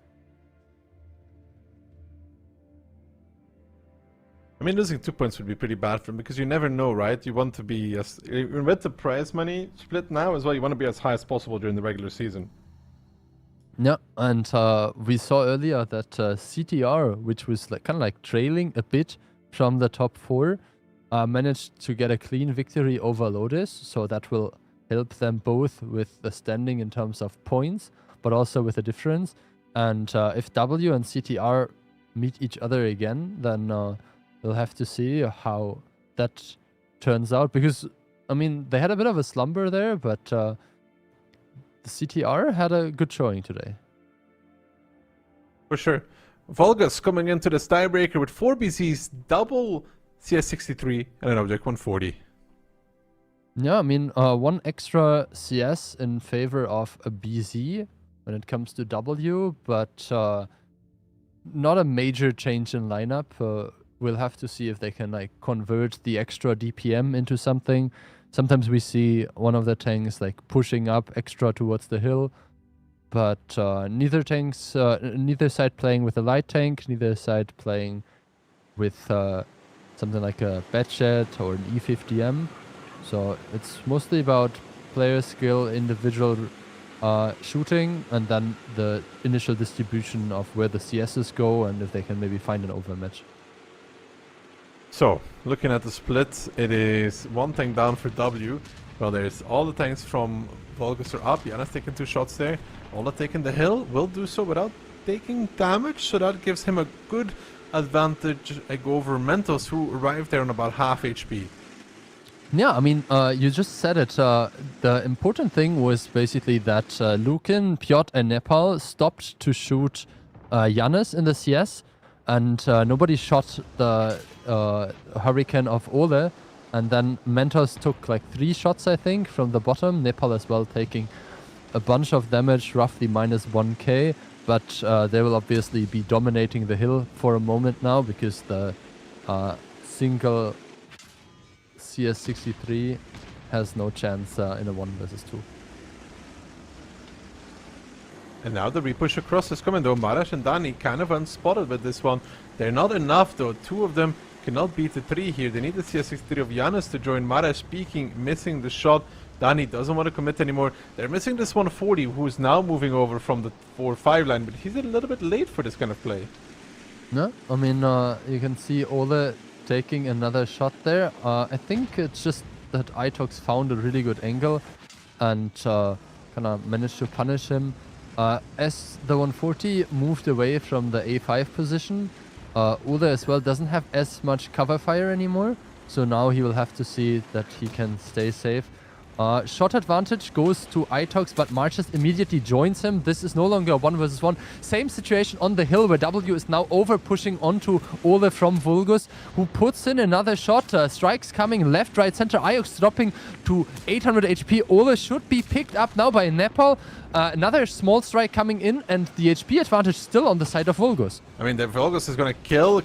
I mean, losing 2 points would be pretty bad for him, because you never know, right? You want to be, with the prize money split now as well, you want to be as high as possible during the regular season. Yeah, and we saw earlier that CTR, which was like, kind of like trailing a bit from the top 4, managed to get a clean victory over Lodis, so that will help them both with the standing in terms of points, but also with the difference. And if W and CTR meet each other again, then we'll have to see how that turns out, because, I mean, they had a bit of a slumber there, but the CTR had a good showing today. For sure. Vulgus coming into this tiebreaker with 4 BZs, double CS63, and an Object 140. Yeah, I mean, 1 extra CS in favor of a BZ when it comes to W, but not a major change in lineup. We'll have to see if they can like convert the extra DPM into something. Sometimes we see one of the tanks like pushing up extra towards the hill, but neither side playing with a light tank, neither side playing with something like a Batchet or an E50M. So it's mostly about player skill, individual shooting, and then the initial distribution of where the CSs go and if they can maybe find an overmatch. So, looking at the split, it is 1 tank down for W. Well, there's all the tanks from Vulgus are up. Yana's taking 2 shots there. Ola taking the hill, will do so without taking damage, so that gives him a good advantage over Mentos, who arrived there on about half HP. Yeah, I mean, you just said it. The important thing was basically that Lukin, Piotr, and Nepal stopped to shoot Yanis in the CS, and nobody shot the Hurricane of Ole. And then Mentos took like 3 shots, I think, from the bottom. Nepal as well taking a bunch of damage, roughly minus 1k, but they will obviously be dominating the hill for a moment now because the single CS63 has no chance in a 1 versus 2. And now the repush across is coming though. Marash and Dani kind of unspotted with this one. They're not enough though. 2 of them cannot beat the 3 here. They need the CS63 of Janus to join. Marash peeking, missing the shot. Dani doesn't want to commit anymore. They're missing this 140 who's now moving over from the 4-5 line, but he's a little bit late for this kind of play. No, I mean, you can see Ole taking another shot there. I think it's just that Itox found a really good angle and kind of managed to punish him. As the 140 moved away from the A5 position, Ole as well doesn't have as much cover fire anymore, so now he will have to see that he can stay safe. Shot advantage goes to Itox, but Marches immediately joins him. This is no longer a 1 versus 1. Same situation on the hill where W is now over pushing onto Ole from Vulgus, who puts in another shot. Strikes coming left, right, center. Itox dropping to 800 HP. Ole should be picked up now by Nepal. Another small strike coming in, and the HP advantage still on the side of Vulgus. I mean, the Vulgus is going to kill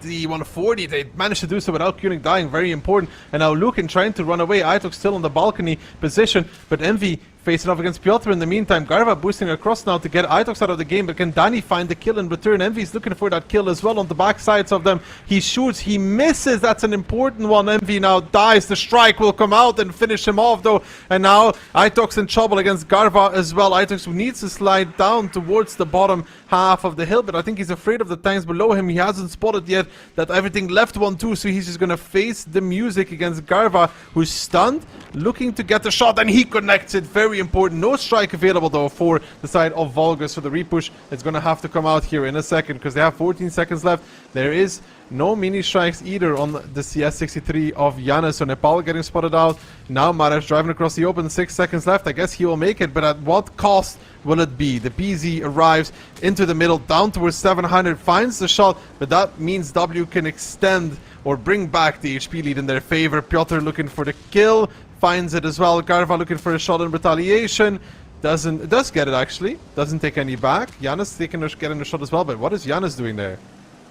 the 140. They managed to do so without Kuning dying, very important. And now Lukin trying to run away. Itox still on the balcony position, but Envy facing off against Piotr in the meantime. Garva boosting across now to get Itox out of the game, but can Dani find the kill in return? Envy's looking for that kill as well on the back sides of them. He shoots, he misses, that's an important one. Envy now dies, the strike will come out and finish him off though. And now Itox in trouble against Garva as well. Itox needs to slide down towards the bottom half of the hill, but I think he's afraid of the tanks below him. He hasn't spotted yet that everything left 1-2, so he's just gonna face the music against Garva, who's stunned, looking to get the shot, and he connects it. Very important. No strike available though for the side of Vulgus, so the repush is going to have to come out here in a second because they have 14 seconds left. There is no mini strikes either on the CS63 of Janus, so Nepal getting spotted out. Now Marash driving across the open, 6 seconds left. I guess he will make it, but at what cost will it be? The PZ arrives into the middle, down towards 700, finds the shot, but that means W can extend or bring back the HP lead in their favor. Piotr looking for the kill, finds it as well. Garva looking for a shot in retaliation. Does get it actually. Doesn't take any back. Janus getting a shot as well, but what is Janus doing there?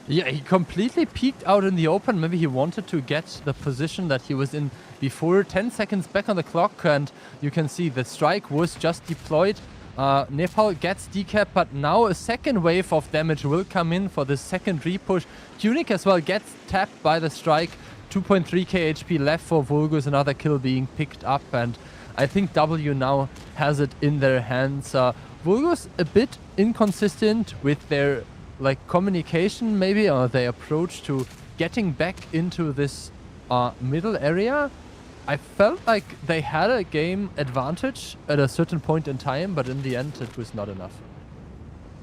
Yeah, he completely peeked out in the open. Maybe he wanted to get the position that he was in before. 10 seconds back on the clock, and you can see the strike was just deployed. Nepal gets decap, but now a second wave of damage will come in for the second repush. Tunic as well gets tapped by the strike. 2.3k HP left for Vulgus, another kill being picked up, and I think W now has it in their hands. Vulgus a bit inconsistent with their communication maybe, or their approach to getting back into this middle area. I felt like they had a game advantage at a certain point in time, but in the end it was not enough.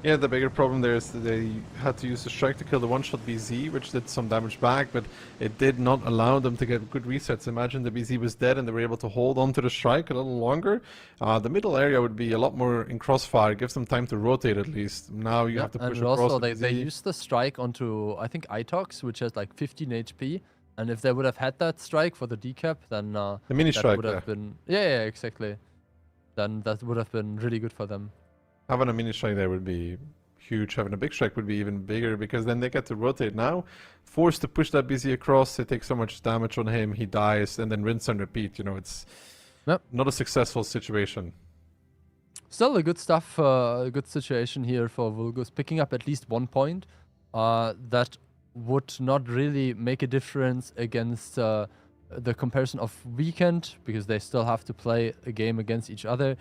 Yeah, the bigger problem there is that they had to use the strike to kill the one-shot BZ, which did some damage back, but it did not allow them to get good resets. Imagine the BZ was dead and they were able to hold on to the strike a little longer. The middle area would be a lot more in crossfire, gives them time to rotate at least. Now you have to push and across also the they BZ. used the strike onto, I think, Itox, which has like 15 HP. And if they would have had that strike for the decap, then the mini that strike would have been... Yeah, exactly. Then that would have been really good for them. Having a mini strike there would be huge. Having a big strike would be even bigger, because then they get to rotate now. Forced to push that BZ across, they take so much damage on him, he dies, and then rinse and repeat. You know, it's not a successful situation. Still a good stuff, a good situation here for Vulgus, picking up at least 1 point. That would not really make a difference against the comparison of Weekend, because they still have to play a game against each other.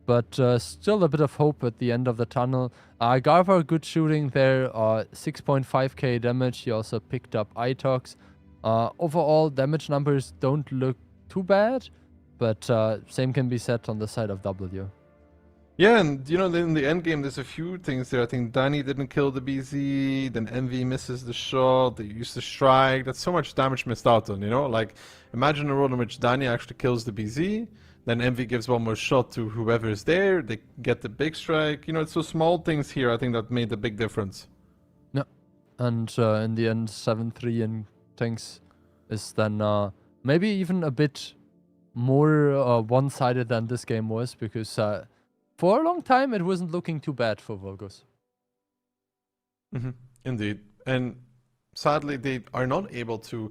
But still a bit of hope at the end of the tunnel. Garva, good shooting there, 6.5k damage. He also picked up Itox. Overall, damage numbers don't look too bad, but same can be said on the side of W. Yeah, and you know, in the end game, there's a few things there. I think Dani didn't kill the BZ, then Envy misses the shot, they used the strike. That's so much damage missed out on, you know? Like, imagine a world in which Dani actually kills the BZ, then Envy gives one more shot to whoever is there, they get the big strike. You know, it's so small things here, I think, that made the big difference. Yeah, and in the end, 7-3 in tanks is then maybe even a bit more one-sided than this game was, because for a long time, it wasn't looking too bad for Vulgus. Indeed. And sadly, they are not able to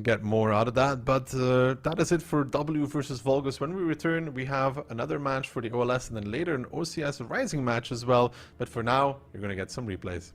get more out of that. But that is it for W versus Vulgus. When we return, we have another match for the OLS and then later an OCS Rising match as well. But for now, you're going to get some replays.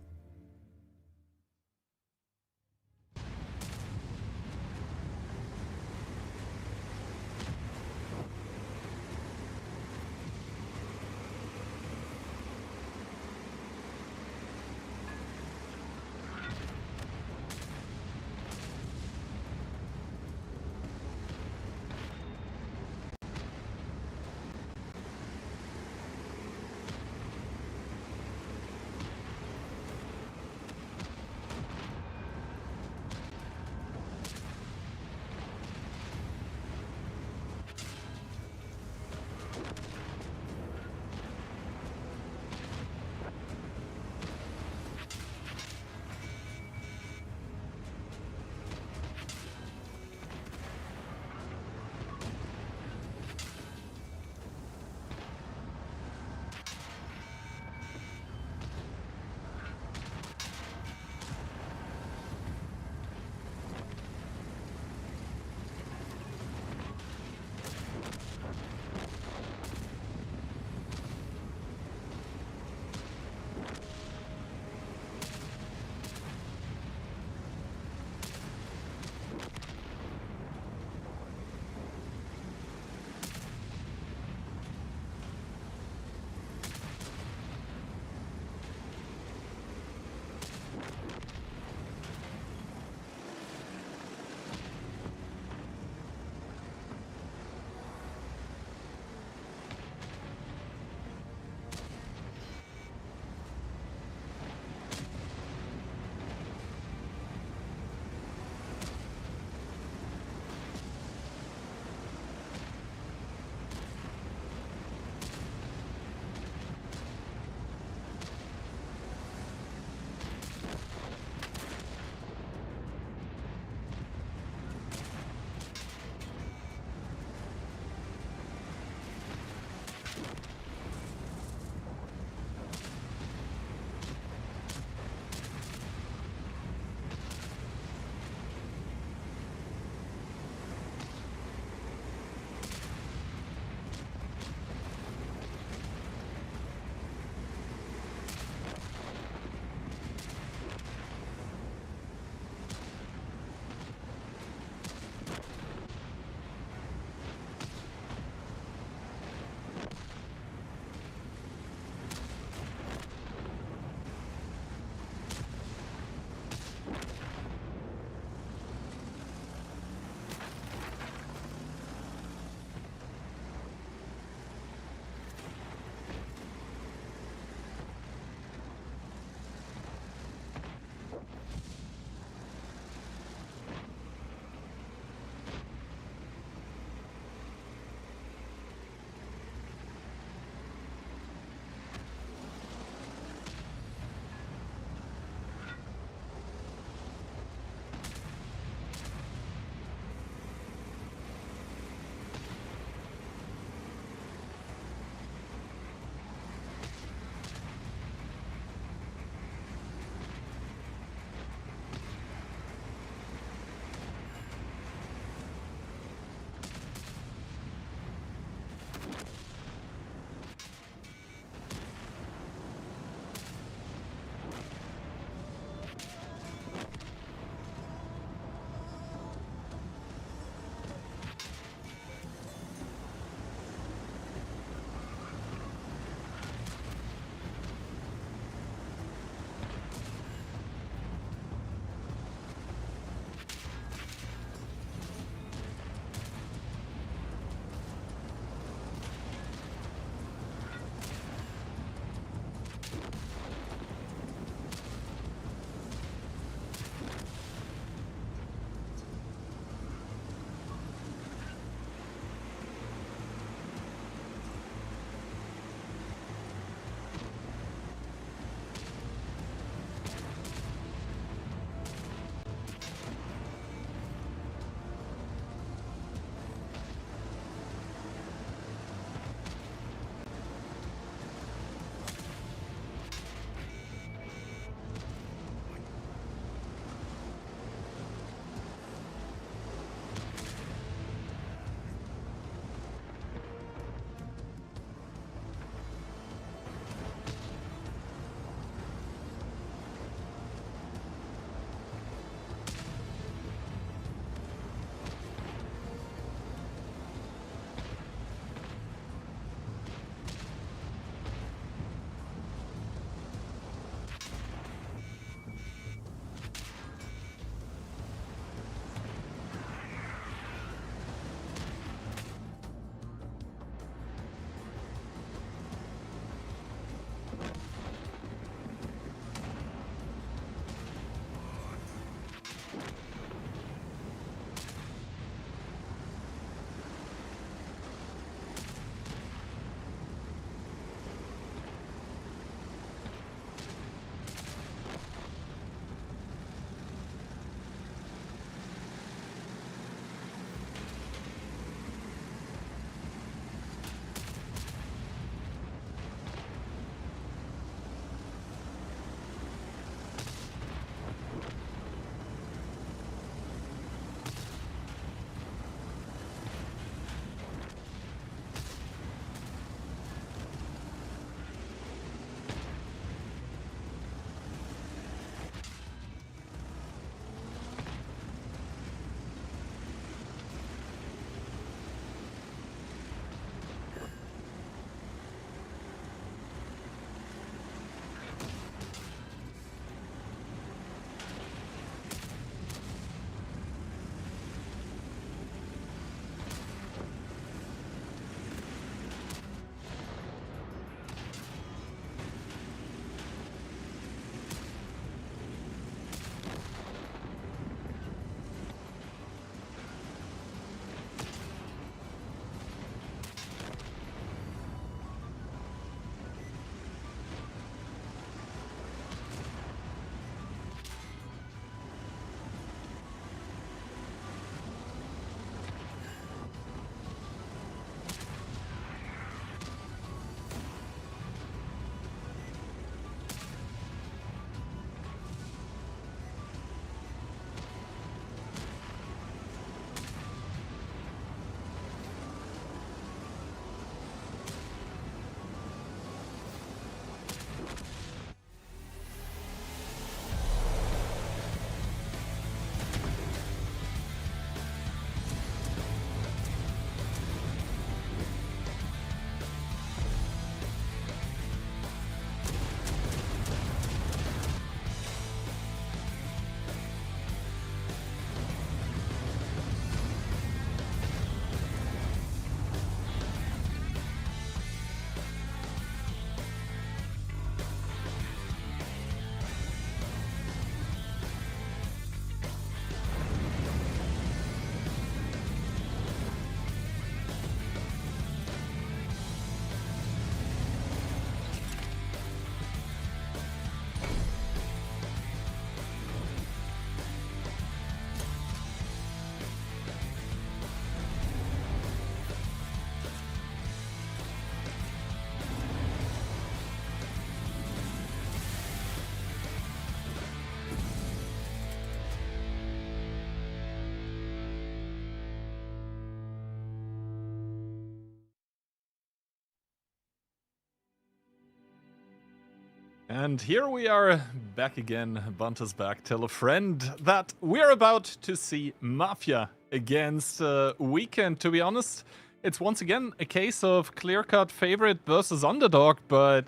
And here we are back again, Bunter's back. Tell a friend that we're about to see Mafia against Weekend. To be honest, it's once again a case of clear-cut favorite versus underdog, but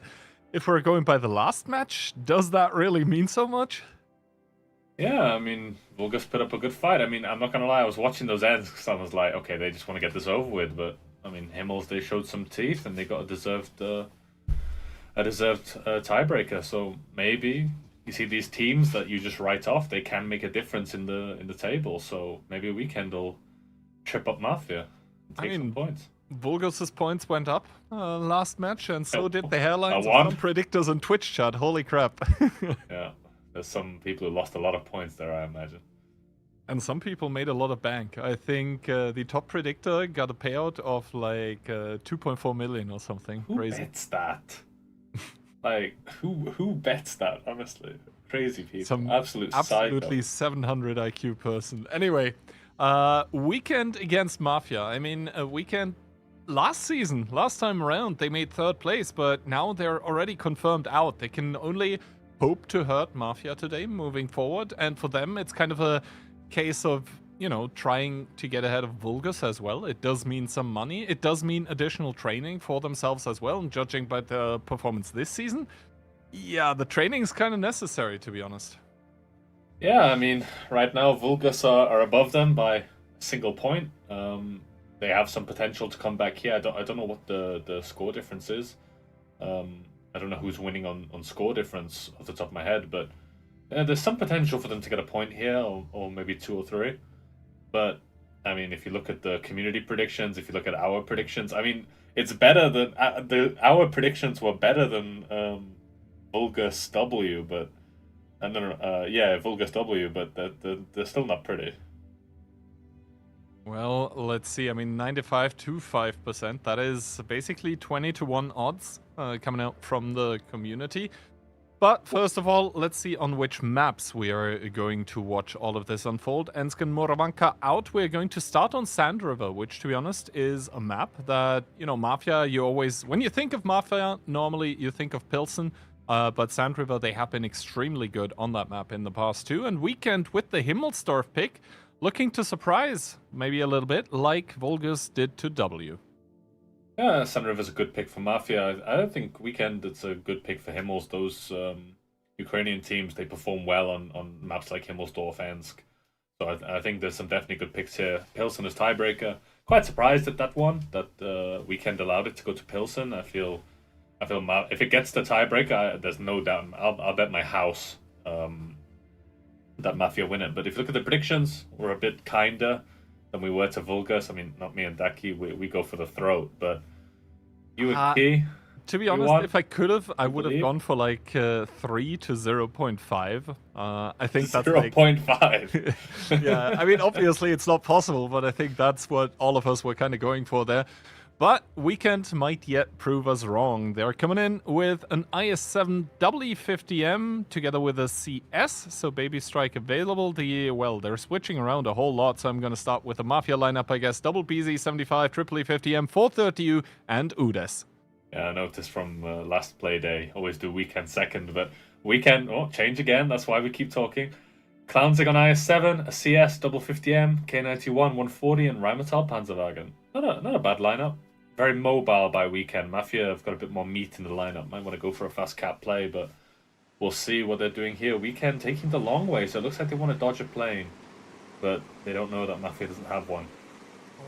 if we're going by the last match, does that really mean so much? Yeah, I mean, Vulgus put up a good fight. I mean, I'm not going to lie, I was watching those ends because I was like, okay, they just want to get this over with, but I mean, Himmels, they showed some teeth and they got a deserved tiebreaker. So maybe you see these teams that you just write off, they can make a difference in the table. So maybe Weekend will trip up Mafia and take some points. Vulgus's points went up last match, and so did the hairlines of some predictors in Twitch chat. Holy crap. Yeah, there's some people who lost a lot of points there, I imagine. And some people made a lot of bank. I think the top predictor got a payout of like 2.4 million or something. Who Crazy. bets that? Like, who bets that, honestly? Crazy people. Some absolutely psycho. 700 IQ person. Anyway, Weekend against Mafia. I mean, Weekend last time around, they made 3rd place, but now they're already confirmed out. They can only hope to hurt Mafia today moving forward, and for them, it's kind of a case of, you know, trying to get ahead of Vulgus as well. It does mean some money. It does mean additional training for themselves as well, and judging by the performance this season, yeah, the training's kind of necessary, to be honest. Yeah, I mean, right now Vulgus are above them by a single point. They have some potential to come back here. I don't know what the score difference is. I don't know who's winning on score difference off the top of my head, but there's some potential for them to get a point here, or maybe 2 or 3. But, I mean, if you look at the community predictions, if you look at our predictions, I mean, it's better than... our predictions were better than Vulgus W, but... Vulgus W, but they're still not pretty. Well, let's see. I mean, 95.25%. That is basically 20-1 odds coming out from the community. But first of all, let's see on which maps we are going to watch all of this unfold. Ensken Moravanka out. We're going to start on Sand River, which, to be honest, is a map that, you know, Mafia, you always... When you think of Mafia, normally you think of Pilsen. But Sand River, they have been extremely good on that map in the past too. And Weekend with the Himmelsdorf pick, looking to surprise maybe a little bit, like Vulgus did to W. Yeah, Sand River's a good pick for Mafia. I don't think Weekend it's a good pick for Himmels. Those Ukrainian teams, they perform well on maps like Himmelsdorf, Ensk. So I think there's some definitely good picks here. Pilsen is tiebreaker. Quite surprised at that one, that Weekend allowed it to go to Pilsen. I feel if it gets the tiebreaker, there's no doubt. I'll bet my house that Mafia win it. But if you look at the predictions, we're a bit kinder than we were to Vulgus. I mean, not me and Daki, we go for the throat, but you and Key... To be honest, if I could have, I would have gone for like 3 to 0.5. I think that's 0.5. Yeah, I mean, obviously it's not possible, but I think that's what all of us were kind of going for there. But Weekend might yet prove us wrong. They're coming in with an IS-7 W50M together with a CS, so Baby Strike available. They're switching around a whole lot, so I'm going to start with the Mafia lineup, I guess. Double BZ75, Triple E50M, 430U, and Udes. Yeah, I noticed from last play day, always do Weekend second, but Weekend, change again, that's why we keep talking. Clownsig on IS-7, a CS, Double 50M, K91, 140, and Rheinmetall Panzerwagen. Not a bad lineup. Very mobile by Weekend. Mafia have got a bit more meat in the lineup. Might want to go for a fast cap play, but we'll see what they're doing here. Weekend taking the long way, so it looks like they want to dodge a plane, but they don't know that Mafia doesn't have one.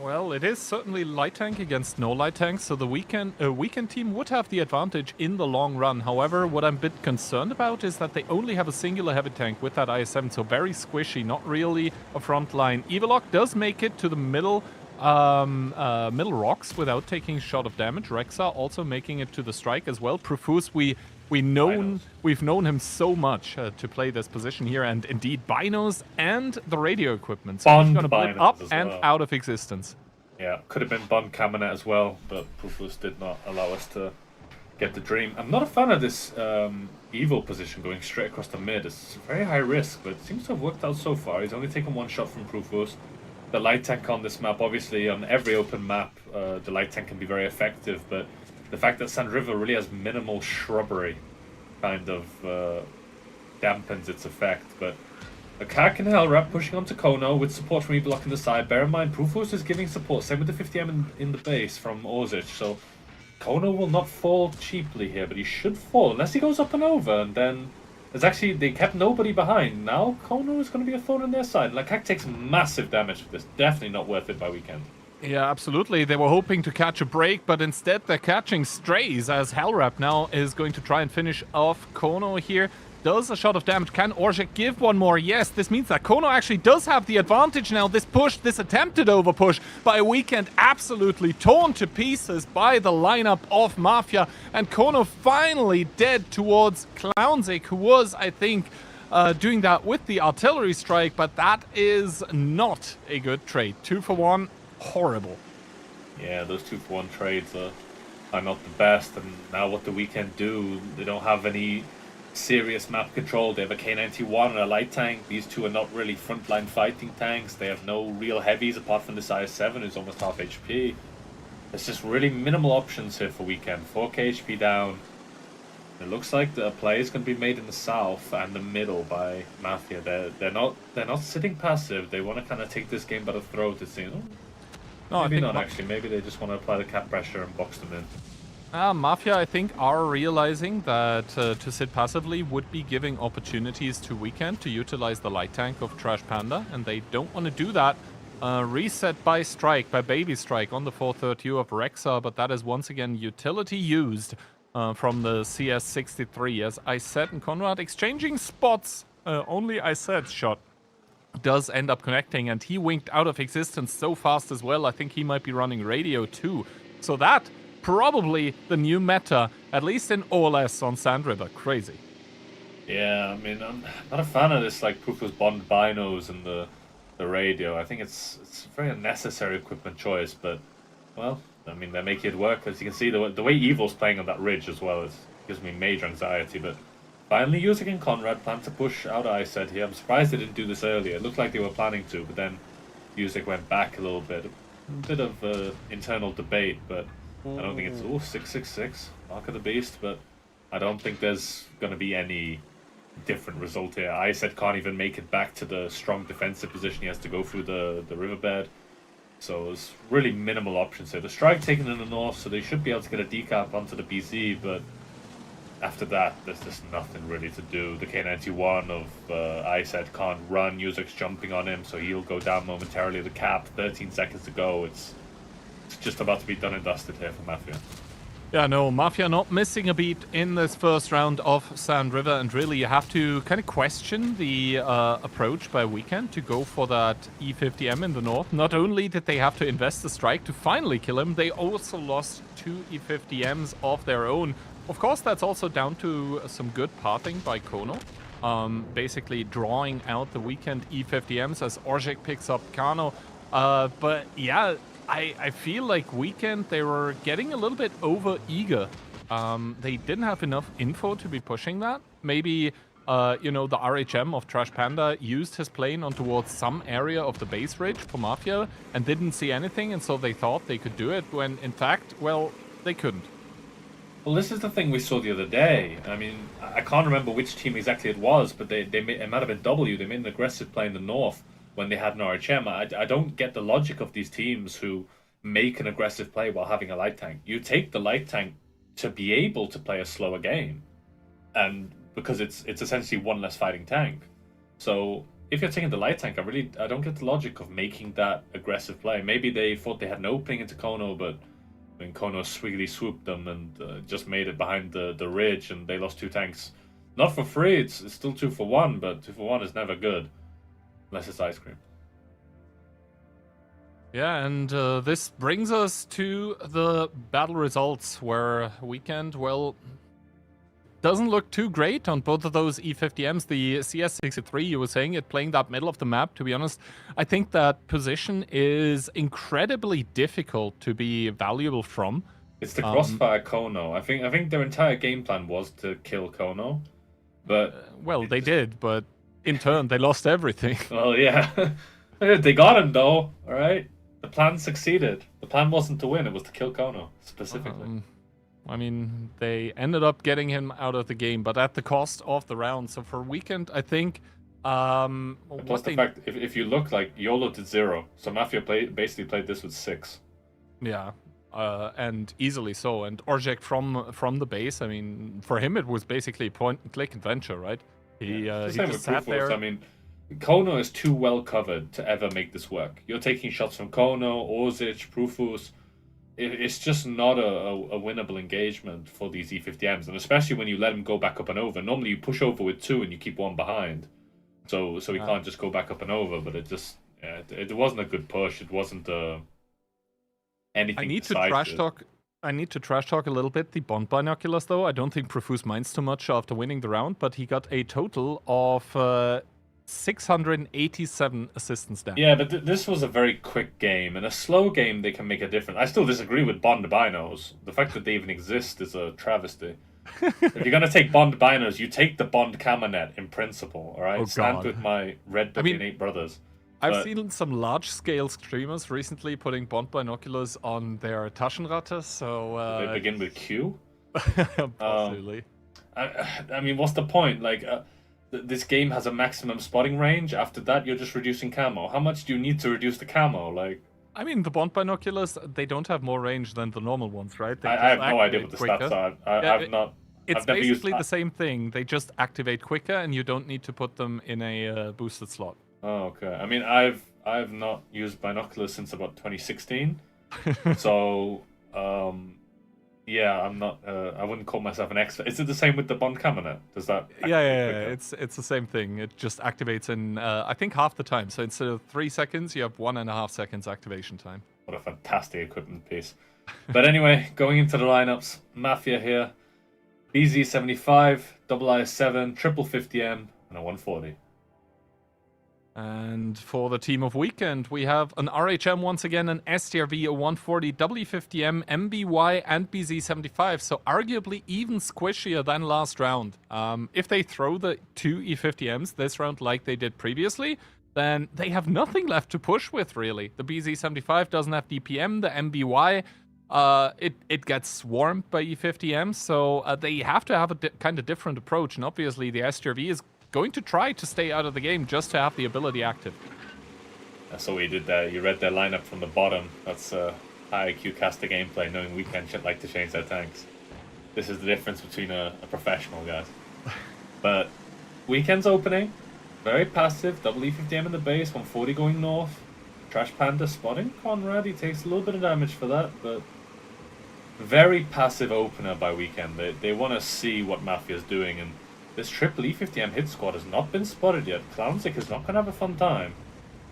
Well, it is certainly light tank against no light tank, so the Weekend team would have the advantage in the long run. However, what I'm a bit concerned about is that they only have a singular heavy tank with that IS-7, so very squishy, not really a front line. Evilok does make it to the middle rocks without taking a shot of damage. Rexa also making it to the strike as well. Profus, we've known him so much to play this position here, and indeed Binos and the radio equipment. So he's going to blip up and out of existence. Yeah, could have been Bond Kamenet as well, but Profus did not allow us to get the dream. I'm not a fan of this Evil position going straight across the mid. It's very high risk, but it seems to have worked out so far. He's only taken one shot from Profus. The light tank on this map, obviously on every open map, the light tank can be very effective, but the fact that Sand River really has minimal shrubbery kind of dampens its effect. But Akak and Hellrap pushing onto Kono with support from E-Block on the side. Bear in mind, Prufos is giving support, same with the 50M in the base from Orzic, so Kono will not fall cheaply here, but he should fall, unless he goes up and over, and then they kept nobody behind. Now Kono is going to be a thorn in their side. Akak takes massive damage for this, definitely not worth it by weekend. Yeah, absolutely. They were hoping to catch a break, but instead they're catching strays, as Hellrap now is going to try and finish off Kono here. Does a shot of damage. Can Orzic give one more? Yes, this means that Kono actually does have the advantage now. This push, this attempted overpush by Weekend, absolutely torn to pieces by the lineup of Mafia. And Kono finally dead towards Clownzik, who was, I think, doing that with the artillery strike, but that is not a good trade. 2 for 1, horrible. Yeah, those 2-for-1 trades are not the best, and now what the Weekend do, they don't have any serious map control. They have a K91 and a light tank. These two are not really frontline fighting tanks. They have no real heavies apart from this IS-7 who's almost half HP. There's just really minimal options here for Weekend. 4k HP down. It looks like the play is going to be made in the south and the middle by Mafia. They're not sitting passive. They want to kind of take this game by the throat. It's, no, maybe not actually. Maybe they just want to apply the cap pressure and box them in. Mafia, I think, are realizing that to sit passively would be giving opportunities to Weekend to utilize the light tank of Trash Panda, and they don't want to do that. Reset by Strike, by Baby Strike on the 430 of Rexa, but that is once again utility used from the CS63. As I said, and Conrad exchanging spots, only I said shot does end up connecting, and he winked out of existence so fast as well. I think he might be running radio too. So that probably the new meta, at least in OLS on Sand River. Crazy. Yeah, I mean, I'm not a fan of this, like, Pufus Bond binos and the radio. I think it's a very unnecessary equipment choice, but, well, I mean, they're making it work. As you can see, the way Evil's playing on that ridge as well gives me major anxiety, but finally, Yuzik and Conrad plan to push out ISET here. I'm surprised they didn't do this earlier. It looked like they were planning to, but then Yuzik went back a little bit. A bit of internal debate, but I don't think it's 666, Mark of the Beast, but I don't think there's going to be any different result here. ISET can't even make it back to the strong defensive position. He has to go through the riverbed. So there's really minimal options here. The strike taken in the north, so they should be able to get a decap onto the BZ, but after that, there's just nothing really to do. The K91 of ISET can't run. Yuzik's jumping on him, so he'll go down momentarily. The cap, 13 seconds to go. It's just about to be done and dusted here for Mafia. Yeah, no, Mafia not missing a beat in this first round of Sand River, and really you have to kind of question the approach by Weekend to go for that E50M in the north. Not only did they have to invest the strike to finally kill him, they also lost 2 E50Ms of their own. Of course, that's also down to some good pathing by Kono. Basically drawing out the Weekend E50Ms as Orzic picks up Kano. But yeah, I feel like Weekend, they were getting a little bit over-eager. They didn't have enough info to be pushing that. Maybe, the RHM of Trash Panda used his plane on towards some area of the base ridge for Mafia and didn't see anything, and so they thought they could do it, when in fact, well, they couldn't. Well, this is the thing we saw the other day. I mean, I can't remember which team exactly it was, but it might have been W. They made an aggressive play in the north when they had an RHM. I don't get the logic of these teams who make an aggressive play while having a light tank. You take the light tank to be able to play a slower game, and because it's essentially one less fighting tank. So if you're taking the light tank, I don't get the logic of making that aggressive play. Maybe they thought they had an opening into Kono, but when Kono swiggly swooped them and just made it behind the ridge, and they lost 2 tanks. Not for free, it's still 2 for 1, but 2 for 1 is never good. Unless it's ice cream. Yeah, and this brings us to the battle results, where Weekend, well, doesn't look too great on both of those E50Ms. The CS63, you were saying it, playing that middle of the map, to be honest, I think that position is incredibly difficult to be valuable from. It's the crossfire Kono. I think their entire game plan was to kill Kono, but... well, they did, but in turn, they lost everything. Well, yeah. They got him, though, alright? The plan succeeded. The plan wasn't to win, it was to kill Kono, specifically. I mean, they ended up getting him out of the game, but at the cost of the round. So for Weekend, I think... Plus the fact, if you look, like, YOLO did 0. So Mafia basically played this with 6. Yeah, and easily so. And Orjek from the base, I mean, for him it was basically point-and-click adventure, right? He just sat there. I mean, Kono is too well covered to ever make this work. You're taking shots from Kono, Orzic, Prufus. It's just not a winnable engagement for these E50Ms, and especially when you let him go back up and over. Normally you push over with 2 and you keep 1 behind. So he can't just go back up and over, but it just it wasn't a good push. It wasn't anything. I need to trash talk a little bit the Bond binoculars though. I don't think Profuse minds too much after winning the round, but he got a total of 687 assistance damage. Yeah, but this was a very quick game. In a slow game, they can make a difference. I still disagree with Bond binos. The fact that they even exist is a travesty. If you're gonna take Bond binos, you take the Bond Camernet in principle, all right? Oh, Stand God. with my Red Bucket 8 brothers. I've seen some large-scale streamers recently putting Bond binoculars on their Taschenratte, so... They begin with Q? Possibly. I mean, what's the point? Like, this game has a maximum spotting range. After that, you're just reducing camo. How much do you need to reduce the camo? Like, I mean, the Bond binoculars, they don't have more range than the normal ones, right? They I have just no idea what the activate stats quicker. are. I've never Basically used the same thing. They just activate quicker, and you don't need to put them in a boosted slot. Oh, okay. I mean, I've not used binoculars since about 2016. So, yeah, I'm not. I wouldn't call myself an expert. Is it the same with the Bond Camernet? Does that? Yeah. It's the same thing. It just activates in I think half the time. So instead of 3 seconds, you have 1.5 seconds activation time. What a fantastic equipment piece. But anyway, going into the lineups, Mafia here, BZ75, IS7, triple 50M, and a 140. And for the team of Weekend, we have an RHM once again, an STRV, a 140, W50M, MBY, and BZ75. So arguably even squishier than last round. If they throw the 2 E50Ms this round like they did previously, then they have nothing left to push with, really. The BZ75 doesn't have DPM, the MBY, it gets swarmed by E50Ms, so they have to have a kind of different approach. And obviously the STRV is going to try to stay out of the game just to have the ability active. That's what we did there. You read their lineup from the bottom. That's high IQ caster gameplay, knowing Weekend should like to change their tanks. This is the difference between a professional, guys. But Weekend's opening, very passive, double E50M in the base, 140 going north. Trash Panda spotting Conrad, he takes a little bit of damage for that, but very passive opener by Weekend. They want to see what Mafia's doing, and this triple E50M hit squad has not been spotted yet. Clownsick is not going to have a fun time.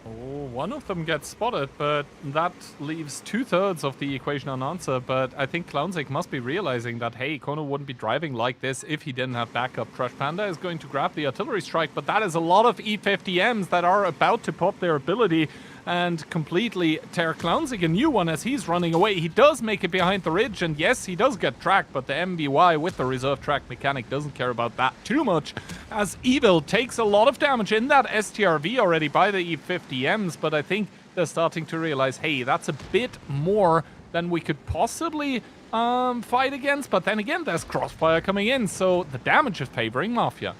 Oh, one of them gets spotted, but that leaves 2/3 of the equation unanswered. But I think Clownsick must be realizing that, hey, Kono wouldn't be driving like this if he didn't have backup. Trash Panda is going to grab the artillery strike, but that is a lot of E50Ms that are about to pop their ability and completely tear Clownsick a new one as he's running away. He does make it behind the ridge, and yes, he does get tracked, but the MBY with the reserve track mechanic doesn't care about that too much, as Evil takes a lot of damage in that STRV already by the E50Ms, but I think they're starting to realize, hey, that's a bit more than we could possibly fight against, but then again, there's Crossfire coming in, so the damage is favoring Mafia.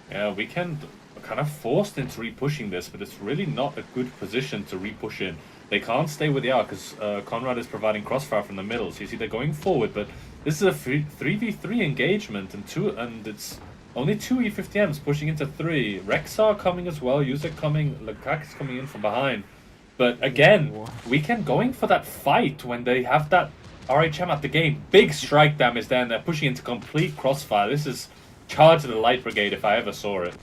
Yeah, Weekend kind of forced into repushing this, but it's really not a good position to repush in. They can't stay where they are because Conrad is providing crossfire from the middle. So you see they're going forward, but this is a 3v3 engagement, and it's only 2 E50Ms pushing into 3. Rexar coming as well, Yuzek coming, Lukaku's coming in from behind. But again, Weekend going for that fight when they have that RHM at the game. Big strike damage there, and they're pushing into complete crossfire. This is Charge of the Light Brigade if I ever saw it.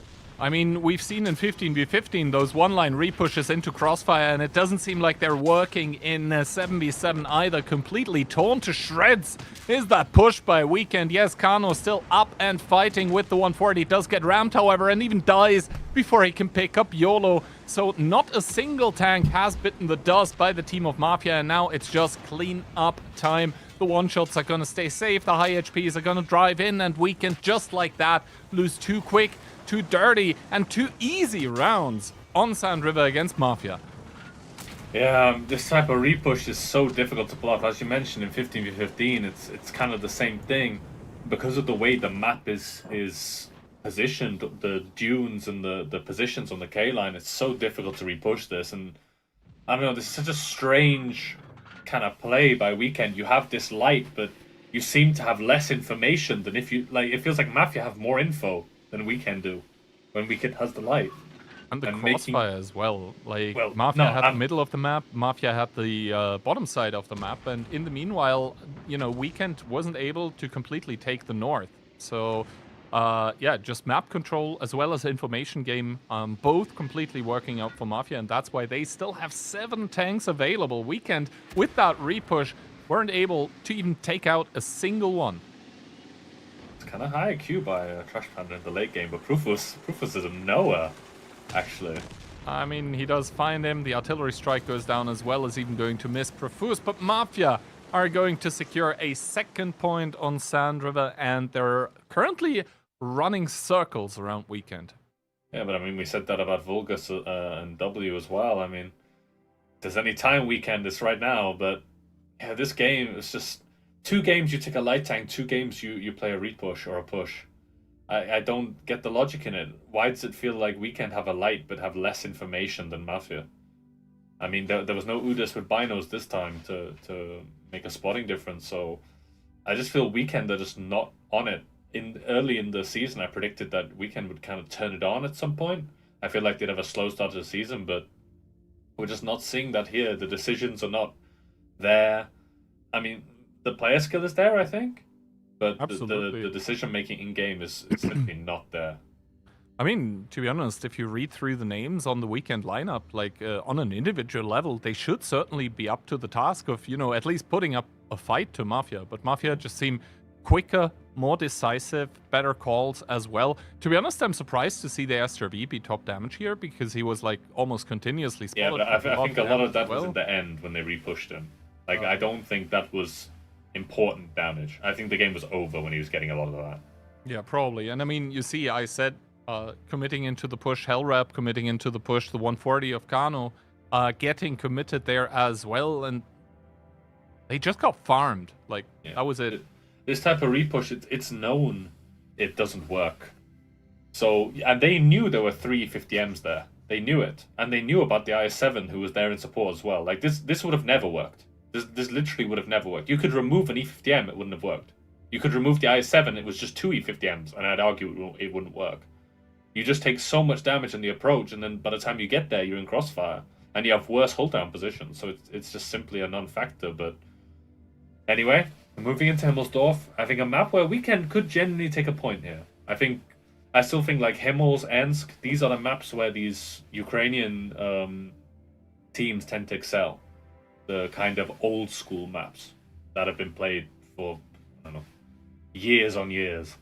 I mean, we've seen in 15v15 those one-line repushes into Crossfire, and it doesn't seem like they're working in 7v7 either. Completely torn to shreds is that push by Weekend. Yes, Kano still up and fighting with the 140. Does get rammed, however, and even dies before he can pick up YOLO. So not a single tank has bitten the dust by the team of Mafia, and now it's just clean up time. The one-shots are going to stay safe, the high HPs are going to drive in, and Weekend, just like that, lose 2 quick, 2 dirty, and 2 easy rounds on Sand River against Mafia. Yeah, this type of repush is so difficult to pull off. As you mentioned, in 15v15, it's kind of the same thing. Because of the way the map is positioned, the dunes and the positions on the K line, it's so difficult to repush this. And I don't know, this is such a strange kind of play by Weekend. You have this light, but you seem to have less information than if you like. It feels like Mafia have more info than Weekend do when Weekend has the light. And the crossfire as well. Like, Well, Mafia no, had the middle of the map, Mafia had the bottom side of the map, and in the meanwhile, you know, Weekend wasn't able to completely take the north. So, yeah, just map control as well as information game, both completely working out for Mafia, and that's why they still have 7 tanks available. Weekend, with that repush, weren't able to even take out a single one. It's kind of high IQ by Trash Panda in the late game, but Prufus is a Noah. Actually, I mean, he does find him. The artillery strike goes down as well as even going to miss Profuse. But Mafia are going to secure a second point on Sand River, and they're currently running circles around Weekend. Yeah, but I mean, we said that about Vulgus and W as well. I mean, if there's any time Weekend, it's right now. But yeah, this game is just 2 games you take a light tank, 2 games you play a repush or a push. I don't get the logic in it. Why does it feel like Weekend have a light but have less information than Mafia? I mean, there was no Udis with binos this time to make a spotting difference, so I just feel Weekend are just not on it. Early in the season, I predicted that Weekend would kind of turn it on at some point. I feel like they'd have a slow start to the season, but we're just not seeing that here. The decisions are not there. I mean, the player skill is there, I think. But the decision-making in-game is simply not there. I mean, to be honest, if you read through the names on the Weekend lineup, like on an individual level, they should certainly be up to the task of, you know, at least putting up a fight to Mafia. But Mafia just seem quicker, more decisive, better calls as well. To be honest, I'm surprised to see the SRV be top damage here, because he was like almost continuously spotted. Yeah, but I think a lot of that was at the end when they repushed him. Like, I don't think that was important damage. I think the game was over when he was getting a lot of that. Yeah, probably. And I mean, you see, I said committing into the push, Hellrap committing into the push, the 140 of Kano getting committed there as well, and they just got farmed. Like, that was it. This type of repush, it's known it doesn't work. So, and they knew there were 3 50Ms there. They knew it. And they knew about the IS-7 who was there in support as well. Like, this would have never worked. This literally would have never worked. You could remove an E50M, it wouldn't have worked. You could remove the IS-7, it was just 2 E50Ms, and I'd argue it wouldn't work. You just take so much damage in the approach, and then by the time you get there, you're in crossfire, and you have worse hold-down positions, so it's just simply a non-factor. But anyway, moving into Himmelsdorf, I think a map where Weekend could genuinely take a point here. I still think like Himmels, Ensk, these are the maps where these Ukrainian teams tend to excel. The kind of old school maps that have been played for, I don't know, years on years.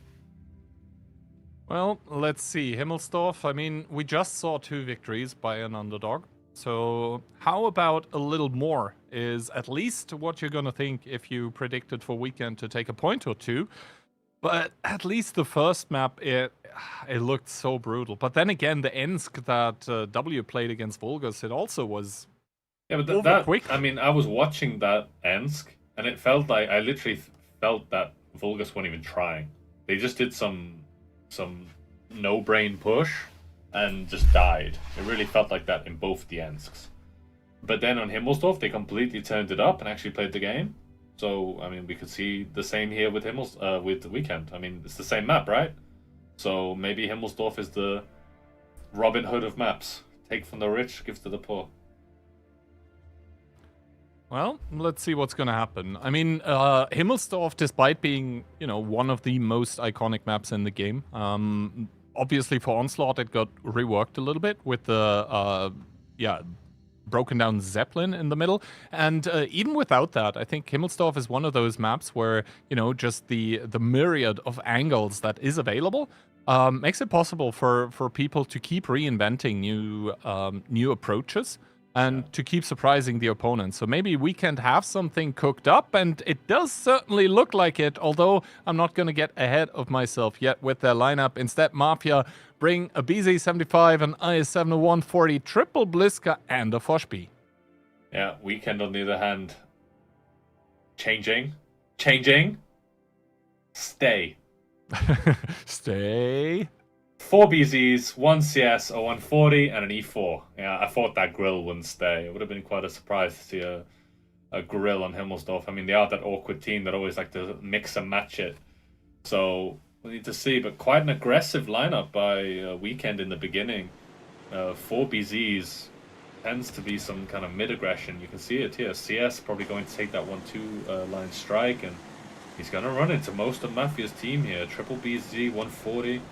Well, let's see. Himmelsdorf, I mean, we just saw 2 victories by an underdog. So how about a little more is at least what you're going to think if you predicted for Weekend to take a point or 2. But at least the first map, it looked so brutal. But then again, the Ensk that W played against Vulgus, it also was... Yeah, but I mean, I was watching that Ensk, and it felt like I literally felt that Vulgus weren't even trying. They just did some no-brain push and just died. It really felt like that in both the Ensks. But then on Himmelsdorf, they completely turned it up and actually played the game. So I mean, we could see the same here with with the Weekend. I mean, it's the same map, right? So maybe Himmelsdorf is the Robin Hood of maps. Take from the rich, give to the poor. Well, let's see what's going to happen. I mean, Himmelsdorf, despite being, you know, one of the most iconic maps in the game, obviously for Onslaught it got reworked a little bit with the, broken down Zeppelin in the middle. And even without that, I think Himmelsdorf is one of those maps where, you know, just the myriad of angles that is available makes it possible for people to keep reinventing new approaches. And to keep surprising the opponent. So maybe Weekend have something cooked up, and it does certainly look like it, although I'm not going to get ahead of myself yet with their lineup. Instead, Mafia bring a BZ-75, an IS-7, a 140, triple Bliska, and a Foshby. Yeah, Weekend on the other hand, changing, stay. Stay. 4 BZs, 1 CS, a 140, and an E4. Yeah, I thought that grill wouldn't stay. It would have been quite a surprise to see a grill on Himmelsdorf. I mean, they are that awkward team that always like to mix and match it. So we need to see, but quite an aggressive lineup by Weekend in the beginning. 4 BZs tends to be some kind of mid-aggression. You can see it here. CS probably going to take that 1-2 line strike, and he's going to run into most of Mafia's team here. Triple BZ, 140.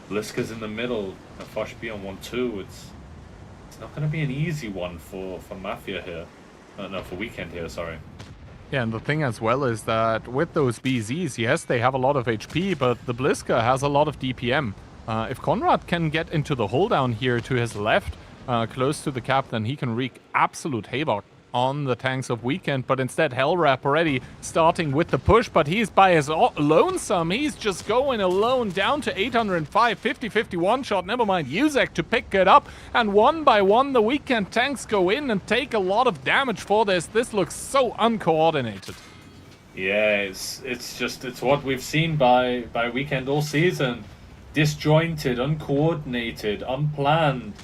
Bliska's in the middle, and Fosh B on 1-2. It's not going to be an easy one for Mafia here. No, for Weekend here, sorry. Yeah, and the thing as well is that with those BZs, yes, they have a lot of HP, but the Bliska has a lot of DPM. If Conrad can get into the hole down here to his left, close to the cap, then he can wreak absolute havoc on the tanks of Weekend, but instead Hellrap already starting with the push, but he's by his lonesome. He's just going alone down to 805, 50-50 one-shot, never mind Yuzek to pick it up, and one by one the Weekend tanks go in and take a lot of damage for this. This looks so uncoordinated. Yeah, it's what we've seen by Weekend all season. Disjointed, uncoordinated, unplanned.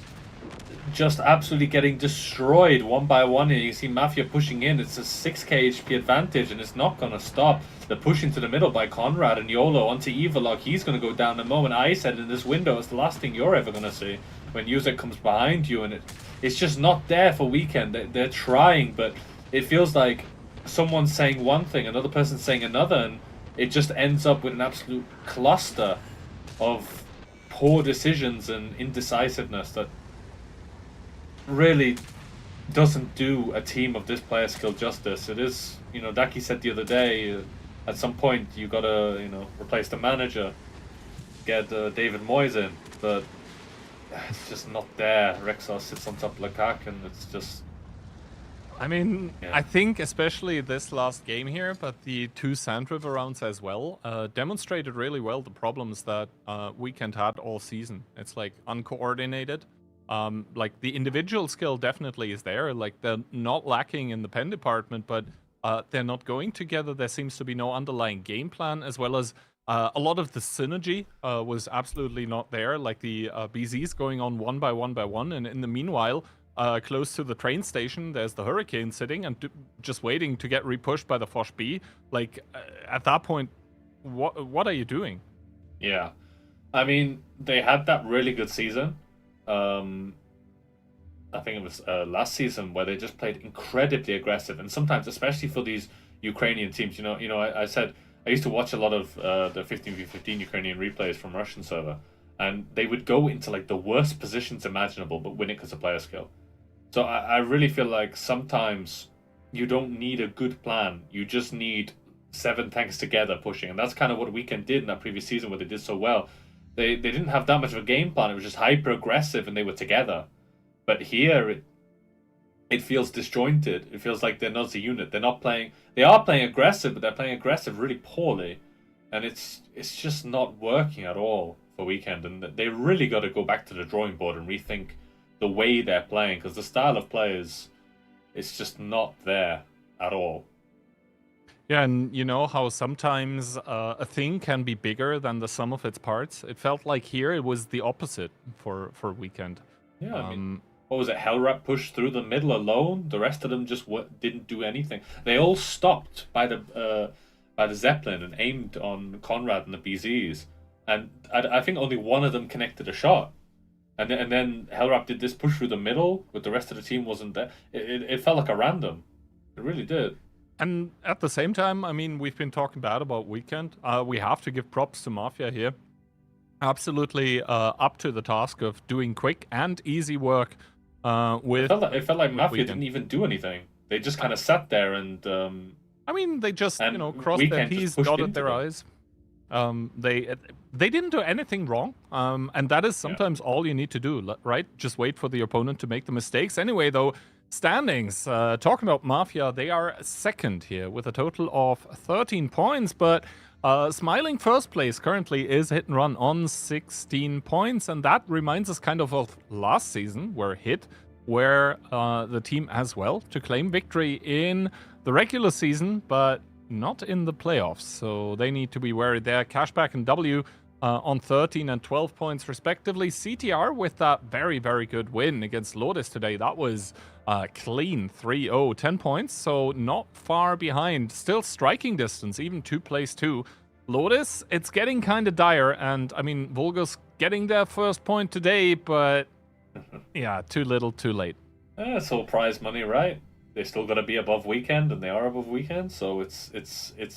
Just absolutely getting destroyed one by one here. You see Mafia pushing in. It's a 6k HP advantage, and it's not going to stop. The push into the middle by Conrad and YOLO onto Evilog. He's going to go down the moment. I said in this window, it's the last thing you're ever going to see when Yuzek comes behind you, and it's just not there for Weekend. They're trying, but it feels like someone's saying one thing, another person's saying another, and it just ends up with an absolute cluster of poor decisions and indecisiveness that really doesn't do a team of this player skill justice. It is, Daki said the other day, at some point you gotta, replace the manager, get David Moyes in, but it's just not there. Rexar sits on top of Lekak, and it's just... I mean, yeah. I think especially this last game here, but the 2 Sand River rounds as well, demonstrated really well the problems that Weekend had all season. It's like uncoordinated. Like the individual skill definitely is there. Like they're not lacking in the pen department, but they're not going together. There seems to be no underlying game plan, as well as a lot of the synergy was absolutely not there. Like the BZs going on one by one, and in the meanwhile, close to the train station, there's the Hurricane sitting and just waiting to get repushed by the Fosh B. Like at that point, what are you doing? Yeah, I mean they had that really good season. I think it was last season where they just played incredibly aggressive, and sometimes, especially for these Ukrainian teams, I said I used to watch a lot of the 15v15 Ukrainian replays from Russian server, and they would go into like the worst positions imaginable, but win it because of player skill. So I really feel like sometimes you don't need a good plan; you just need 7 tanks together pushing, and that's kind of what Weekend did in that previous season where they did so well. They didn't have that much of a game plan. It was just hyper aggressive, and they were together. But here, it feels disjointed. It feels like they're not a unit. They're not playing. They are playing aggressive, but they're playing aggressive really poorly, and it's just not working at all for Weekend. And they really got to go back to the drawing board and rethink the way they're playing, because the style of play it's just not there at all. Yeah, and you know how sometimes a thing can be bigger than the sum of its parts? It felt like here it was the opposite for Weekend. Yeah, I mean, what was it? Hellrap pushed through the middle alone. The rest of them just didn't do anything. They all stopped by the Zeppelin and aimed on Conrad and the BZs. And I think only one of them connected a shot. And then Hellrap did this push through the middle, but the rest of the team wasn't there. It felt like a random. It really did. And at the same time, I mean, we've been talking bad about Weekend. We have to give props to Mafia here. Absolutely up to the task of doing quick and easy work with... It felt like Mafia didn't even do anything. They just kind of sat there and... I mean, they just, crossed their T's, dotted their I's. They didn't do anything wrong, and that is sometimes all you need to do, right? Just wait for the opponent to make the mistakes. Anyway, though, standings, talking about Mafia, they are second here with a total of 13 points, but Smiling first place currently is Hit and Run on 16 points, and that reminds us kind of last season, where Hit were the team as well to claim victory in the regular season, but not in the playoffs. So they need to be wary there. Cashback and W on 13 and 12 points respectively. CTR with that very, very good win against Lodis today. That was clean 3-0, 10 points. So not far behind. Still striking distance, even to place 2. Lodis, it's getting kind of dire. And I mean, Vulgus getting their first point today, but yeah, too little, too late. It's all prize money, right? They still got to be above weekend, and they are above weekend, so it's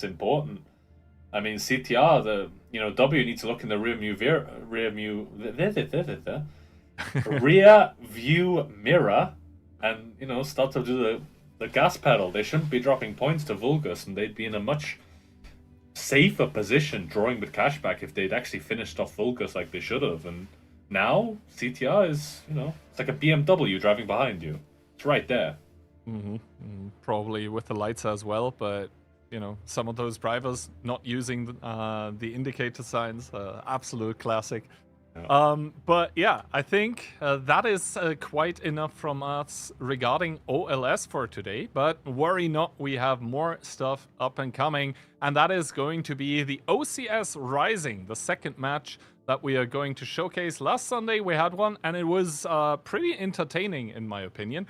important. I mean, CTR, W needs to look in the rear view mirror, and start to do the gas pedal. They shouldn't be dropping points to Vulgus, and they'd be in a much safer position drawing with Cashback if they'd actually finished off Vulgus like they should have. And now CTR is, it's like a BMW driving behind you. It's right there. Probably with the lights as well, but some of those drivers not using the indicator signs, absolute classic. Yeah. But yeah, I think that is quite enough from us regarding OLS for today. But worry not, we have more stuff up and coming, and that is going to be the OCS Rising, the second match that we are going to showcase. Last Sunday we had one, and it was pretty entertaining in my opinion.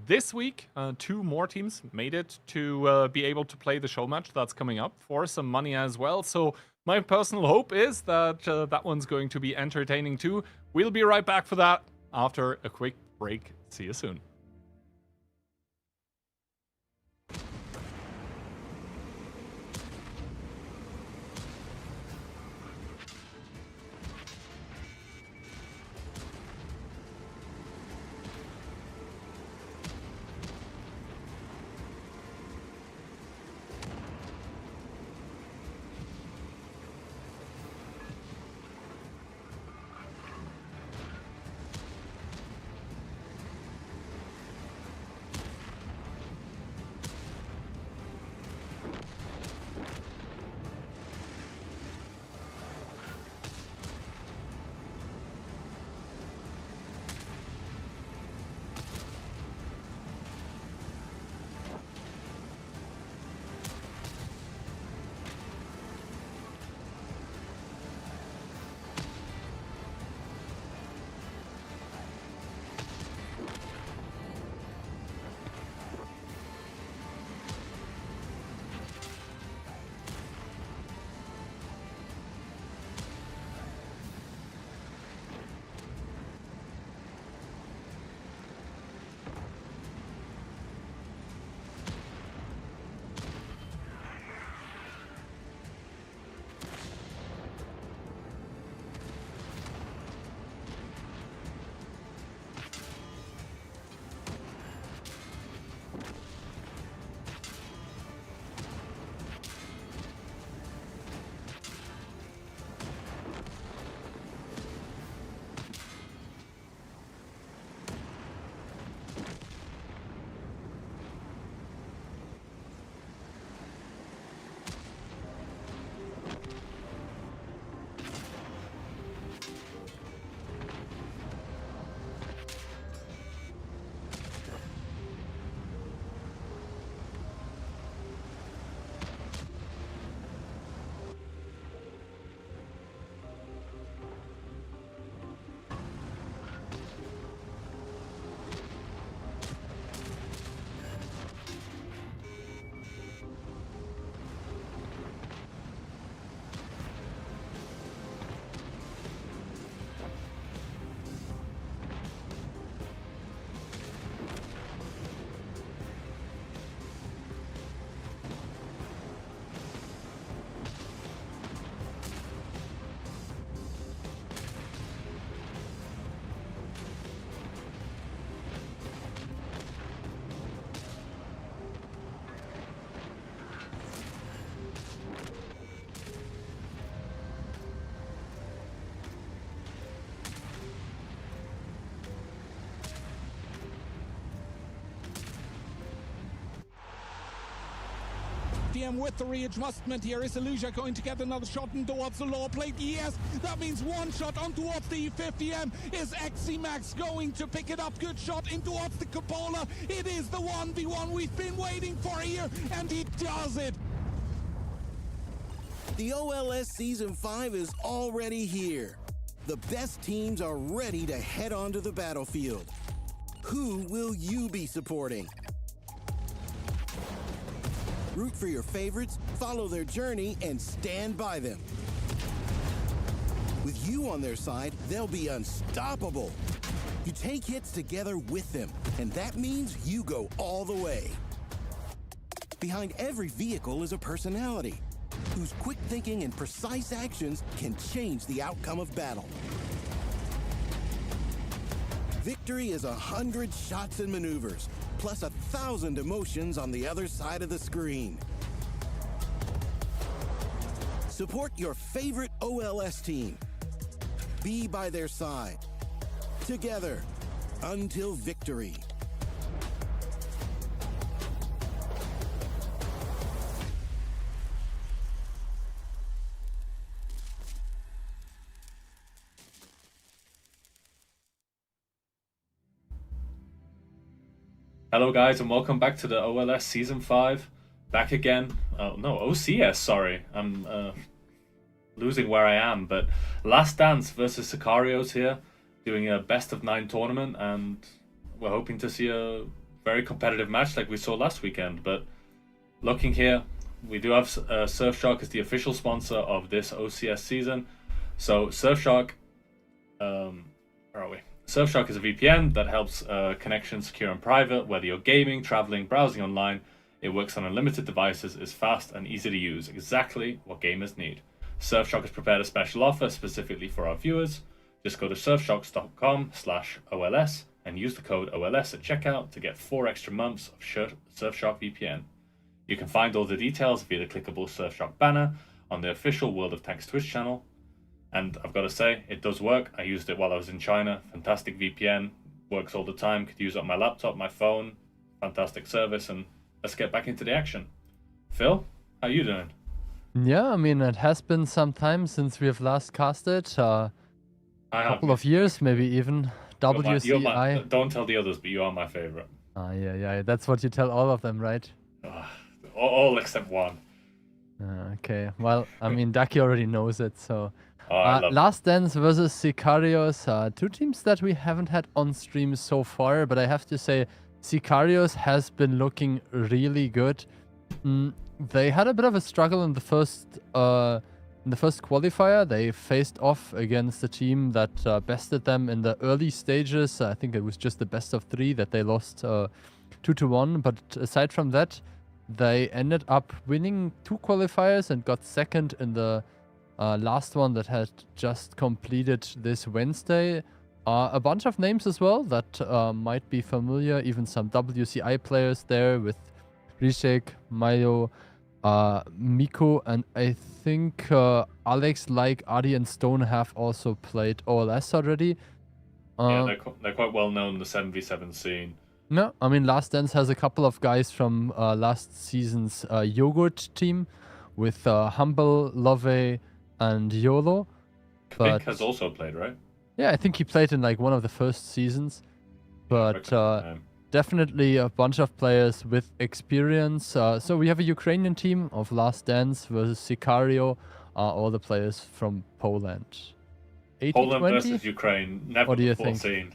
This week, 2 more teams made it to be able to play the show match that's coming up for some money as well. So my personal hope is that that one's going to be entertaining too. We'll be right back for that after a quick break. See you soon. 50M with the readjustment here. Is Illusia going to get another shot in towards the lower plate? Yes, that means one shot on towards the 50M. Is XCMax going to pick it up? Good shot in towards the cupola. It is the 1v1 we've been waiting for here, and he does it. The OLS Season 5 is already here. The best teams are ready to head onto the battlefield. Who will you be supporting? Root for your favorites, follow their journey, and stand by them. With you on their side, they'll be unstoppable. You take hits together with them, and that means you go all the way. Behind every vehicle is a personality whose quick thinking and precise actions can change the outcome of battle. Victory is 100 shots and maneuvers, plus 1,000 emotions on the other side of the screen. Support your favorite OLS team. Be by their side. Together, until victory. Hello guys and welcome back to the OLS Season 5. Back again. Oh no, OCS, sorry. I'm losing where I am, but Last Dance versus Sicarios here, doing a best of 9 tournament, and we're hoping to see a very competitive match like we saw last weekend. But looking here, we do have Surfshark as the official sponsor of this OCS season. So Surfshark, where are we? Surfshark is a VPN that helps connections secure and private, whether you're gaming, traveling, browsing online. It works on unlimited devices, is fast and easy to use, exactly what gamers need. Surfshark has prepared a special offer specifically for our viewers. Just go to surfshark.com/OLS and use the code OLS at checkout to get 4 extra months of Surfshark VPN. You can find all the details via the clickable Surfshark banner on the official World of Tanks Twitch channel. And I've got to say, it does work. I used it while I was in China. Fantastic VPN. Works all the time. Could use it on my laptop, my phone. Fantastic service. And let's get back into the action. Phil, how you doing? Yeah, I mean, it has been some time since we have last casted. A couple of years, maybe even. WCI. Don't tell the others, but you are my favorite. Yeah. That's what you tell all of them, right? All except one. Okay. Well, I mean, Daki already knows it, so... Last Dance versus Sicarios, 2 teams that we haven't had on stream so far, but I have to say Sicarios has been looking really good. They had a bit of a struggle in the first qualifier. They faced off against a team that bested them in the early stages. I think it was just the best of 3 that they lost 2-1, but aside from that, they ended up winning 2 qualifiers and got second in the last one that had just completed this Wednesday. A bunch of names as well that might be familiar, even some WCI players there with Rishek, Mayo, Miko, and I think Alex, like Adi and Stone have also played OLS already. Yeah, they're quite well known in the 7v7 scene. No, I mean, Last Dance has a couple of guys from last season's Yogurt team with Humble, Love, and YOLO. But has also played, right? Yeah, I think he played in like one of the first seasons. But definitely a bunch of players with experience. So we have a Ukrainian team of Last Dance versus Sicario. All the players from Poland. 80-20? Poland versus Ukraine. Never before seen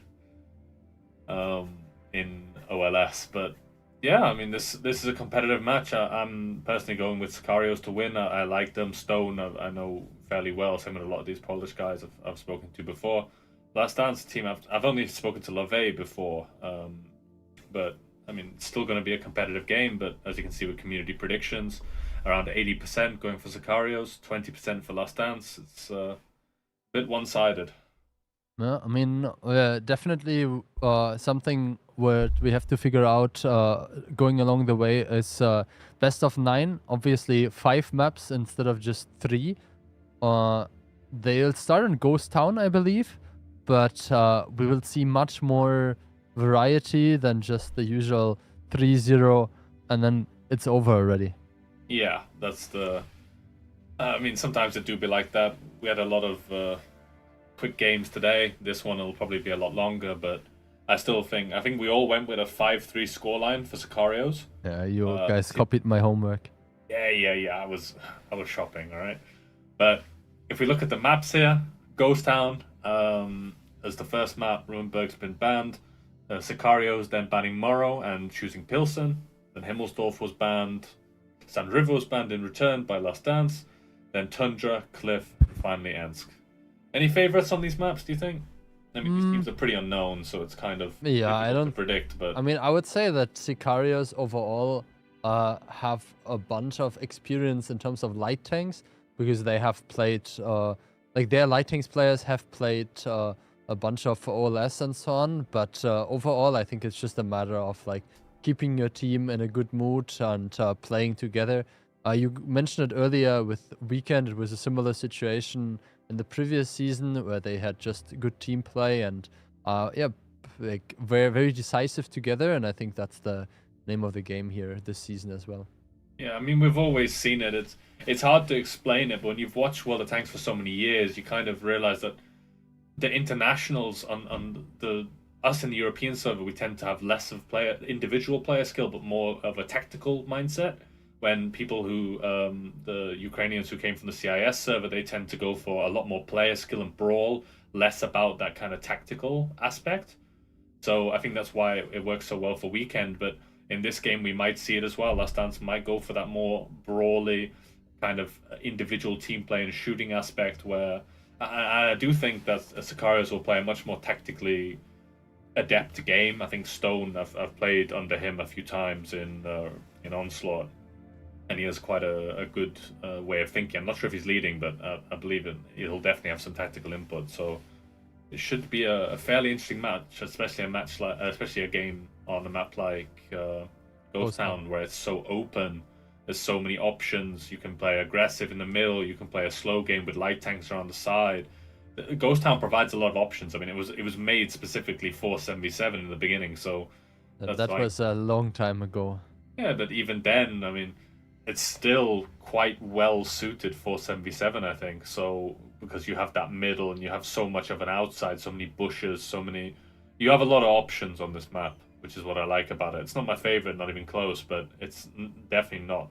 in OLS. But yeah, I mean, this is a competitive match. I'm personally going with Sicarios to win. I like them. Stone, I know fairly well. Same with a lot of these Polish guys I've spoken to before. Last Dance team, I've only spoken to Love before. But, I mean, it's still going to be a competitive game. But as you can see with community predictions, around 80% going for Sicarios, 20% for Last Dance. It's a bit one-sided. Yeah, I mean, definitely something where we have to figure out going along the way is best of 9. Obviously, 5 maps instead of just 3. They'll start in Ghost Town, I believe, but we will see much more variety than just the usual 3-0, and then it's over already. Yeah, that's the... I mean, sometimes it do be like that. We had a lot of quick games today. This one will probably be a lot longer, but I think we all went with a 5-3 scoreline for Sicarios. Yeah, you guys copied my homework. Yeah. I was shopping, all right. But if we look at the maps here, Ghost Town as the first map, Ruinberg's been banned. Sicarios then banning Morrow and choosing Pilsen. Then Himmelsdorf was banned. Sand River was banned in return by Last Dance. Then Tundra, Cliff, and finally Ensk. Any favorites on these maps, do you think? I mean, these teams are pretty unknown, so it's kind of difficult to predict. But I mean, I would say that Sicarios overall have a bunch of experience in terms of light tanks, because they have played, like their light tanks players have played a bunch of OLS and so on. But overall, I think it's just a matter of like keeping your team in a good mood and playing together. You mentioned it earlier with Weekend. It was a similar situation in the previous season where they had just good team play and like very decisive together. And I think that's the name of the game here this season as well. Yeah, I mean, we've always seen it. It's hard to explain it, but when you've watched World of Tanks for so many years, you kind of realize that the internationals on us in the European server, we tend to have less of individual player skill, but more of a tactical mindset. When people who, the Ukrainians who came from the CIS server, they tend to go for a lot more player skill and brawl, less about that kind of tactical aspect. So I think that's why it works so well for Weekend. But in this game, we might see it as well. Last Dance might go for that more brawly kind of individual team play and shooting aspect, where I do think that Sicarios will play a much more tactically adept game. I think Stone, I've played under him a few times in Onslaught, and he has quite a good way of thinking. I'm not sure if he's leading, but I believe he'll definitely have some tactical input. So it should be a fairly interesting match, especially a game on a map like Ghost Town, where it's so open. There's so many options. You can play aggressive in the middle. You can play a slow game with light tanks around the side. Ghost Town provides a lot of options. I mean, it was made specifically for 7v7 in the beginning, so that was a long time ago. Yeah, but even then, I mean, it's still quite well suited for 7v7, I think. So because you have that middle and you have so much of an outside, so many bushes, you have a lot of options on this map, which is what I like about it. It's not my favorite, not even close, but it's definitely not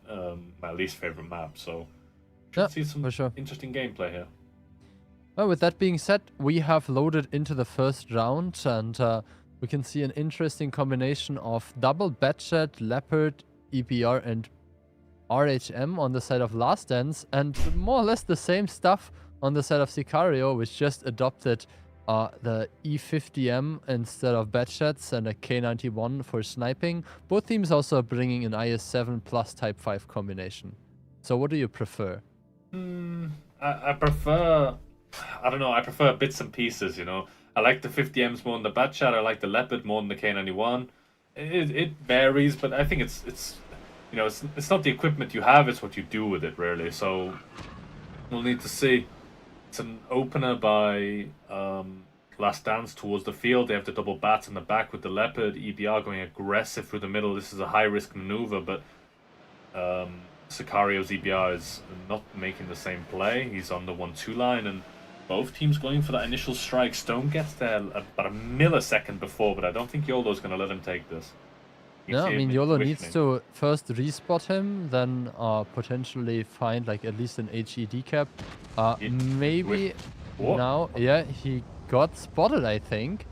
my least favorite map. So should see some interesting gameplay here. Well, with that being said, we have loaded into the first round, and we can see an interesting combination of double Batchat, Leopard, EPR, and RHM on the side of Last Dance, and more or less the same stuff on the side of Sicario, which just adopted the E50M instead of Batchats and a K91 for sniping. Both teams also bringing an IS-7 plus Type 5 combination. So what do you prefer? I prefer... I don't know, I prefer bits and pieces, you know. I like the 50Ms more than the Batchat, I like the Leopard more than the K91. It varies, but I think it's you know, it's not the equipment you have, it's what you do with it, really. So we'll need to see. It's an opener by Last Dance towards the field. They have the double bats in the back with the Leopard. EBR going aggressive through the middle. This is a high-risk maneuver, but Sicario's EBR is not making the same play. He's on the 1-2 line, and both teams going for that initial strike. Stone gets there about a millisecond before, but I don't think YOLO's going to let him take this. No, I mean, YOLO needs to first respot him, then potentially find like at least an HE decap. Maybe now, yeah, he got spotted, I think.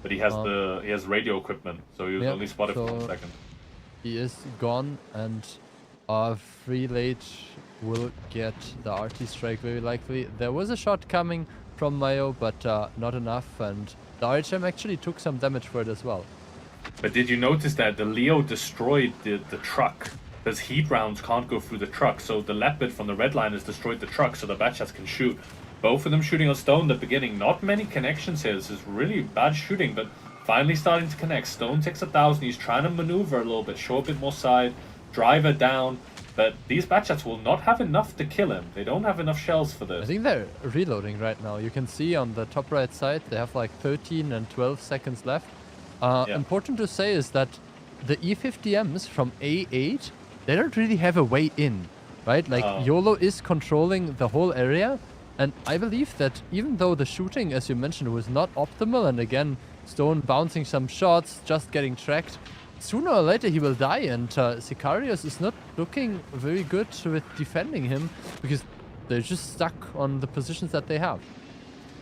But he has radio equipment, so he was only spotted for 1 second. He is gone, and Free Late will get the RT strike very likely. There was a shot coming from Mayo, but not enough, and the RHM actually took some damage for it as well. But did you notice that the Leo destroyed the truck? Because heat rounds can't go through the truck, so the Leopard from the red line has destroyed the truck, so the Batchats can shoot. Both of them shooting on Stone at the beginning. Not many connections here. This is really bad shooting, but finally starting to connect. Stone takes 1,000. He's trying to maneuver a little bit, show a bit more side, driver down. But these Batchats will not have enough to kill him. They don't have enough shells for this. I think they're reloading right now. You can see on the top right side, they have like 13 and 12 seconds left. Important to say is that the E50Ms from A8 they don't really have a way in, right? Like, YOLO is controlling the whole area, and I believe that even though the shooting, as you mentioned, was not optimal, and again, Stone bouncing some shots, just getting tracked, sooner or later he will die, and Sicarios is not looking very good with defending him, because they're just stuck on the positions that they have.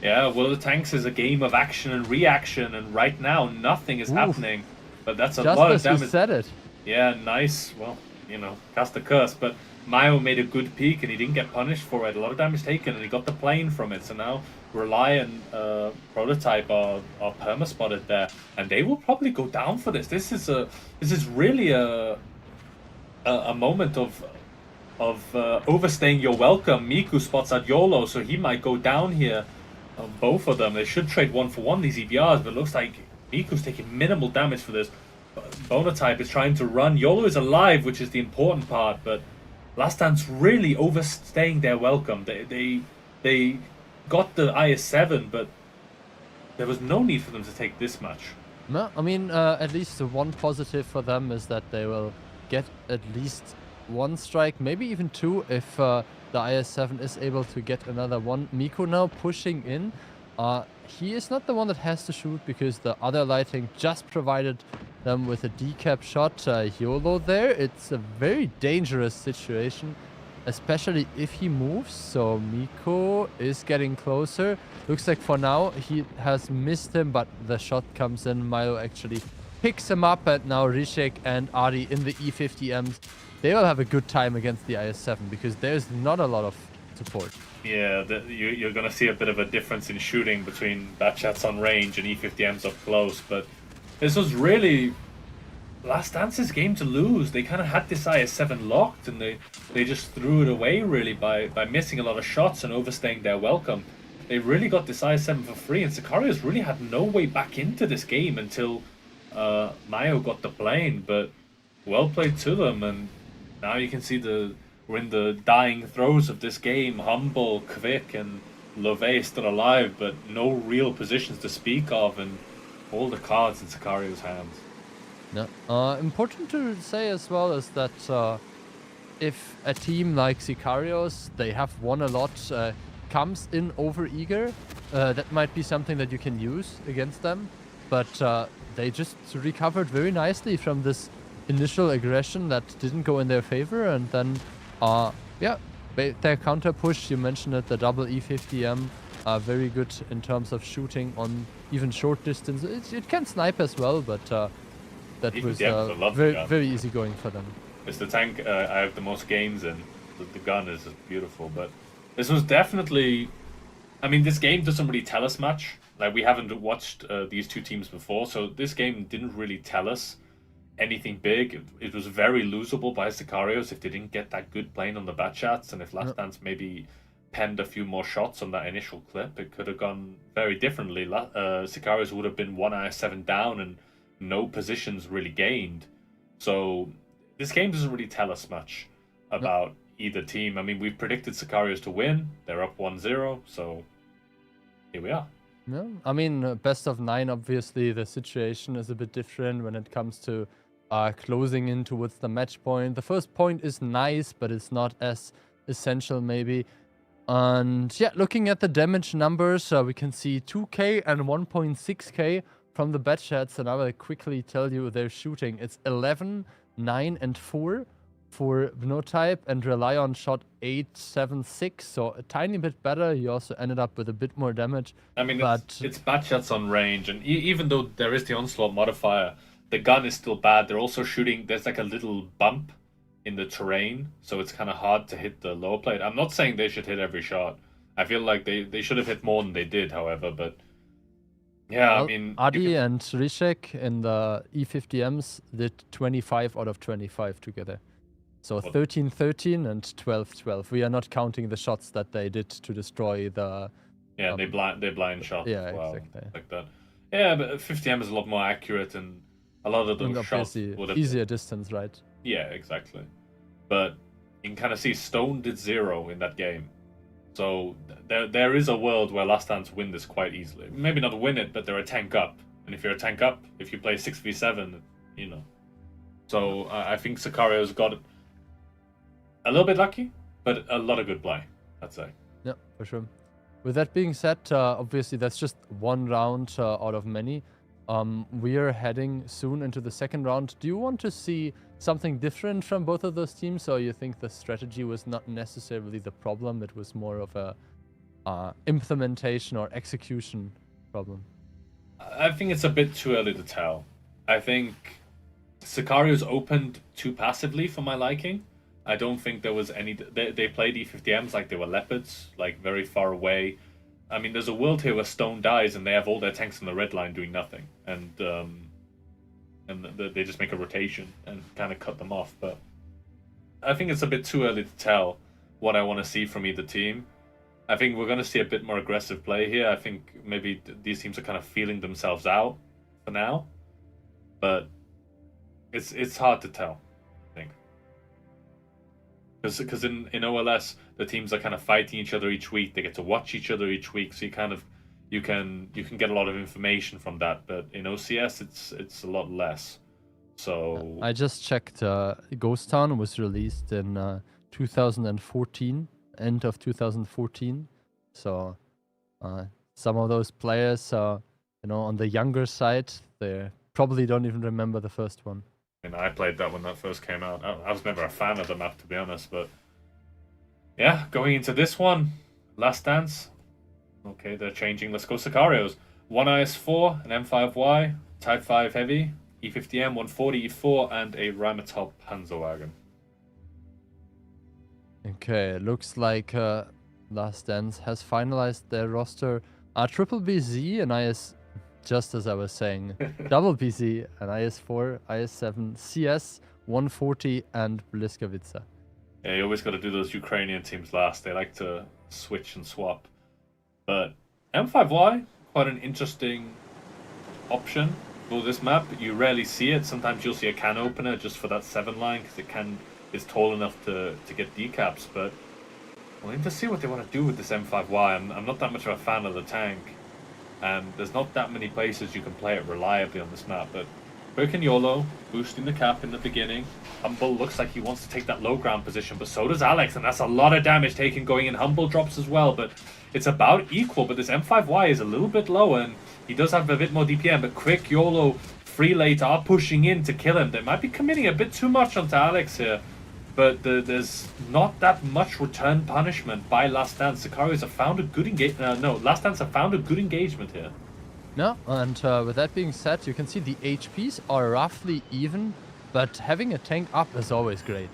Yeah, World of Tanks is a game of action and reaction, and right now nothing is happening. But that's a lot of damage. Just as you said it. Yeah, nice. Well, you know, cast a curse. But Mayo made a good peek, and he didn't get punished for it. A lot of damage taken, and he got the plane from it. So now Rely and Prototype are perma-spotted there, and they will probably go down for this. This is really a moment of overstaying your welcome. Miku spots out YOLO, so he might go down here. Both of them. They should trade 1-for-1 these EBRs, but it looks like Miku's taking minimal damage for this. Bonotype is trying to run. YOLO is alive, which is the important part, but Last Dance really overstaying their welcome. They got the IS-7, but there was no need for them to take this much. No, I mean, at least the one positive for them is that they will get at least one strike, maybe even two, if the IS-7 is able to get another one. Miku now pushing in. He is not the one that has to shoot, because the other lighting just provided them with a decap shot. YOLO there. It's a very dangerous situation, especially if he moves. So Miku is getting closer. Looks like for now he has missed him, but the shot comes in. Milo actually picks him up, and now Rishek and Adi in the E50Ms. They will have a good time against the IS-7, because there's not a lot of support. Yeah, you're going to see a bit of a difference in shooting between Batchats on range and E50Ms up close, but this was really Last Dance's game to lose. They kind of had this IS-7 locked, and they just threw it away really by missing a lot of shots and overstaying their welcome. They really got this IS-7 for free, and Sicarios really had no way back into this game until Mayo got the plane, but well played to them, and now you can see we're in the dying throes of this game. Humble, Kvik, and Love still alive, but no real positions to speak of, and all the cards in Sicarios' hands. Yeah. Important to say as well is that if a team like Sicarios, they have won a lot, comes in over eager, that might be something that you can use against them, but they just recovered very nicely from this initial aggression that didn't go in their favor, and then yeah, their counter push, you mentioned it, the double E50M, very good in terms of shooting on even short distance. It can snipe as well, but that was very easy going for them. It's the tank I have the most games in. The gun is just beautiful, but this was definitely, I mean, this game doesn't really tell us much. Like, we haven't watched these two teams before, so this game didn't really tell us anything big. It was very losable by Sicarios if they didn't get that good plane on the bat shots, and if Last Dance maybe penned a few more shots on that initial clip, it could have gone very differently. Sicarios would have been one IS-7 down and no positions really gained. So this game doesn't really tell us much about either team. I mean, we've predicted Sicarios to win. They're up 1-0, so here we are. Yeah, I mean, best of 9, obviously, the situation is a bit different when it comes to closing in towards the match point. The first point is nice, but it's not as essential, maybe. And yeah, looking at the damage numbers, we can see 2k and 1.6k from the bat shots, and I will quickly tell you their shooting. It's 11, 9, and 4 for Bnotype, and Relion shot 8, 7, 6, so a tiny bit better. He also ended up with a bit more damage. I mean, it's bat shots on range, and even though there is the Onslaught modifier, the gun is still bad. They're also shooting, there's like a little bump in the terrain, so it's kind of hard to hit the lower plate. I'm not saying they should hit every shot. I feel like they should have hit more than they did, however, but yeah, well, I mean... Adi and Rishek in the E50Ms did 25 out of 25 together. So 13-13 and 12-12. We are not counting the shots that they did to destroy the... Yeah, they blind shot. Yeah, as well, exactly. Like that. Yeah, but 50M is a lot more accurate, and a lot of those shots would have easier distance, right? Yeah, exactly. But you can kind of see Stone did 0 in that game. So there is a world where Last Dance win this quite easily. Maybe not win it, but they're a tank up. And if you're a tank up, if you play 6v7, you know. So I think Sicarios got a little bit lucky, but a lot of good play, I'd say. Yeah, for sure. With that being said, obviously that's just one round out of many. We are heading soon into the second round. Do you want to see something different from both of those teams, or you think the strategy was not necessarily the problem, it was more of a implementation or execution problem? I think it's a bit too early to tell. I think Sicarios opened too passively for my liking. I don't think there was any... They played E50Ms like they were leopards, like very far away. I mean, there's a world here where Stone dies and they have all their tanks on the red line doing nothing. And they just make a rotation and kind of cut them off. But I think it's a bit too early to tell what I want to see from either team. I think we're going to see a bit more aggressive play here. I think maybe these teams are kind of feeling themselves out for now. But it's hard to tell, I think. Because in OLS, the teams are kind of fighting each other each week. They get to watch each other each week, so you can get a lot of information from that. But in OCS, it's a lot less. So I just checked. Ghost Town was released in 2014, end of 2014. So some of those players, on the younger side, they probably don't even remember the first one. And I played that when that first came out. I was never a fan of the map, to be honest, but yeah, going into this one, Last Dance. Okay, they're changing. Let's go Sicarios. 1 IS-4, an M5Y, Type 5 Heavy, E50M, 140 E4, and a Rheinmetall Panzerwagen. Okay, looks like Last Dance has finalized their roster. Triple BZ and IS, just as I was saying, double BZ and IS-4, IS-7, CS, 140, and Bliskovica. Yeah, you always got to do those Ukrainian teams last. They like to switch and swap. But M5Y, quite an interesting option for this map. You rarely see it. Sometimes you'll see a can opener just for that 7 line because it's tall enough to get decaps. But we'll need to see what they want to do with this M5Y. I'm not that much of a fan of the tank. And there's not that many places you can play it reliably on this map. But Quick and YOLO, boosting the cap in the beginning. Humble looks like he wants to take that low ground position, but so does Alex, and that's a lot of damage taken going in. Humble drops as well, but it's about equal. But this M5Y is a little bit lower, and he does have a bit more DPM, but Quick, YOLO, Free Late are pushing in to kill him. They might be committing a bit too much onto Alex here, but there's not that much return punishment by Last Dance. Sicarios have found a good engagement. No, Last Dance have found a good engagement here. No, and with that being said, you can see the HPs are roughly even, but having a tank up is always great.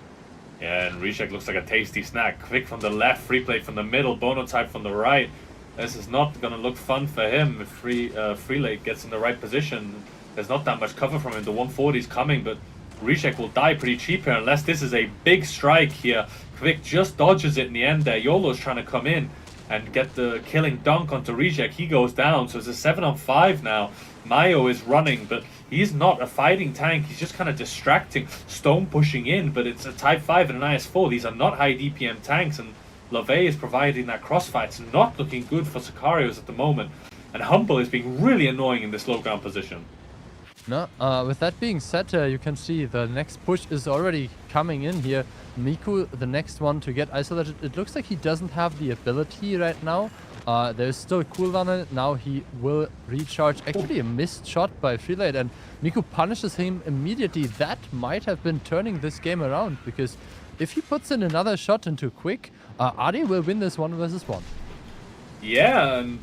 Yeah, and Rishek looks like a tasty snack. Quick from the left, Free Plate from the middle, Bono Type from the right. This is not going to look fun for him if Free Late gets in the right position. There's not that much cover from him. The 140's coming, but Rishek will die pretty cheap here unless this is a big strike here. Quick just dodges it in the end there. YOLO's trying to come in and get the killing dunk onto Rejek. He goes down, so it's a 7-on-5 now. Mayo is running, but he's not a fighting tank. He's just kind of distracting. Stone pushing in, but it's a Type 5 and an IS-4. These are not high DPM tanks, and LaVey is providing that crossfire. It's not looking good for Sicarios at the moment, and Humble is being really annoying in this low ground position. No, with that being said, you can see the next push is already coming in here. Miku, the next one to get isolated. It looks like he doesn't have the ability right now. There's still a cooldown on it. Now he will recharge. Actually, a missed shot by Freelate, and Miku punishes him immediately. That might have been turning this game around, because if he puts in another shot into Quick, Adi will win this 1v1. Yeah, and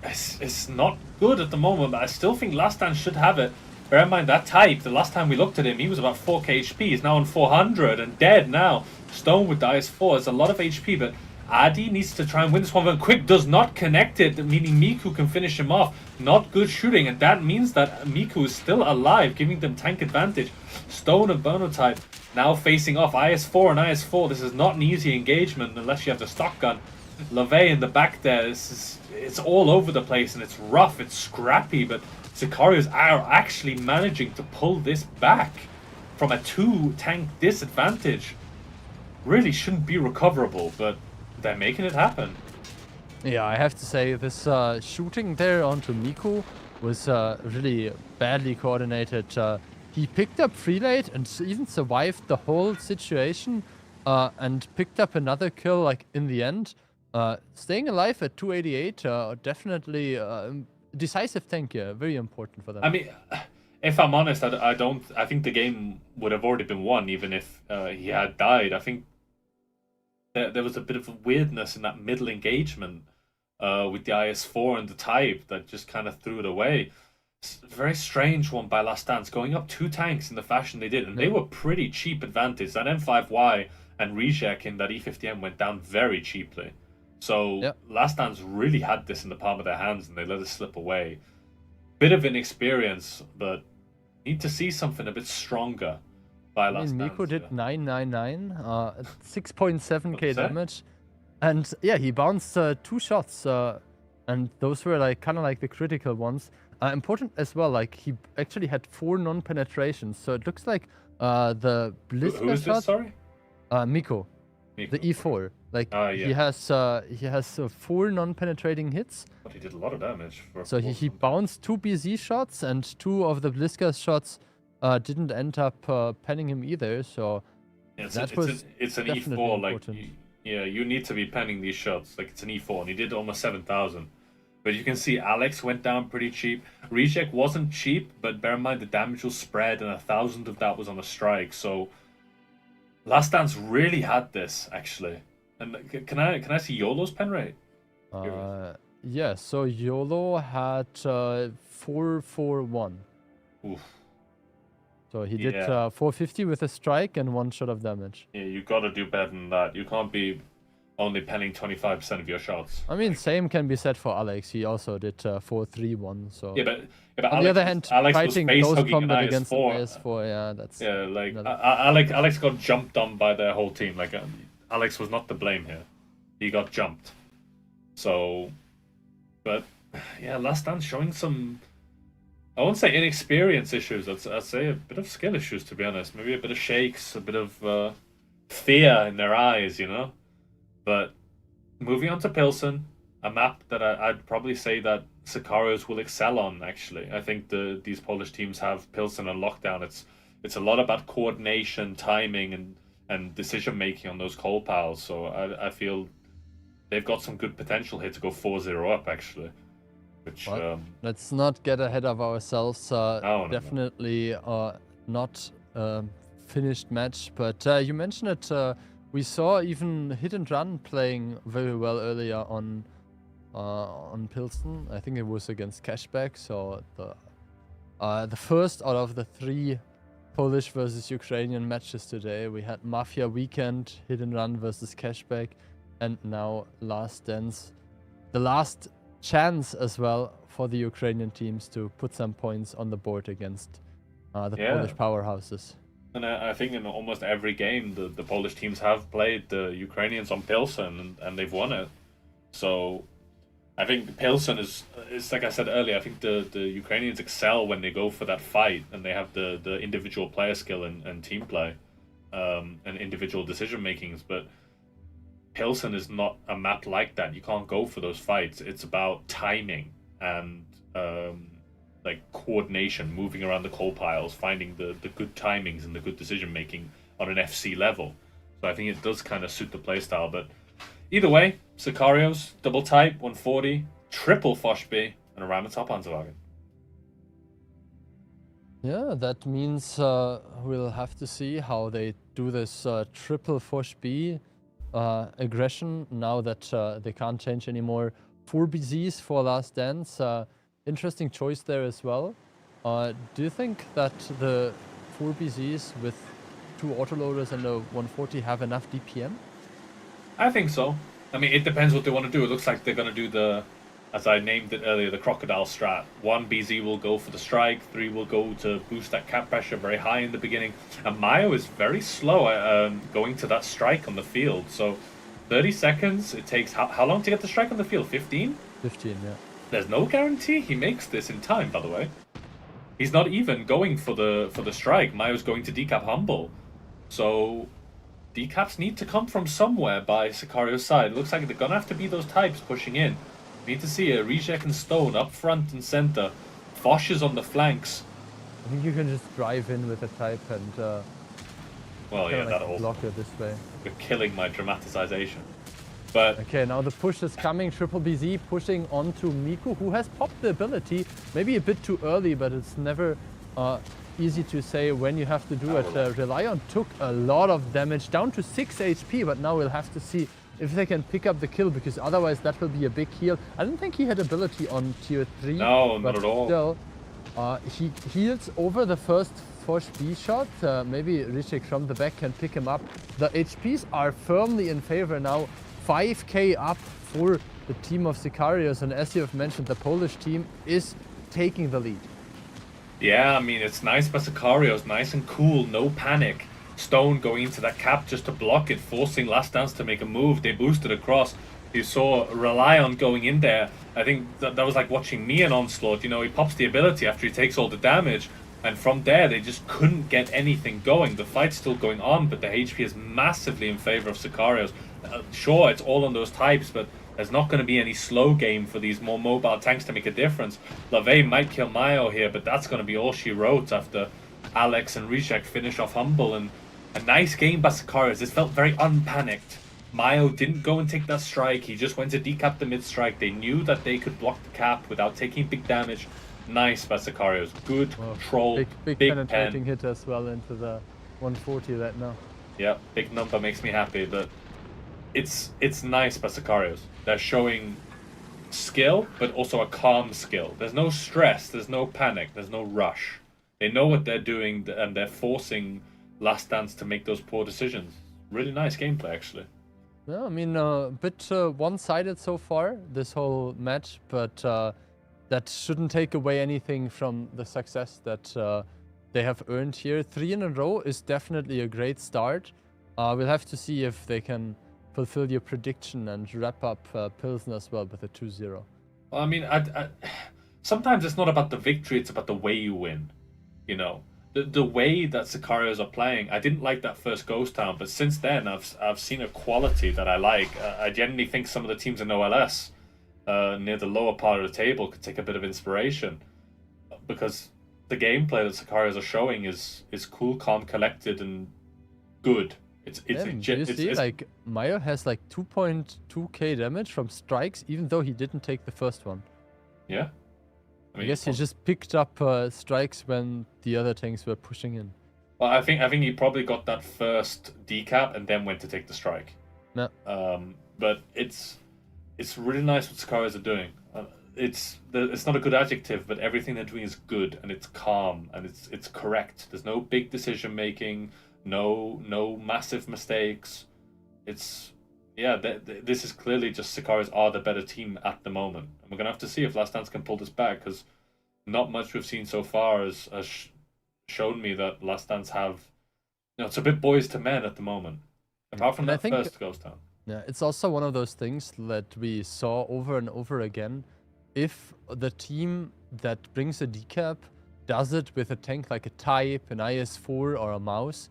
it's not good at the moment, but I still think Last Dance should have it. Bear in mind that Type, the last time we looked at him, he was about 4k HP. He's now on 400 and dead now. Stone with the IS-4 is a lot of HP, but Adi needs to try and win this one. But Quick does not connect it, meaning Miku can finish him off. Not good shooting, and that means that Miku is still alive, giving them tank advantage. Stone and Bono Type now facing off. IS-4 and IS-4. This is not an easy engagement unless you have the stock gun. LaVey in the back there. It's all over the place, and it's rough, it's scrappy, but Sicarios are actually managing to pull this back from a 2-tank disadvantage. Really shouldn't be recoverable, but they're making it happen. Yeah, I have to say, this shooting there onto Miku was really badly coordinated. He picked up Freelate and even survived the whole situation. and picked up another kill like in the end. Staying alive at 288, definitely decisive tank here, very important for them. I mean, if I'm honest, I think the game would have already been won even if he had died. I think there was a bit of a weirdness in that middle engagement with the IS-4 and the Type that just kind of threw it away. Very strange one by Last Dance, going up 2 tanks in the fashion they did, and they were pretty cheap advantage. That M5Y and Reject in that E50M went down very cheaply. So Last Dance really had this in the palm of their hands, and they let it slip away. Bit of inexperience, but need to see something a bit stronger by Last Dance. Miko did 999, 6.7k damage, and yeah, he bounced 2 shots, and those were like kind of like the critical ones. Important as well, like he actually had 4 non-penetrations, so it looks like the Blister Who is shot. this, sorry? Miko, the E4. Like he has 4 non-penetrating hits. But he did a lot of damage. So he bounced 2 BZ shots, and 2 of the Blisker shots didn't end up penning him either. So it's that it's an E4. Like you need to be penning these shots. Like it's an E4, and he did almost 7,000. But you can see Alex went down pretty cheap. Reject wasn't cheap, but bear in mind the damage was spread, and 1,000 of that was on a strike. So Last Dance really had this actually. And can I see YOLO's pen rate? Yeah. So YOLO had 441. Oof. So he did 450 with a strike and 1 shot of damage. Yeah, you got to do better than that. You can't be only penning 25% of your shots. I mean, same can be said for Alex. He also did 431. So yeah, but on Alex, the other hand, Alex fighting was close combat IS-4. against IS-4, yeah, that's Alex got jumped on by their whole team. Like Alex was not to blame here. He got jumped. So, but yeah, Last Dance showing some, I won't say inexperience issues. I'd say a bit of skill issues, to be honest. Maybe a bit of shakes, a bit of fear in their eyes, you know. But moving on to Pilsen, a map that I'd probably say that Sicarios will excel on, actually. I think these Polish teams have Pilsen on lockdown. It's a lot about coordination, timing, and decision-making on those coal piles. So I feel they've got some good potential here to go 4-0 up, actually. Which let's not get ahead of ourselves. No. Definitely not finished match. But you mentioned it. We saw even Hit and Run playing very well earlier on Pilsen. I think it was against Cashback. So the first out of the 3 Polish versus Ukrainian matches today. We had Mafia Weekend, Hit and Run versus Cashback, and now Last Dance. The last chance as well for the Ukrainian teams to put some points on the board against the Polish powerhouses. And I think in almost every game, the Polish teams have played the Ukrainians on Pilsen, and they've won it. So I think Pilsen is like I said earlier, I think the Ukrainians excel when they go for that fight, and they have the individual player skill and team play and individual decision makings. But Pilsen is not a map like that. You can't go for those fights. It's about timing and like coordination, moving around the coal piles, finding the good timings and the good decision making on an FC level. So I think it does kind of suit the playstyle. But either way, Sicarios, double type, 140, triple Foshby, and a Ramatop Panzerwagen. Yeah, that means we'll have to see how they do this triple Foshby aggression now that they can't change anymore. 4 BZs for Last Dance. Interesting choice there as well. Do you think that the 4 BZs with 2 autoloaders and a 140 have enough DPM? I think so. I mean, it depends what they want to do. It looks like they're going to do the, as I named it earlier, the crocodile strat. 1 BZ will go for the strike, 3 will go to boost that cap pressure very high in the beginning. And Mayo is very slow at going to that strike on the field. So 30 seconds, it takes how long to get the strike on the field? 15? 15, yeah. There's no guarantee he makes this in time, by the way. He's not even going for the strike. Mayo's going to decap Humble. So decaps need to come from somewhere by Sicario's side. It looks like they're going to have to be those types pushing in. We need to see a Reject and Stone up front and center. Fosh is on the flanks. I think you can just drive in with a type and well, yeah, that'll block it this way. You're killing my dramatization. But Okay, now the push is coming. Triple BZ pushing onto Miku, who has popped the ability. Maybe a bit too early, but it's never easy to say when you have to do it. Relion took a lot of damage, down to 6 HP, but now we'll have to see if they can pick up the kill, because otherwise that will be a big heal. I don't think he had ability on tier 3. No, not at all. Still, he heals over the first Force B shot. Maybe Rishik from the back can pick him up. The HPs are firmly in favor now. 5k up for the team of Sicarios, and as you have mentioned, the Polish team is taking the lead. yeah, I mean, it's nice by Sicarios, nice and cool, no panic. Stone going into that cap just to block it, forcing Last Dance to make a move. They boosted across. You saw Relion going in there. I think that was like watching me in Onslaught. You know, he pops the ability after he takes all the damage, and from there they just couldn't get anything going. The fight's still going on, but the HP is massively in favor of Sicarios. Sure, it's all on those types, but there's not going to be any slow game for these more mobile tanks to make a difference. LaVey might kill Mayo here, but that's going to be all she wrote after Alex and Rizek finish off Humble. And a nice game by Sicarios. This felt very unpanicked. Mayo didn't go and take that strike. He just went to decap the mid-strike. They knew that they could block the cap without taking big damage. Nice by Sicarios. Good control. Big penetrating hit as well into the 140 right now. Yeah, big number makes me happy, but it's nice by Sicarios. They're showing skill, but also a calm skill. There's no stress, there's no panic, there's no rush. They know what they're doing, and they're forcing Last Dance to make those poor decisions. Really nice gameplay, actually. Yeah, I mean, a bit one-sided so far, this whole match, but that shouldn't take away anything from the success that they have earned here. 3 in a row is definitely a great start. We'll have to see if they can fulfill your prediction and wrap up Pilsen as well with a 2-0. Well, I mean, sometimes it's not about the victory, it's about the way you win. You know, the way that Sicarios are playing, I didn't like that first Ghost Town, but since then I've seen a quality that I like. I genuinely think some of the teams in OLS near the lower part of the table could take a bit of inspiration, because the gameplay that Sicarios are showing is cool, calm, collected, and good. Like Mayo has like 2.2k damage from strikes, even though he didn't take the first one. Yeah. I guess he just picked up strikes when the other tanks were pushing in. Well, I think he probably got that first decap and then went to take the strike. No. But it's really nice what Sicarios are doing. It's not a good adjective, but everything they're doing is good, and it's calm, and it's correct. There's no big decision making. No massive mistakes. This is clearly just Sicarios are the better team at the moment, and we're gonna have to see if Last Dance can pull this back, because not much we've seen so far has shown me that Last Dance have, it's a bit boys to men at the moment. Apart from that first Ghost Town. Yeah, it's also one of those things that we saw over and over again. If the team that brings a decap does it with a tank like a Type, an IS-4, or a Mouse,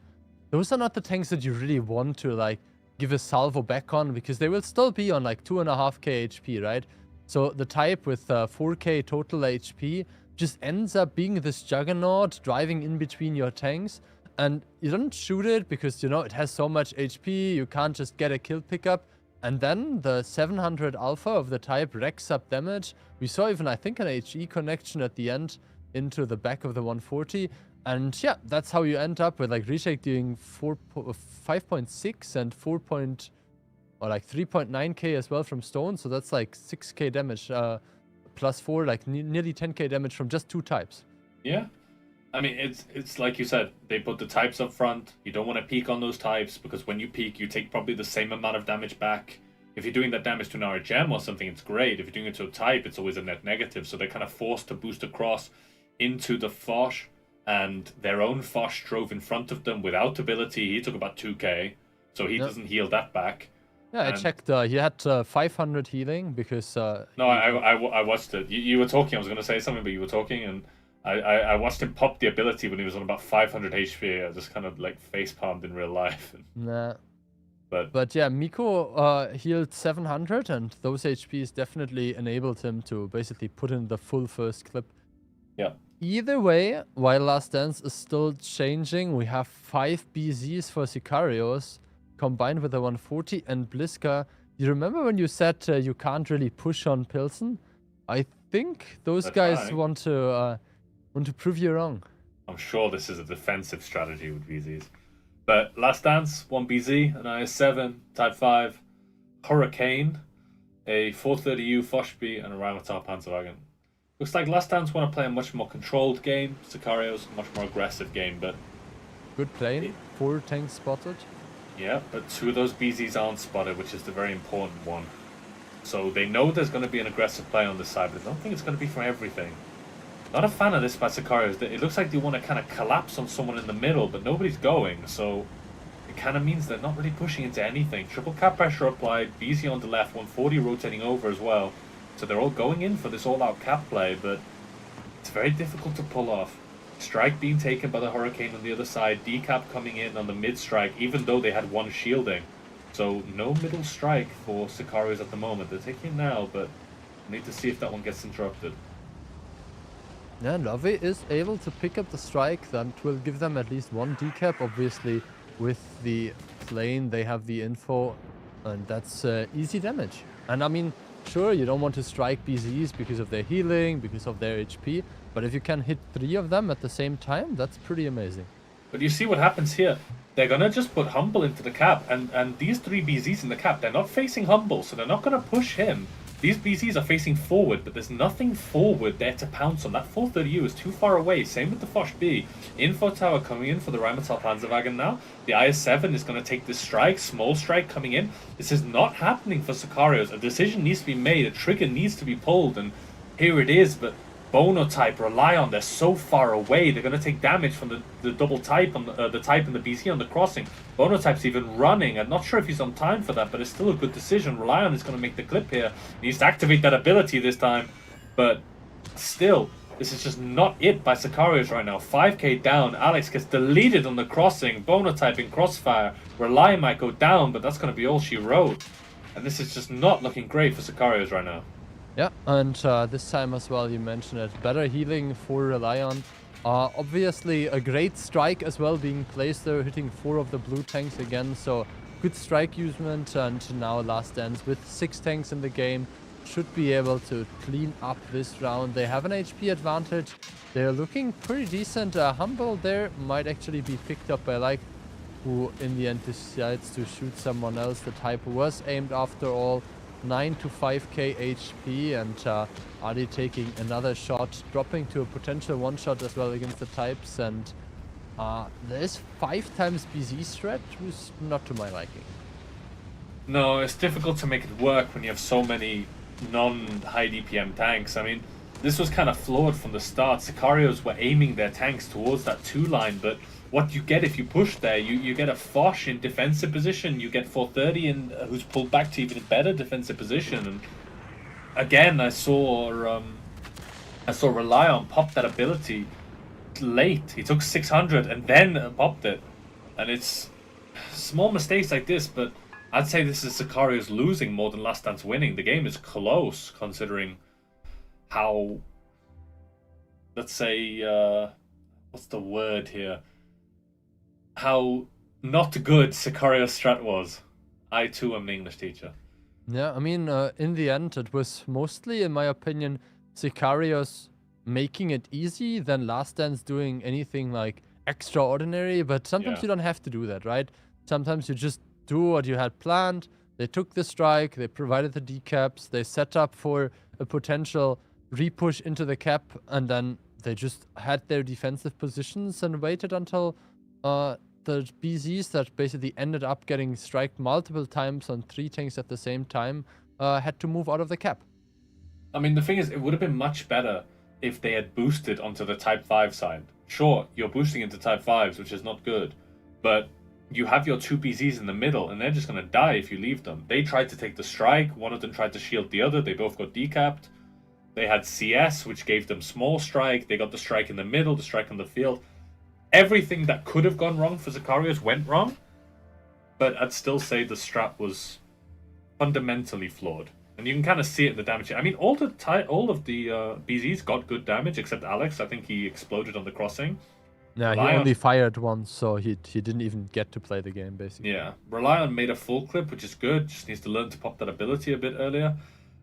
those are not the tanks that you really want to like give a salvo back on, because they will still be on like 2.5k HP, right? So the Type with 4k total HP just ends up being this juggernaut driving in between your tanks, and you don't shoot it because, you know, it has so much HP, you can't just get a kill pickup, and then the 700 alpha of the Type racks up damage. We saw even, I think, an HE connection at the end into the back of the 140. And yeah, that's how you end up with like Reshake doing 5.6 and 3.9k as well from Stone. So that's like 6k damage plus 4, like nearly 10k damage from just 2 types. Yeah. I mean, it's like you said, they put the types up front. You don't want to peek on those types, because when you peek, you take probably the same amount of damage back. If you're doing that damage to an RHM or something, it's great. If you're doing it to a type, it's always a net negative. So they're kind of forced to boost across into the Foch, and their own Foch drove in front of them without ability. He took about 2k, so he doesn't heal that back. Yeah, I checked. He had 500 healing because... No, I watched it. You were talking. I was going to say something, but you were talking, and I watched him pop the ability when he was on about 500 HP. I just kind of like facepalmed in real life. Nah. But yeah, Miko healed 700, and those HPs definitely enabled him to basically put in the full first clip. Yeah. Either way, while Last Dance is still changing, we have 5 BZs for Sicarios. combined with the 140 and Bliska. You remember when you said you can't really push on Pilsen? I think those guys want to prove you wrong. I'm sure this is a defensive strategy with BZs. But Last Dance, 1 BZ, an IS-7, Type 5, Hurricane, a 430U Foshby, and a Rheinmetall Panzerwagen. Looks like Last Dance want to play a much more controlled game. Sicarios, a much more aggressive game, but... Good plane, 4 tanks spotted. Yeah, but 2 of those BZs aren't spotted, which is the very important one. So they know there's going to be an aggressive play on this side, but I don't think it's going to be from everything. Not a fan of this by Sicarios. It looks like they want to kind of collapse on someone in the middle, but nobody's going, so it kind of means they're not really pushing into anything. Triple cap pressure applied, BZ on the left, 140 rotating over as well. So they're all going in for this all-out cap play, but it's very difficult to pull off. Strike being taken by the Hurricane on the other side, decap coming in on the mid-strike, even though they had 1 shielding. So no middle strike for Sicarios at the moment. They're taking it now, but I need to see if that one gets interrupted. Yeah, Lovey is able to pick up the strike. That will give them at least 1 decap. Obviously, with the plane, they have the info, and that's easy damage. And I mean, sure, you don't want to strike BZs because of their healing, because of their HP, but if you can hit 3 of them at the same time, that's pretty amazing. But you see what happens here. They're going to just put Humble into the cap, and these 3 BZs in the cap, they're not facing Humble, so they're not going to push him. These BZs are facing forward, but there's nothing forward there to pounce on. That 430U is too far away. Same with the Foch B. Info tower coming in for the Rheinmetall Panzerwagen now. The IS-7 is going to take this strike. Small strike coming in. This is not happening for Sicarios. A decision needs to be made. A trigger needs to be pulled, and here it is, but Bono type, rely on, they're so far away. They're going to take damage from the double type on the type and the BZ on the crossing. Bono type's even running. I'm not sure if he's on time for that, but it's still a good decision. Rely on is going to make the clip here. He needs to activate that ability this time, but still, this is just not it by Sicarios right now. 5k down. Alex gets deleted on the crossing. Bono type in crossfire. Rely might go down, but that's going to be all she wrote. And this is just not looking great for Sicarios right now. Yeah, and this time as well, you mentioned it. Better healing for Relion. Obviously, a great strike as well being placed there, hitting 4 of the blue tanks again. So, good strike usement, and now Last Dance with 6 tanks in the game should be able to clean up this round. They have an HP advantage. They're looking pretty decent. Humble there might actually be picked up by Like, who in the end decides to shoot someone else. The type was aimed after all. 9 to 5k HP, and Adi taking another shot, dropping to a potential 1-shot as well against the types, and there is 5 times BZ stretch, who's not to my liking. No, it's difficult to make it work when you have so many non-high DPM tanks. I mean, this was kind of flawed from the start. Sicarios were aiming their tanks towards that 2 line, but what you get if you push there, you get a Foch in defensive position, you get 430 in who's pulled back to even better defensive position, and again I saw Relion pop that ability late. He took 600 and then popped it, and it's small mistakes like this, but I'd say this is Sicarios losing more than Last Dance winning. The game is close considering how, let's say, what's the word here? How not good Sicarios strat was. I too am an English teacher. Yeah, I mean, in the end, it was mostly, in my opinion, Sicarios making it easy than Last Dance doing anything like extraordinary, but sometimes you don't have to do that, right? Sometimes you just do what you had planned. They took the strike, they provided the decaps, they set up for a potential repush into the cap, and then they just had their defensive positions and waited until the BZs that basically ended up getting striked multiple times on 3 tanks at the same time had to move out of the cap. I mean, the thing is, it would have been much better if they had boosted onto the Type 5 side. Sure, you're boosting into Type 5s, which is not good, but you have your 2 BZs in the middle, and they're just going to die if you leave them. They tried to take the strike, one of them tried to shield the other, they both got decapped. They had CS, which gave them small strike, they got the strike in the middle, the strike on the field. Everything that could have gone wrong for Sicarios went wrong, but I'd still say the strat was fundamentally flawed. And you can kind of see it in the damage. I mean, all of the BZs got good damage, except Alex. I think he exploded on the crossing. Nah, he only fired once, so he didn't even get to play the game, basically. Yeah, Reliant made a full clip, which is good. Just needs to learn to pop that ability a bit earlier.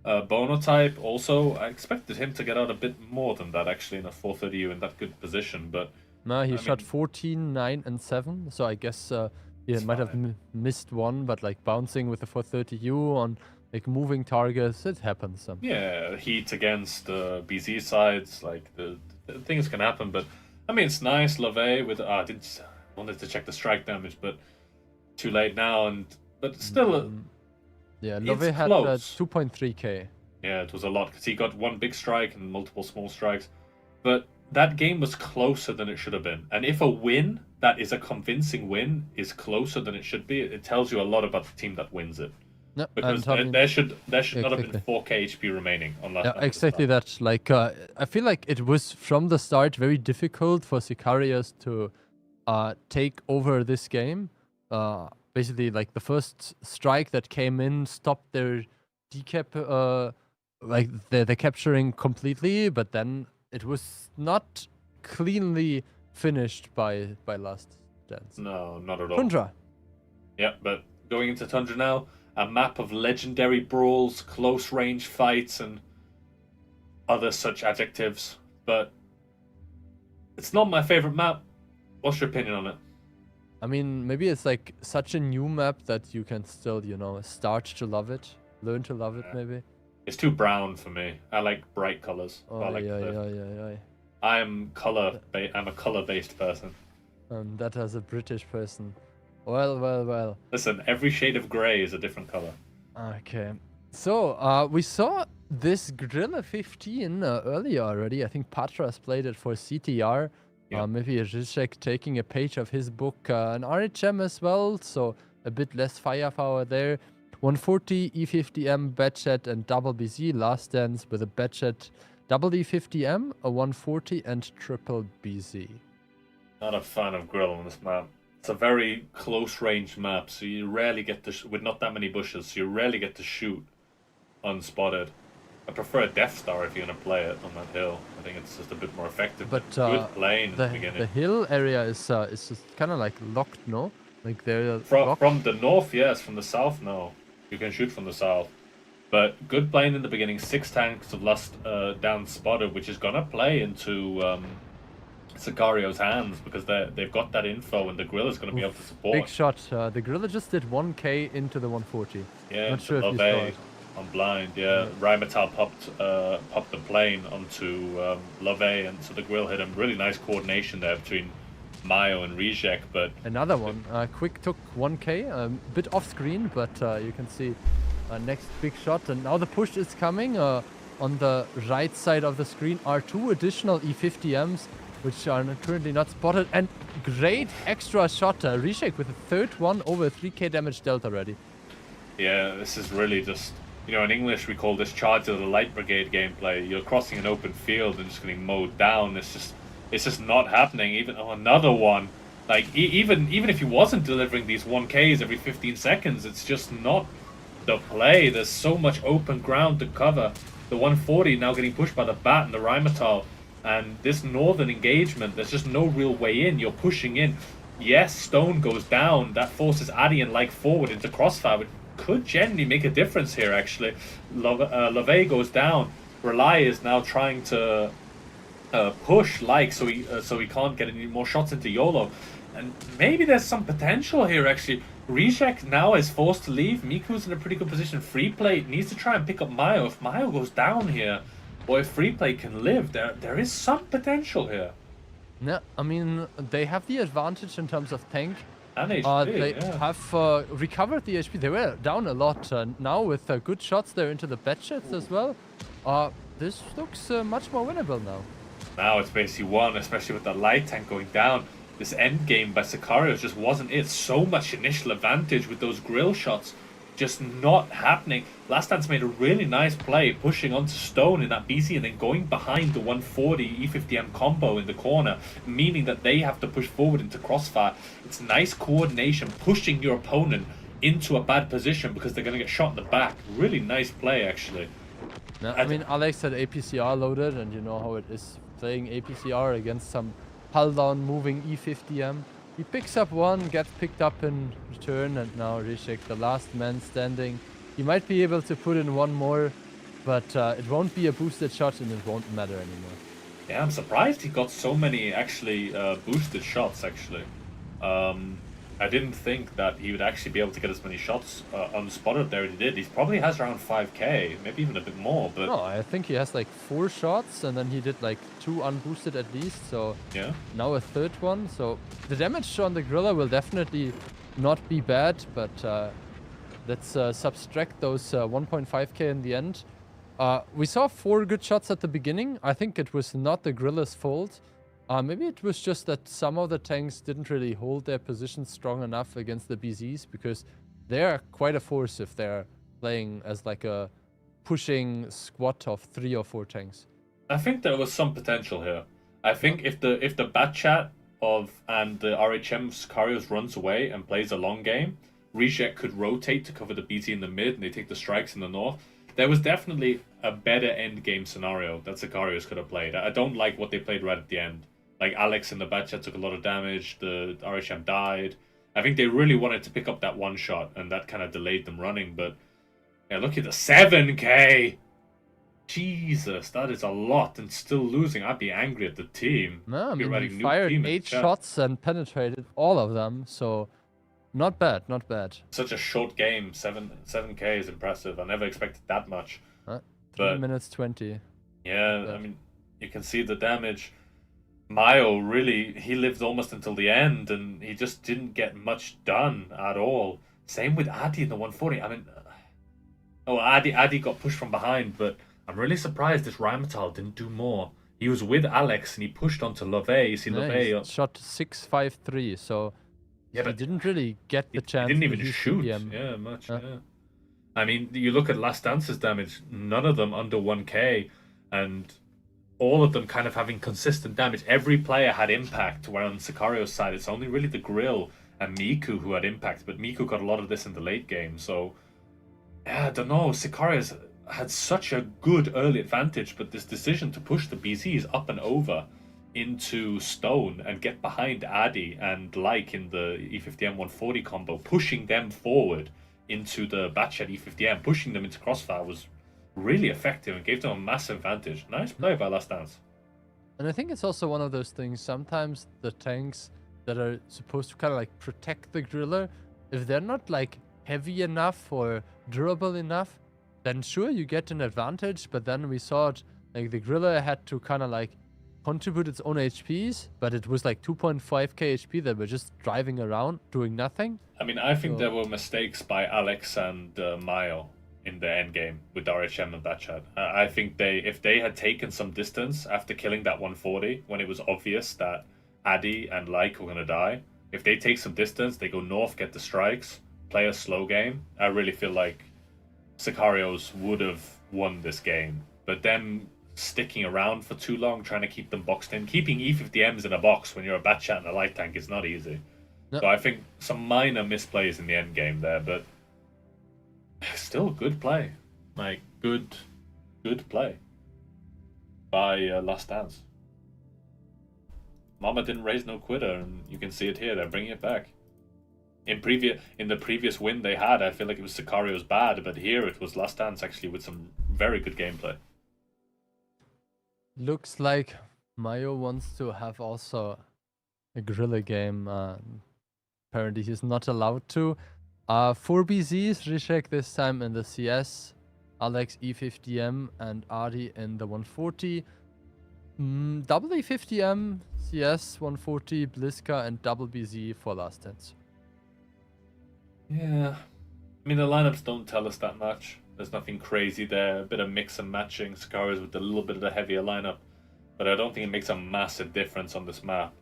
Bonotype also, I expected him to get out a bit more than that actually in a 430U in that good position, but No, he shot 14, 9, and 7, so I guess he might have missed one, but like bouncing with the 430U on like moving targets, it happens. Yeah, heat against BZ sides, like the things can happen, but I mean it's nice. Lave with I wanted to check the strike damage, but too late now. But still, yeah, Lave had 2.3k. Yeah, it was a lot because he got one big strike and multiple small strikes, but that game was closer than it should have been. And if a win that is a convincing win is closer than it should be, it tells you a lot about the team that wins it. No, because there should not have been 4k HP remaining on that. Yeah, exactly that. Like, I feel like it was from the start very difficult for Sicarios to take over this game. Basically, like the first strike that came in stopped their decap, like they're capturing completely, but then it was not cleanly finished by Last Dance. No, not at all. Tundra. Yeah, but going into Tundra now. A map of legendary brawls, close range fights, and other such adjectives. But it's not my favorite map. What's your opinion on it? I mean, maybe it's like such a new map that you can still, you know, start to love it, learn to love it, maybe. It's too brown for me. I like bright colors. Oh, I like yeah. I'm a color-based person. That as a British person. Well. Listen, every shade of grey is a different color. Okay. So, we saw this Gorilla 15 earlier already. I think Patras played it for CTR. Yep. Maybe Zizek taking a page of his book. An RHM as well, so a bit less firepower there. 140, E50M, Batchet, and double BZ. Last Dance with a Batchet, double E50M, a 140, and triple BZ. Not a fan of Grill on this map. It's a very close-range map, so you rarely get to with not that many bushes, so you rarely get to shoot unspotted. I prefer a Death Star if you're gonna play it on that hill. I think it's just a bit more effective. But good plane at the beginning. The hill area is just kind of like locked, no? Like they're from the north, yes. From the south, no. You can shoot from the south. But good plane in the beginning. 6 tanks of Last down spotted, which is gonna play into Sicarios' hands because they've got that info and the Gorilla's going to be able to support. Big shot. The Gorilla just did 1k into the 140. Yeah, not sure if you saw it. On blind, yeah. Rheinmetall popped the plane onto Love, and so the Gorilla hit him. Really nice coordination there between Mayo and Rizek, but... Another one. Quick took 1k, a bit off screen, but you can see next big shot. And now the push is coming on the right side of the screen are 2 additional E50Ms, which are currently not spotted, and great extra shot. Reshake with a 3rd one over 3k damage dealt already. Yeah, this is really just, you know, in English we call this charge of the light brigade gameplay. You're crossing an open field and just getting mowed down. It's just not happening. Even another one, like even if he wasn't delivering these 1Ks every 15 seconds, it's just not the play. There's so much open ground to cover. The 140 now getting pushed by the Bat and the Rheinmetall. And this northern engagement, there's just no real way in. You're pushing in. Yes, Stone goes down. That forces Addy and Like forward into crossfire, which could genuinely make a difference here, actually. Lave goes down. Rely is now trying to push Like so he can't get any more shots into YOLO. And maybe there's some potential here, actually. Rizek now is forced to leave. Miku's in a pretty good position. Free Play needs to try and pick up Mayo. If Mayo goes down here, or if Free Play can live, there is some potential here. Yeah, I mean, they have the advantage in terms of tank. And HP, they have recovered the HP. They were down a lot. Now with good shots there into the Batchets as well. This looks much more winnable now. Now it's basically won, especially with the light tank going down. This end game by Sicarios just wasn't it. So much initial advantage with those grill shots. Just not happening. Last Dance made a really nice play, pushing onto Stone in that BC and then going behind the 140 E50M combo in the corner, meaning that they have to push forward into crossfire. It's nice coordination, pushing your opponent into a bad position because they're going to get shot in the back. Really nice play, actually. Yeah, I mean, Alex had APCR loaded, and you know how it is playing APCR against some hull down moving E50M. He picks up one, gets picked up in return, and now Rishek, the last man standing. He might be able to put in one more, but it won't be a boosted shot and it won't matter anymore. Yeah, I'm surprised he got so many actually boosted shots, actually. I didn't think that he would actually be able to get as many shots unspotted there as he did. He probably has around 5k, maybe even a bit more, but... No, I think he has like 4 shots, and then he did like 2 unboosted at least, so... Yeah. Now a third one, so... The damage on the Gorilla will definitely not be bad, but let's subtract those 1.5k in the end. We saw 4 good shots at the beginning. I think it was not the Gorilla's fault. Maybe it was just that some of the tanks didn't really hold their position strong enough against the BZs, because they're quite a force if they're playing as like a pushing squad of 3 or 4 tanks. I think there was some potential here. I think if the bat chat and the RHM Sicarios runs away and plays a long game, Reject could rotate to cover the BT in the mid and they take the strikes in the north. There was definitely a better end game scenario that Sicarios could have played. I don't like what they played right at the end. Like Alex in the bat chat took a lot of damage, the RHM died. I think they really wanted to pick up that one shot and that kind of delayed them running, but yeah, look at the 7k! Jesus, that is a lot, and still losing. I'd be angry at the team. No, I mean, he fired 8 shots and penetrated all of them, so not bad, not bad. Such a short game, 7k is impressive. I never expected that much. 3 minutes 20. Yeah, I mean, you can see the damage. Mayo really, he lived almost until the end, and he just didn't get much done at all. Same with Addy in the 140. I mean, Addy got pushed from behind, but I'm really surprised this Rheinmetall didn't do more. He was with Alex, and he pushed onto LeVay. You see LeVay... He shot 6.53, so he didn't really get the chance. He didn't even shoot, much, yeah. I mean, you look at Last Dance's damage, none of them under 1k, and all of them kind of having consistent damage. Every player had impact, where on Sicario's side, it's only really the Grill and Miku who had impact, but Miku got a lot of this in the late game, so... Yeah, I don't know, Sicarios had such a good early advantage, but this decision to push the BZs up and over into Stone and get behind Addy and Like in the E50M 140 combo, pushing them forward into the Batchat E50M, pushing them into Crossfire was really effective and gave them a massive advantage. Nice play by Last Dance. And I think it's also one of those things, sometimes the tanks that are supposed to kind of like protect the Griller, if they're not like heavy enough or durable enough, then sure you get an advantage, but then we saw it, like the Griller had to kind of like contribute its own HPs, but it was like 2.5k HP that were just driving around doing nothing. I mean, I think there were mistakes by Alex and Mayo in the end game with RHM and Batchat. I think if they had taken some distance after killing that 140, when it was obvious that Addy and Like were going to die, if they take some distance, they go north, get the strikes, play a slow game, I really feel like Sicarios would have won this game. But them sticking around for too long, trying to keep them boxed in, keeping E50Ms in a box when you're a Batchat and a light tank is not easy. No. So I think some minor misplays in the end game there, but still good play. Like, good play by Last Dance. Mama didn't raise no quitter, and you can see it here. They're bringing it back. In the previous win they had, I feel like it was Sicarios bad, but here it was Last Dance actually with some very good gameplay. Looks like Mayo wants to have also a guerrilla game. Apparently he's not allowed to. 4 BZs, Rishek this time in the CS, Alex E50M and Adi in the 140. Double E50M, CS 140, Bliska and double BZ for Last Dance. Yeah, I mean the lineups don't tell us that much. There's nothing crazy there, a bit of mix and matching, Sicarios with a little bit of the heavier lineup, but I don't think it makes a massive difference on this map.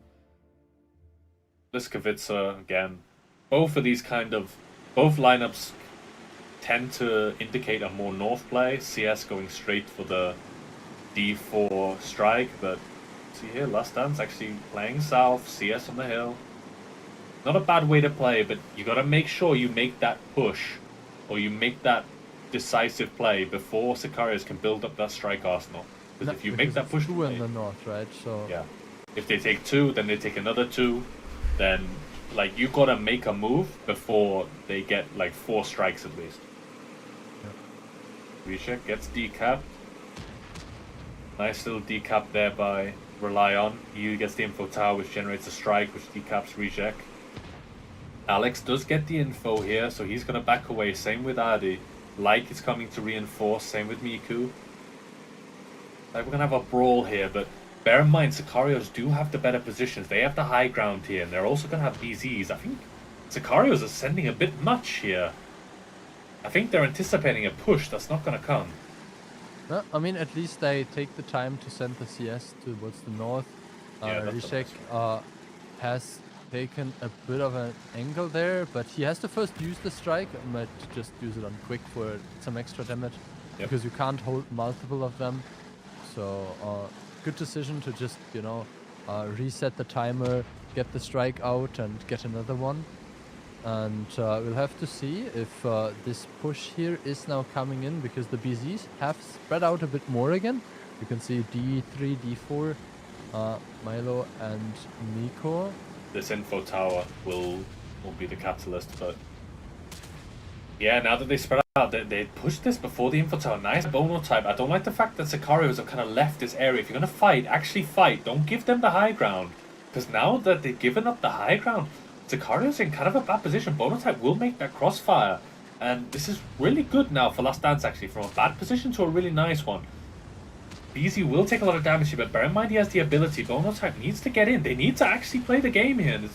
Bliskovica, again, both lineups tend to indicate a more north play, CS going straight for the D4 strike, but see here, Last Dance actually playing south, CS on the hill. Not a bad way to play, but you got to make sure you make that push, or you make that decisive play before Sicarios can build up that strike arsenal. Because if you make that push in the north, right? So yeah, If they take 2, then they take another 2. Then, like, you gotta make a move before they get, like, 4 strikes at least. Reshek gets decapped. Nice little decap there by Rely On. He gets the info tower, which generates a strike, which decaps Reshek. Alex does get the info here, so he's gonna back away. Same with Adi. Like is coming to reinforce. Same with Miku. Like, we're gonna have a brawl here, but bear in mind, Sicarios do have the better positions. They have the high ground here, and they're also gonna have BZs. I think Sicarios are sending a bit much here. I think they're anticipating a push that's not gonna come. No, I mean, at least they take the time to send the CS towards the north. Reshek has taken a bit of an angle there, but he has to first use the strike. Might just use it on quick for some extra damage, because you can't hold multiple of them. So good decision to just, you know, reset the timer, get the strike out, and get another one. And we'll have to see if this push here is now coming in, because the BZs have spread out a bit more again. You can see D3, D4, Milo and Miko. This info tower will be the catalyst, but yeah, now that they spread out, they pushed this before the info tower. Nice Bono type. I don't like the fact that Sicarios have kind of left this area. If you're going to fight, actually fight. Don't give them the high ground, because now that they've given up the high ground, Sicarios in kind of a bad position. Bono type will make that crossfire, and this is really good now for Last Dance, actually, from a bad position to a really nice one. BZ will take a lot of damage here, but bear in mind he has the ability. Bono type needs to get in. They need to actually play the game here. And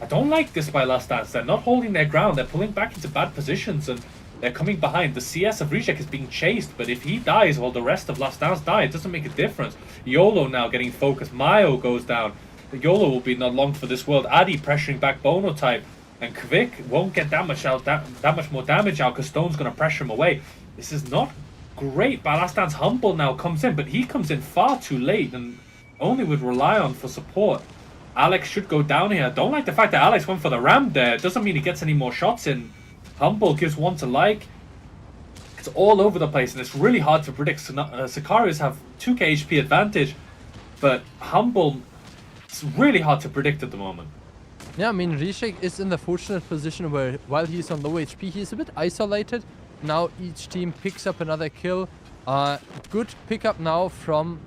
I don't like this by Last Dance. They're not holding their ground. They're pulling back into bad positions, and they're coming behind. The CS of Reshek is being chased, but if he dies while the rest of Last Dance die, it doesn't make a difference. YOLO now getting focused. Mayo goes down. YOLO will be not long for this world. Adi pressuring back Bono type, and Kvik won't get that much more damage out, because Stone's going to pressure him away. This is not great. But Last Dance Humble now comes in, but he comes in far too late and only would rely on for support. Alex should go down here. I don't like the fact that Alex went for the ramp there. It doesn't mean he gets any more shots in. Humble gives one to Like. It's all over the place, and it's really hard to predict. Sicarios have 2k HP advantage, but Humble, it's really hard to predict at the moment. Yeah, I mean, Reshek is in the fortunate position where while he's on low HP, he's a bit isolated. Now each team picks up another kill. Good pickup now from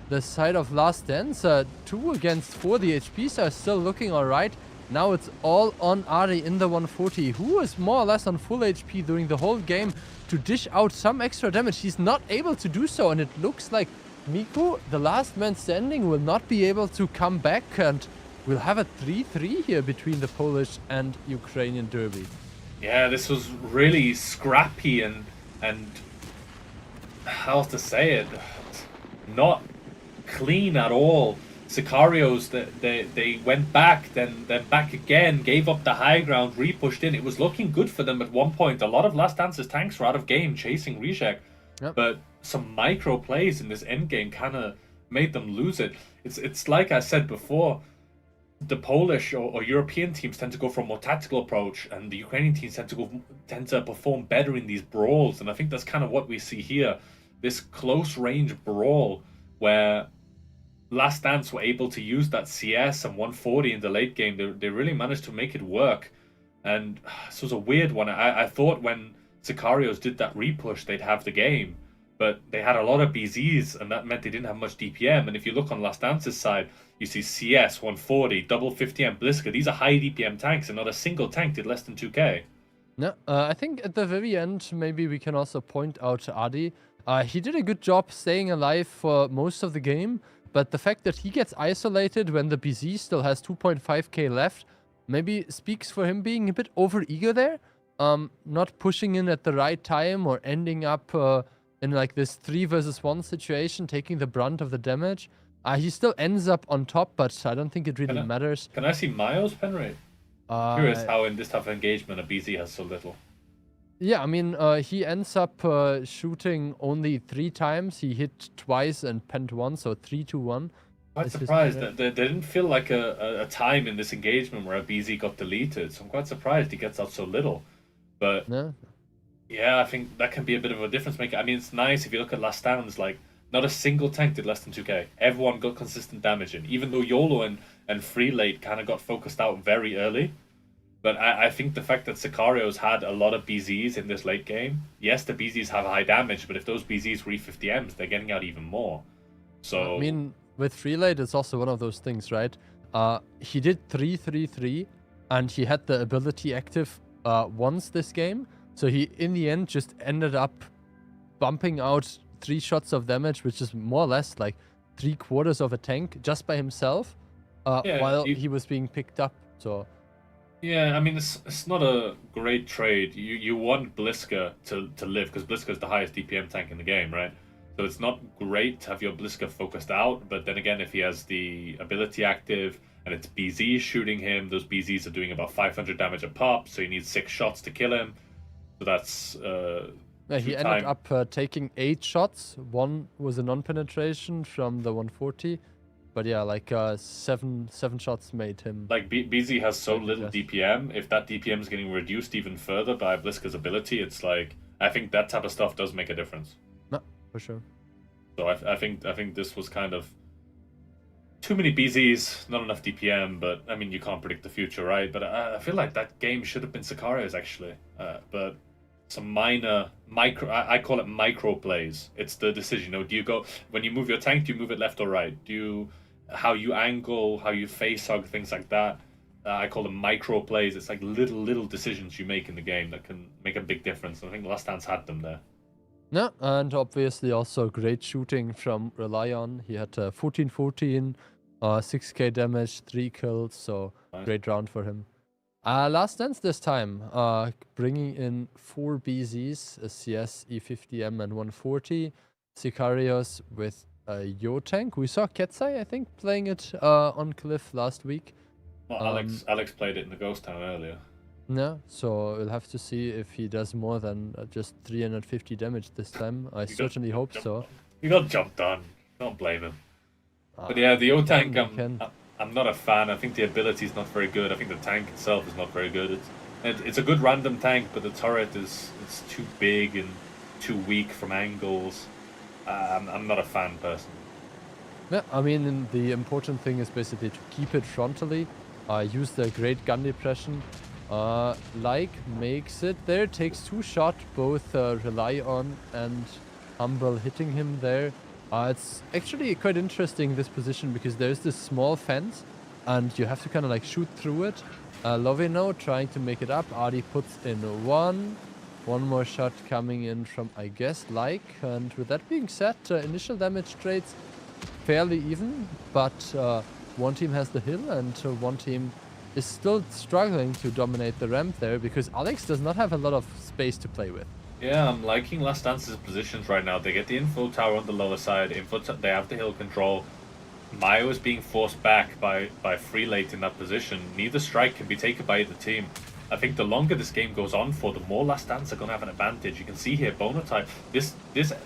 the side of Last Dance. 2 against 4. The HPs are still looking alright. Now it's all on Ari in the 140, who is more or less on full HP during the whole game to dish out some extra damage. He's not able to do so, and it looks like Miko, the last man standing, will not be able to come back, and we'll have a 3-3 here between the Polish and Ukrainian derby. Yeah, this was really scrappy and how to say it, not clean at all. Sicarios, they went back, then back again, gave up the high ground, repushed in. It was looking good for them at one point. A lot of Last Dance's tanks were out of game chasing Reshek, but some micro plays in this end game kind of made them lose it. It's like I said before, the Polish or European teams tend to go for a more tactical approach, and the Ukrainian teams tend to perform better in these brawls, and I think that's kind of what we see here. This close range brawl where Last Dance were able to use that CS and 140 in the late game. They really managed to make it work, and this was a weird one. I thought when Sicarios did that repush they'd have the game, but they had a lot of BZs, and that meant they didn't have much DPM. And if you look on Last Dance's side, you see CS, 140, double 50M Bliska. These are high DPM tanks, and not a single tank did less than 2k. No, I think at the very end, maybe we can also point out Adi. He did a good job staying alive for most of the game, but the fact that he gets isolated when the BZ still has 2.5k left maybe speaks for him being a bit over-eager there. Not pushing in at the right time, or ending up in like this 3 versus 1 situation, taking the brunt of the damage. He still ends up on top, but I don't think it really matters. Can I see Mayo's pen rate? Curious how in this type of engagement a BZ has so little. Yeah, I mean, he ends up shooting only 3 times. He hit twice and penned 1, so 3-1. Quite surprised that there didn't feel like a time in this engagement where a BZ got deleted, so I'm quite surprised he gets out so little. But yeah, I think that can be a bit of a difference maker. I mean, it's nice if you look at Last Dance, like Not a single tank did less than 2k. Everyone got consistent damage in, even though YOLO and Free Late kind of got focused out very early. But I think the fact that Sicarios had a lot of BZs in this late game, yes, the BZs have high damage, but if those BZs were E50Ms, they're getting out even more. So I mean, with Free Late, it's also one of those things, right? He did 3-3-3, and he had the ability active once this game. So he, in the end, just ended up bumping out 3 shots of damage, which is more or less like 3/4 of a tank just by himself, while he was being picked up. So yeah, I mean, it's not a great trade. You want Bliska to live, because Bliska is the highest DPM tank in the game, right? So it's not great to have your Bliska focused out, but then again, if he has the ability active and it's BZ shooting him, those BZs are doing about 500 damage a pop, so you need 6 shots to kill him. So that's yeah, he ended up taking 8 shots. 1 was a non-penetration from the 140. But yeah, like 7 shots made him. Like BZ has so little DPM. If that DPM is getting reduced even further by Bliska's ability, it's like, I think that type of stuff does make a difference. No, for sure. So I think this was kind of too many BZs, not enough DPM. But I mean, you can't predict the future, right? But I feel like that game should have been Sicarios actually. But some minor I call it micro plays. It's the decision. You know, do you go when you move your tank? Do you move it left or right? Do you how you angle, how you face hug, things like that. I call them micro plays. It's like little decisions you make in the game that can make a big difference. And I think Last Dance had them there. No, and obviously also great shooting from Relion. He had 14-14, 6k damage, 3 kills, so nice. Great round for him. Last Dance this time, bringing in 4 BZs, a CS, E50M, and 140. Sicarios with a Yo tank. We saw Ketsai, I think, playing it on Cliff last week. Well, Alex played it in the Ghost Town earlier. No, so we'll have to see if he does more than just 350 damage this time. I certainly hope so. He got jumped on. Don't blame him. But yeah, the Yo tank, I'm not a fan. I think the ability is not very good. I think the tank itself is not very good. It's a good random tank, but the turret is too big and too weak from angles. I'm not a fan personally. Yeah, I mean, the important thing is basically to keep it frontally. Use the great gun depression. Makes it there. Takes 2 shots, both Relion and Humble hitting him there. It's actually quite interesting, this position, because there's this small fence and you have to kind of like shoot through it. Lovino trying to make it up. Adi puts in 1 more shot coming in from, I guess, and with that being said, initial damage trades fairly even, but one team has the hill and one team is still struggling to dominate the ramp there, because Alex does not have a lot of space to play with. Yeah, I'm liking Last Dance's positions right now. They get the info tower on the lower side. They have the hill control. Mayo is being forced back by Free Late in that position. Neither strike can be taken by either team. I think the longer this game goes on for, the more Last Dance are going to have an advantage. You can see here, Bonatype, this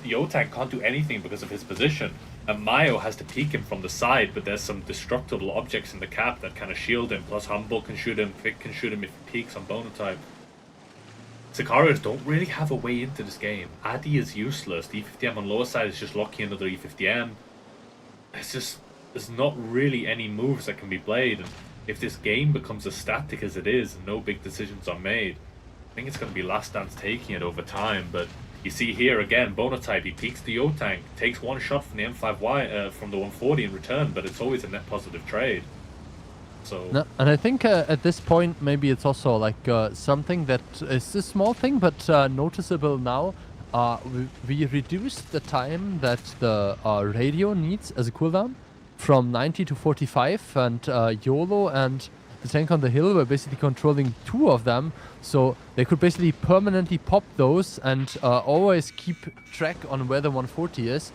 Yo tank can't do anything because of his position. And Mayo has to peek him from the side, but there's some destructible objects in the cap that kind of shield him. Plus Humble can shoot him, Vic can shoot him if he peeks on Bonatype. Sicarios don't really have a way into this game. Adi is useless. The E50M on lower side is just locking another E50M. There's not really any moves that can be played. And if this game becomes as static as it is and no big decisions are made, I think it's going to be Last Dance taking it over time. But you see here again, Bonatype, he peeks the Yo tank, takes 1 shot from the M5Y from the 140 in return, but it's always a net positive trade. So. No, and I think at this point maybe it's also like something that is a small thing but noticeable now. We reduced the time that the radio needs as a cooldown from 90 to 45, and YOLO and the tank on the hill were basically controlling 2 of them, so they could basically permanently pop those and always keep track on where the 140 is.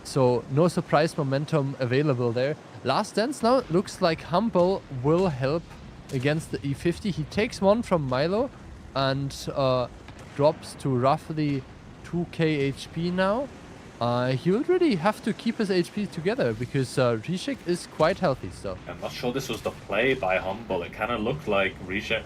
So no surprise momentum available there. Last Dance now looks like Humble will help against the E50. He takes 1 from Milo and drops to roughly 2k HP now. He will really have to keep his HP together because Rishik is quite healthy still. I'm not sure this was the play by Humble. It kind of looked like Rishik,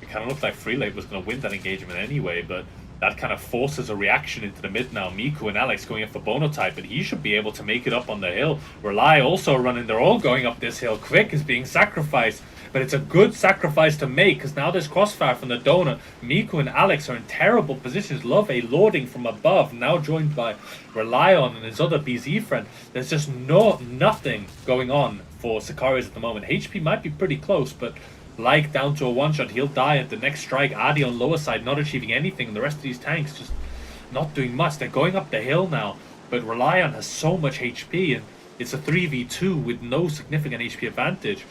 it kind of looked like Free Late was going to win that engagement anyway, but that kind of forces a reaction into the mid now. Miku and Alex going in for Bonotype, but he should be able to make it up on the hill. Rely also running, they're all going up this hill. Quick is being sacrificed, but it's a good sacrifice to make, because now there's crossfire from the donut. Miku and Alex are in terrible positions. Love a lording from above, now joined by Relion and his other BZ friend. There's just nothing going on for Sicarios at the moment. HP might be pretty close, but like down to a one-shot, he'll die at the next strike. Adi on lower side not achieving anything. The rest of these tanks just not doing much. They're going up the hill now, but Relion has so much HP, and it's a 3v2 with no significant HP advantage.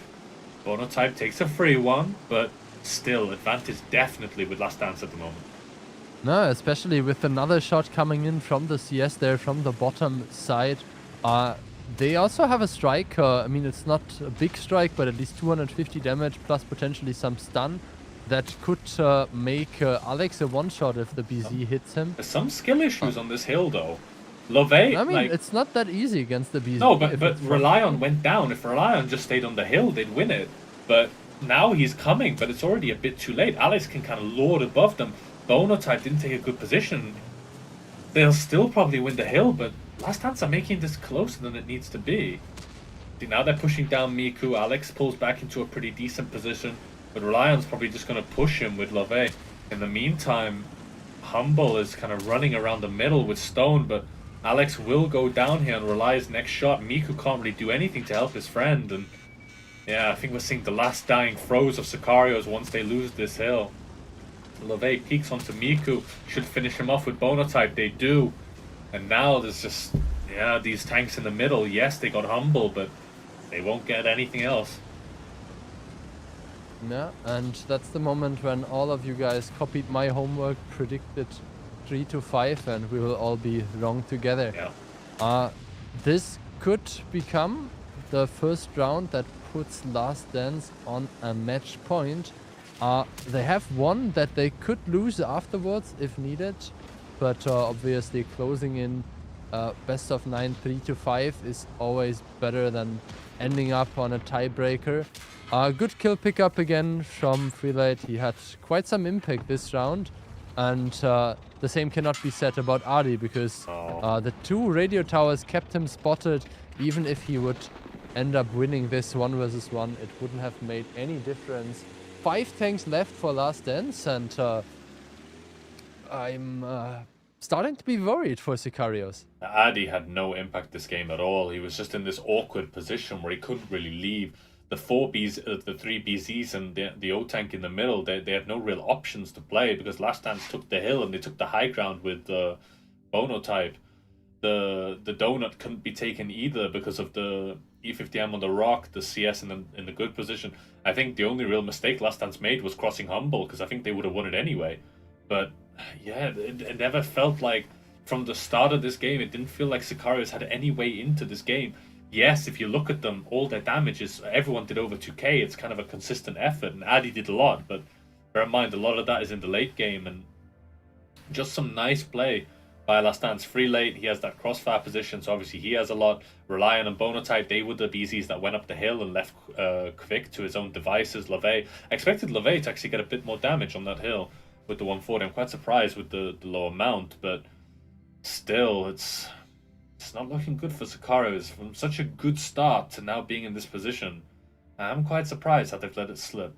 Bonotype takes a free one, but still advantage definitely with Last Dance at the moment. No, especially with another shot coming in from the CS there from the bottom side. They also have a strike. I mean, it's not a big strike, but at least 250 damage plus potentially some stun that could make Alex a one-shot if the BZ hits him. There's some skill issues on this hill, though. Lovey, I mean, it's not that easy against the BZ. No, but Relion went down. If Relion just stayed on the hill, they'd win it. But now he's coming, but it's already a bit too late. Alex can kind of lord above them. Bonotype didn't take a good position. They'll still probably win the hill, but Last Dance are making this closer than it needs to be. See, now they're pushing down Miku. Alex pulls back into a pretty decent position, but Relion's probably just going to push him with Lovey. In the meantime, Humble is kind of running around the middle with Stone, but Alex will go down here and Rely's next shot. Miku can't really do anything to help his friend, and yeah, I think we're seeing the last dying throes of Sicarios once they lose this hill. Lovey peeks onto Miku, should finish him off with Bonotype. They do. And now there's just, yeah, these tanks in the middle. Yes, they got Humble, but they won't get anything else. Yeah, and that's the moment when all of you guys copied my homework, predicted 3 to 5, and we will all be wrong together. Yeah. This could become the first round that puts Last Dance on a match point. They have one that they could lose afterwards if needed. But obviously closing in best of 9 3 to 5 is always better than ending up on a tiebreaker. Good kill pickup again from Freelight. He had quite some impact this round, and the same cannot be said about Adi, because the 2 radio towers kept him spotted. Even if he would end up winning this 1 versus 1, it wouldn't have made any difference. 5 tanks left for Last Dance, and I'm starting to be worried for Sicarios. Adi had no impact this game at all. He was just in this awkward position where he couldn't really leave. The 3 BZs and the O-Tank in the middle, they had no real options to play, because Last Dance took the hill and they took the high ground with Bonotype. The Donut couldn't be taken either because of the E50M on the rock, the CS in the good position. I think the only real mistake Last Dance made was crossing Humble, because I think they would have won it anyway. But yeah, it never felt like, from the start of this game, it didn't feel like Sicarios had any way into this game. Yes, if you look at them, all their damages, everyone did over 2k. It's kind of a consistent effort, and Adi did a lot, but bear in mind, a lot of that is in the late game, and just some nice play by Last Dance. Free late, he has that crossfire position, so obviously he has a lot. Reliant on Bonotype, they were the BZs that went up the hill and left Quick to his own devices. Lovey, I expected Lovey to actually get a bit more damage on that hill with the 140. I'm quite surprised with the low amount, but still, it's not looking good for Sicarios. From such a good start to now being in this position, I'm quite surprised how they've let it slip.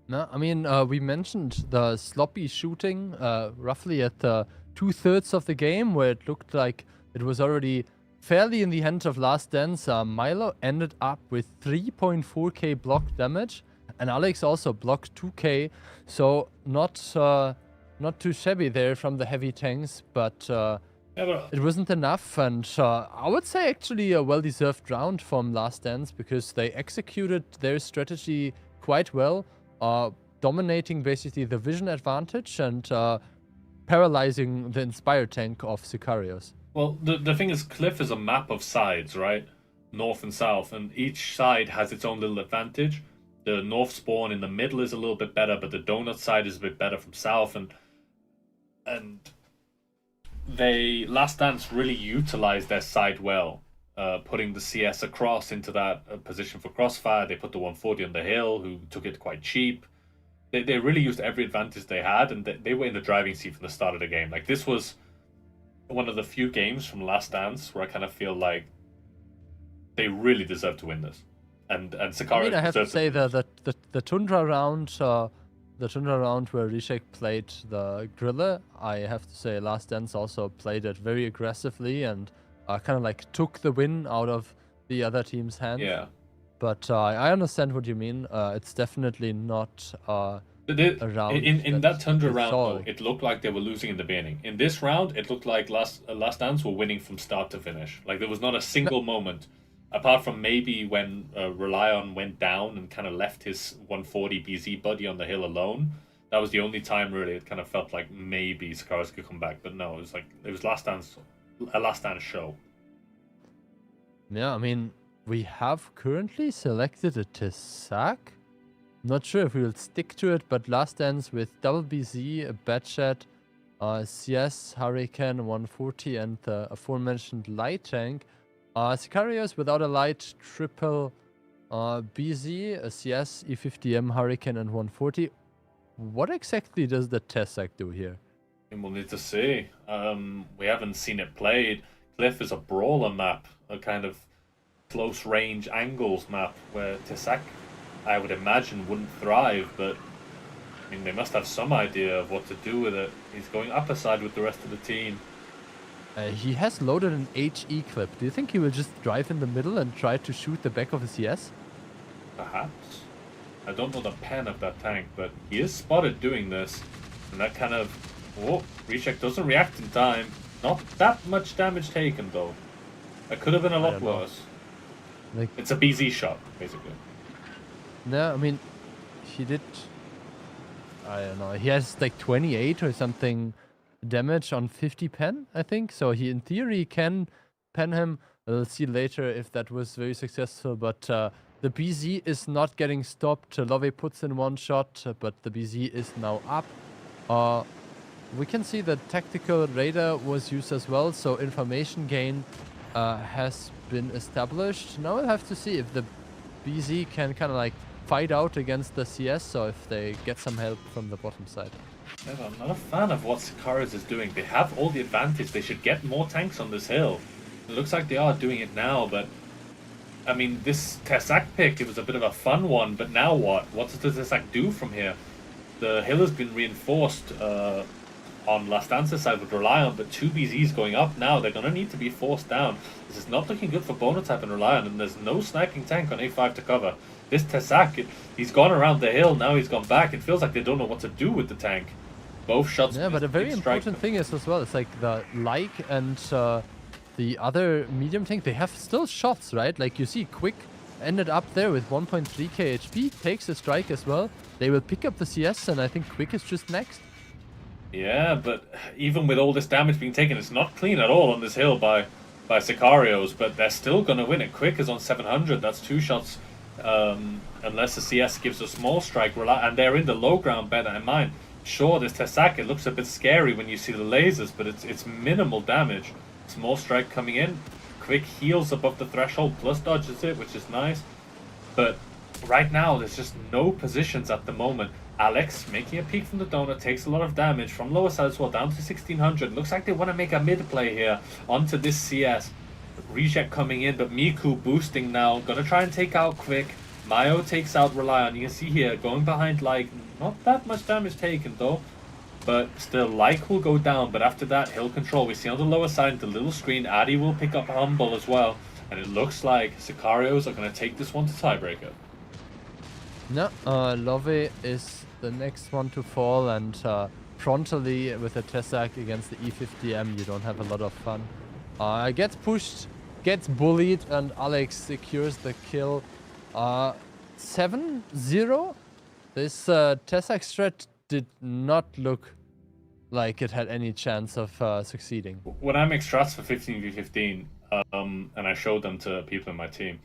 No, I mean, we mentioned the sloppy shooting roughly at 2/3 of the game, where it looked like it was already fairly in the hands of Last Dance. Milo ended up with 3.4k block damage, and Alex also blocked 2k, so not too shabby there from the heavy tanks, but it wasn't enough, and I would say actually a well-deserved round from Last Dance, because they executed their strategy quite well, dominating basically the vision advantage and paralyzing the Inspire tank of Sicarios. Well, the thing is, Cliff is a map of sides, right? North and south, and each side has its own little advantage. The north spawn in the middle is a little bit better, but the donut side is a bit better from south, and they, Last Dance, really utilized their side well, putting the CS across into that position for crossfire. They put the 140 on the hill, who took it quite cheap. they really used every advantage they had, and they were in the driving seat from the start of the game. Like, this was one of the few games from Last Dance where I kind of feel like they really deserve to win this. And Sicarios, I mean, I have to say the Tundra round, where Rishek played the Grille, I have to say Last Dance also played it very aggressively and kind of like took the win out of the other team's hands. Yeah. But I understand what you mean. It's definitely not a round. In that Tundra it's round, all- though, it looked like they were losing in the beginning. In this round, it looked like Last Dance were winning from start to finish. Like, there was not a single moment, apart from maybe when Relion went down and kind of left his 140 BZ buddy on the hill alone. That was the only time, really, it kind of felt like maybe Sicarios could come back. But no, it was Last Dance, a Last Dance show. Yeah, I mean, we have currently selected a Tessak. Not sure if we will stick to it, but Last Dance with double BZ, a Batchat, CS, Hurricane 140, and the aforementioned light tank. Sicarios without a light, triple BZ, a CS, E50M, Hurricane, and 140. What exactly does the Tessak do here? And we'll need to see. We haven't seen it played. Cliff is a brawler map, a kind of close range angles map where Tessak, I would imagine, wouldn't thrive, but I mean, they must have some idea of what to do with it. He's going upper side with the rest of the team. He has loaded an HE clip. Do you think he will just drive in the middle and try to shoot the back of a CS? Perhaps. I don't know the pen of that tank, but he is spotted doing this. And that kind of... Oh, Rishek doesn't react in time. Not that much damage taken, though. That could have been a lot worse. Like, it's a BZ shot, basically. No, I mean, he did... I don't know. He has like 28 or something damage on 50 pen, I think. So he, in theory, can pen him. We'll see later if that was very successful. But the BZ is not getting stopped. Love puts in one shot, but the BZ is now up. We can see that tactical radar was used as well. So information gain has been established. Now we'll have to see if the BZ can kind of like fight out against the CS, or if they get some help from the bottom side. Yeah, I'm not a fan of what Sicarios is doing. They have all the advantage. They should get more tanks on this hill. It looks like they are doing it now, but I mean, this Tessak pick, it was a bit of a fun one, but now what? What does Tessak do from here? The hill has been reinforced on Last Dance's side with Relion, but 2 BZs going up now. They're going to need to be forced down. This is not looking good for Bonotype and Relion, and there's no sniping tank on A5 to cover. This Tessak, he's gone around the hill, now he's gone back. It feels like they don't know what to do with the tank. Both shots. Yeah, but a very important thing is as well, it's like the Like and the other medium tank, they have still shots, right? Like you see Quick ended up there with 1.3k HP, takes a strike as well. They will pick up the CS, and I think Quick is just next. Yeah, but even with all this damage being taken, it's not clean at all on this hill by Sicarios, but they're still going to win it. Quick is on 700, that's 2 shots, unless the CS gives a small strike, and they're in the low ground, bear that in mind. Sure, this Tessak, it looks a bit scary when you see the lasers, but it's minimal damage. Small strike coming in, Quick heals above the threshold, plus dodges it, which is nice. But right now, there's just no positions at the moment. Alex, making a peek from the donut, takes a lot of damage from lower side as well, down to 1600. Looks like they want to make a mid play here onto this CS. Reject coming in, but Miku boosting now. Gonna try and take out Quick. Mayo takes out Relion. You can see here, going behind Like, not that much damage taken though. But still, Like will go down, but after that, hill control. We see on the lower side, the little screen, Addy will pick up Humble as well. And it looks like Sicarios are going to take this one to tiebreaker. No, Love is the next one to fall, and frontally with a Tessak against the E50M, you don't have a lot of fun. Gets pushed, gets bullied, and Alex secures the kill. 7-0? This Tessak strat did not look like it had any chance of succeeding. When I make strats for 15v15, and I show them to people in my team,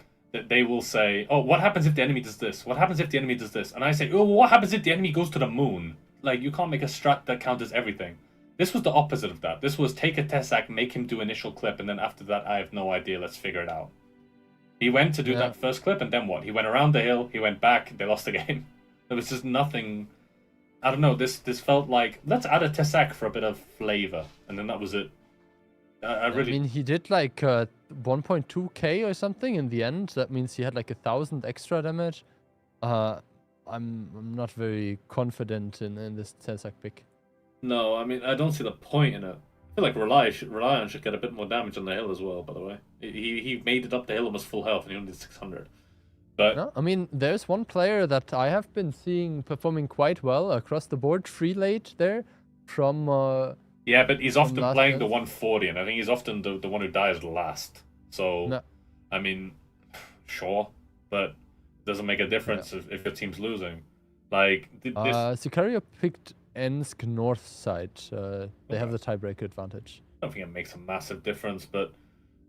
they will say, oh, what happens if the enemy does this? What happens if the enemy does this? And I say, oh, what happens if the enemy goes to the moon? Like, you can't make a strat that counters everything. This was the opposite of that. This was take a Tessak, make him do initial clip, and then after that, I have no idea, let's figure it out. He went to do that first clip, and then what? He went around the hill, he went back, they lost the game. There was just nothing I don't know. This felt like, let's add a Tessak for a bit of flavor, and then that was it. I mean, he did like 1.2k or something in the end. That means he had like 1,000 extra damage. I'm not very confident in this Tessak pick. No, I mean, I don't see the point in it. I feel like Reliant should get a bit more damage on the hill as well, by the way. He made it up the hill almost full health, and he only did 600. But no, I mean, there's one player that I have been seeing performing quite well across the board, free late there, from... yeah, but he's often playing build. the 140, and I think he's often the one who dies last. So, No. I mean, sure, but it doesn't make a difference if your team's losing. Like, this... Sicario picked Ensk north side. They have the tiebreaker advantage. I don't think it makes a massive difference, but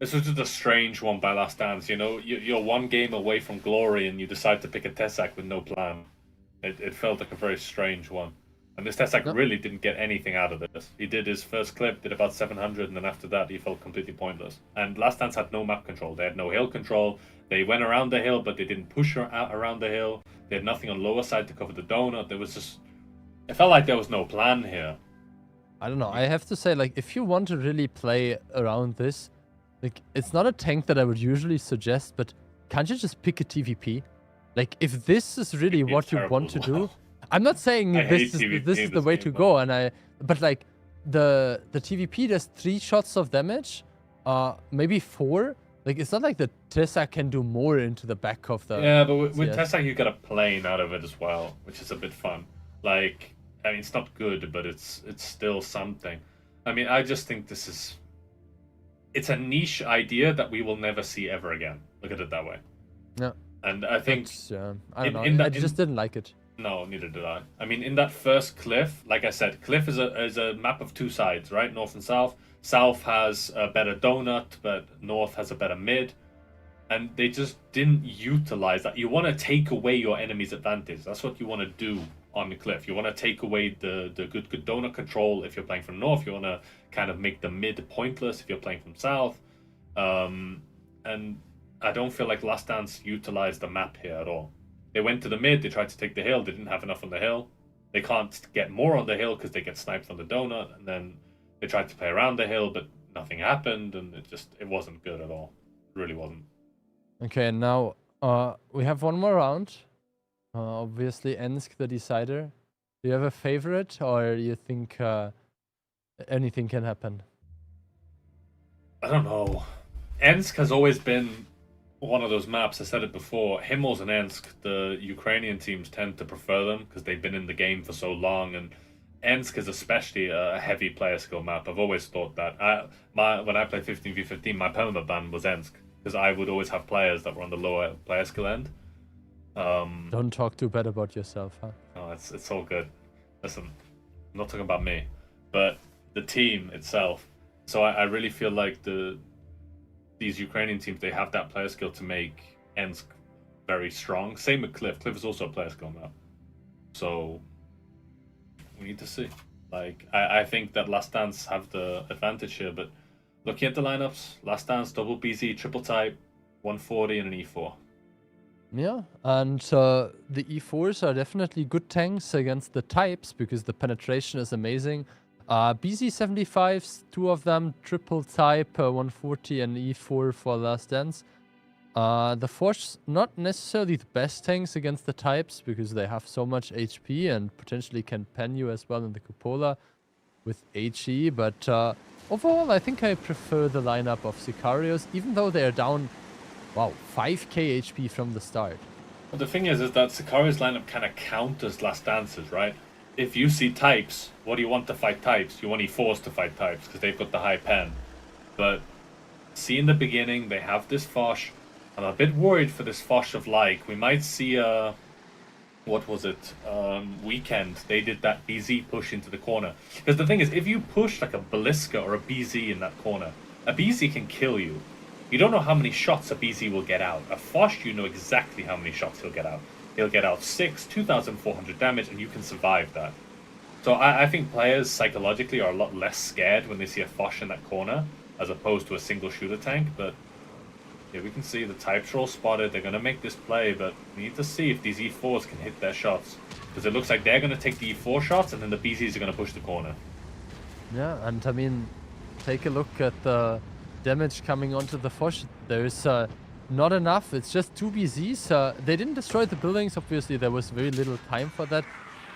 this was just a strange one by Last Dance. You know, you're one game away from glory, and you decide to pick a Tessak with no plan. It felt like a very strange one. And this Tessak really didn't get anything out of this. He did his first clip, did about 700, and then after that he felt completely pointless. And Last Dance had no map control. They had no hill control. They went around the hill, but they didn't push around the hill. They had nothing on lower side to cover the donut. There was just... It felt like there was no plan here. I don't know. I have to say, like, if you want to really play around this, like, it's not a tank that I would usually suggest, but can't you just pick a TVP? Like, if this is really what you want to do, I'm not saying this is the way to go, but like the TVP does 3 shots of damage, maybe 4. Like, it's not like the Tessak can do more into the back of the... Yeah, but with Tessak you get a plane out of it as well, which is a bit fun. Like, I mean, it's not good, but it's still something. I mean, I just think this is... It's a niche idea that we will never see ever again. Look at it that way. Yeah. And I think... I don't know. I just didn't like it. No, neither did I. I mean, in that first Cliff, like I said, Cliff is a map of 2 sides, right? North and South. South has a better donut, but North has a better mid. And they just didn't utilize that. You want to take away your enemy's advantage. That's what you want to do on the Cliff. You want to take away the good donut control if you're playing from North. You want to kind of make the mid pointless if you're playing from South. And I don't feel like Last Dance utilized the map here at all. They went to the mid, they tried to take the hill, they didn't have enough on the hill. They can't get more on the hill because they get sniped on the donut, and then they tried to play around the hill, but nothing happened, and it wasn't good at all. It really wasn't. Okay, now we have one more round. Obviously, Ensk the decider. Do you have a favorite, or you think anything can happen? I don't know. Ensk has always been one of those maps. I said it before. Himmels and Ensk, the Ukrainian teams tend to prefer them because they've been in the game for so long, and Ensk is especially a heavy player skill map. I've always thought that. When I played 15v15, my permanent ban was Ensk because I would always have players that were on the lower player skill end. Don't talk too bad about yourself, huh? No, it's all good. Listen, I'm not talking about me, but the team itself. So I really feel like these Ukrainian teams, they have that player skill to make Ensk very strong. Same with Cliff. Cliff is also a player skill map. So we need to see. Like, I think that Last Dance have the advantage here, but looking at the lineups, Last Dance, double BZ, triple type, 140 and an E4. Yeah, and the E4s are definitely good tanks against the types because the penetration is amazing. BZ75s, 2 of them, triple type, 140 and E4 for Last Dance. The Force, not necessarily the best tanks against the types because they have so much HP and potentially can pen you as well in the cupola with HE, but overall I think I prefer the lineup of Sicarios, even though they are down, wow, 5k HP from the start. But the thing is that Sicarios lineup kind of counters Last Dances, right? If you see types, what do you want to fight types? You want E4s to fight types because they've got the high pen. But see, in the beginning, they have this Fosh. I'm a bit worried for this Fosh of like. We might see a... What was it? Weekend. They did that BZ push into the corner. Because the thing is, if you push like a Baliska or a BZ in that corner, a BZ can kill you. You don't know how many shots a BZ will get out. A Fosh, you know exactly how many shots he'll get out. He'll get out 6, 2,400 damage, and you can survive that. So I think players psychologically are a lot less scared when they see a Fosh in that corner, as opposed to a single shooter tank, but Yeah, we can see the type troll spotted. They're going to make this play, but we need to see if these E4s can hit their shots. Because it looks like they're going to take the E4 shots, and then the BZs are going to push the corner. Yeah, and I mean, take a look at the damage coming onto the Foch. There's not enough. It's just 2 BZs. They didn't destroy the buildings. Obviously, there was very little time for that.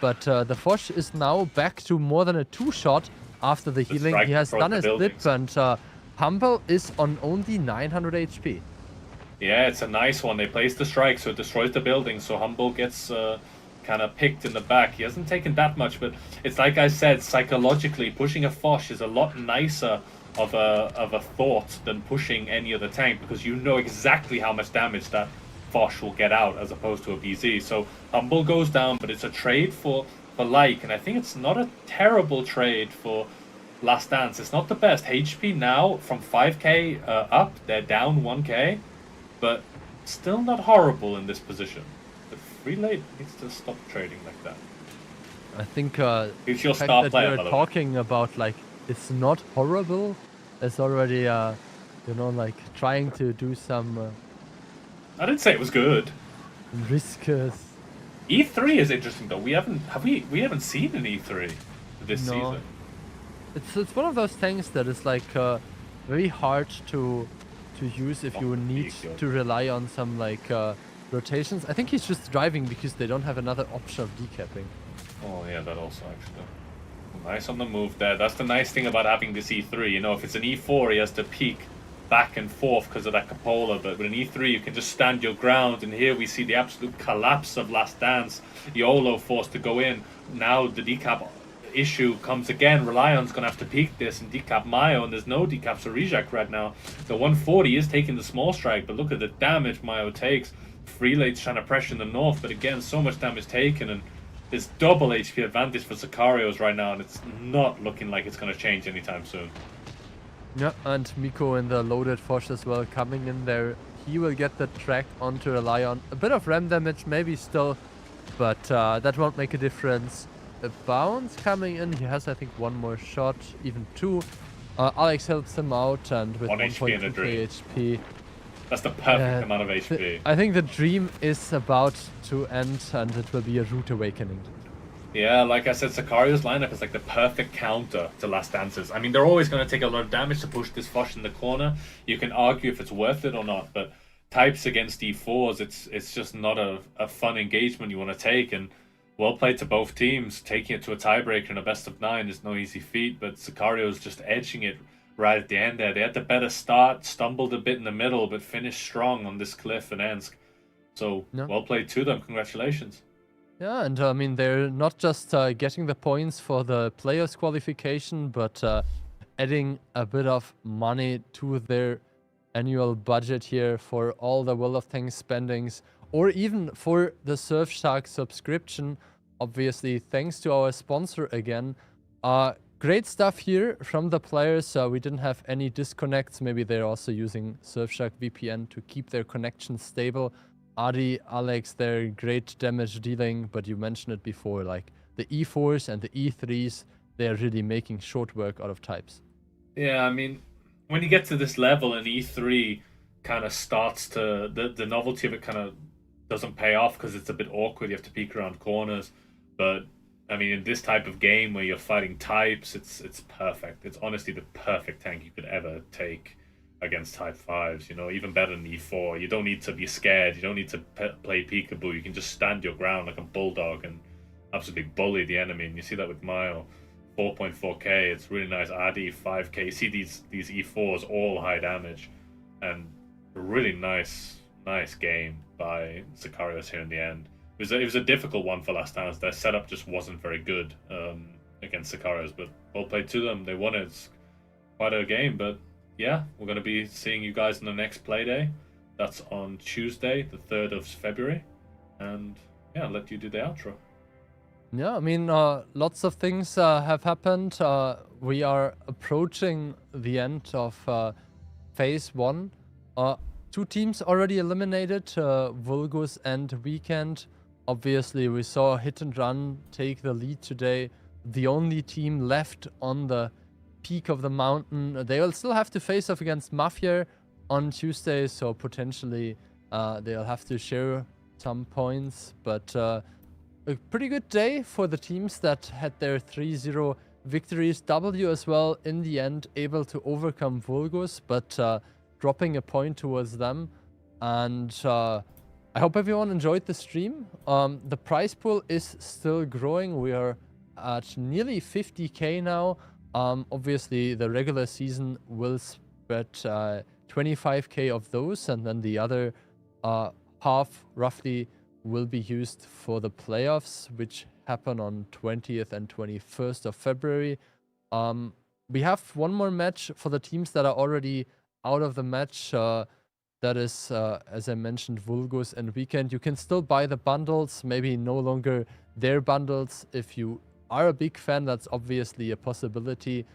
But the Foch is now back to more than a 2-shot after the healing. He has done his dip, and Humble is on only 900 HP. Yeah, it's a nice one. They place the strike, so it destroys the building. So Humble gets kind of picked in the back. He hasn't taken that much, but it's like I said, psychologically, pushing a Foch is a lot nicer of a thought than pushing any other tank, because you know exactly how much damage that Foch will get out as opposed to a BZ. So Humble goes down, but it's a trade for like, and I think it's not a terrible trade for Last Dance. It's not the best. HP now from 5k up, they're down 1k, but still not horrible in this position. The Freelate needs to stop trading like that. I think it's your the fact star that player, you're talking about like it's not horrible is already you know, like trying to do some I didn't say it was good. risks. E3 is interesting though. We haven't seen an E3 this season. It's one of those things that is like very hard to use if you need to rely on some like rotations. I think he's just driving because they don't have another option of decapping. Oh yeah, that also actually. Nice on the move there. That's the nice thing about having this E3. You know, if it's an E4, he has to peek back and forth because of that cupola, but with an E3 you can just stand your ground, and here we see the absolute collapse of Last Dance. YOLO forced to go in. Now the decap issue comes again. Relion's gonna have to peek this and decap Mayo, and there's no decaps for Rejak right now. The 140 is taking the small strike, but look at the damage Mayo takes. Freelate's trying to pressure in the north, but again, so much damage taken, and there's double HP advantage for Sicarios right now, and it's not looking like it's going to change anytime soon. Yeah, and Miko in the loaded Foch as well coming in there. He will get the track onto Relion. A bit of ram damage maybe still, but that won't make a difference. A bounce coming in. He has, I think, one more shot, even 2. Alex helps him out, and with 1.2k HP. That's the perfect amount of HP. I think the dream is about to end, and it will be a rude awakening. Yeah, like I said, Sicarios lineup is like the perfect counter to Last Dances. I mean, they're always going to take a lot of damage to push this Foch in the corner. You can argue if it's worth it or not, but types against D4s, it's just not a fun engagement you want to take. And well played to both teams. Taking it to a tiebreaker in a best of 9 is no easy feat, but Sicarios just edging it right at the end there. They had the better start, stumbled a bit in the middle, but finished strong on this cliff in Ensk. So, well played to them. Congratulations. Yeah, and I mean, they're not just getting the points for the players' qualification, but adding a bit of money to their annual budget here for all the World of Tanks spendings, or even for the Surfshark subscription. Obviously, thanks to our sponsor again. Great stuff here from the players. We didn't have any disconnects. Maybe they're also using Surfshark VPN to keep their connection stable. Adi, Alex, they're great damage dealing, but you mentioned it before, like the E4s and the E3s, they're really making short work out of types. Yeah, I mean, when you get to this level, an E3 kind of starts to, the novelty of it kind of doesn't pay off because it's a bit awkward. You have to peek around corners, but I mean, in this type of game where you're fighting types, it's perfect. It's honestly the perfect tank you could ever take against type 5s, you know, even better than E4. You don't need to be scared. You don't need to play peekaboo. You can just stand your ground like a bulldog and absolutely bully the enemy. And you see that with Mayo, 4.4k. It's really nice. Adi, 5k. You see these E4s all high damage, and a really nice game by Sicarios here in the end. It was a difficult one for Last Dance. Their setup just wasn't very good against Sicarios, but well played to them. They won it. It's quite a game, but yeah, we're going to be seeing you guys in the next Playday. That's on Tuesday, the 3rd of February. And yeah, I'll let you do the outro. Yeah, I mean, lots of things have happened. We are approaching the end of Phase 1. 2 teams already eliminated, Vulgus and Weekend. Obviously, we saw Hit and Run take the lead today. The only team left on the peak of the mountain. They will still have to face off against Mafia, on Tuesday, so potentially they'll have to share some points. But a pretty good day for the teams that had their 3-0 victories. W as well in the end, able to overcome Vulgus, but dropping a point towards them. And I hope everyone enjoyed the stream. The prize pool is still growing. We are at nearly 50k now. Obviously, the regular season will spread 25k of those, and then the other half, roughly, will be used for the playoffs, which happen on 20th and 21st of February. We have one more match for the teams that are already out of the match. That is, as I mentioned, Vulgus and Weekend. You can still buy the bundles, maybe no longer their bundles. If you are a big fan, that's obviously a possibility.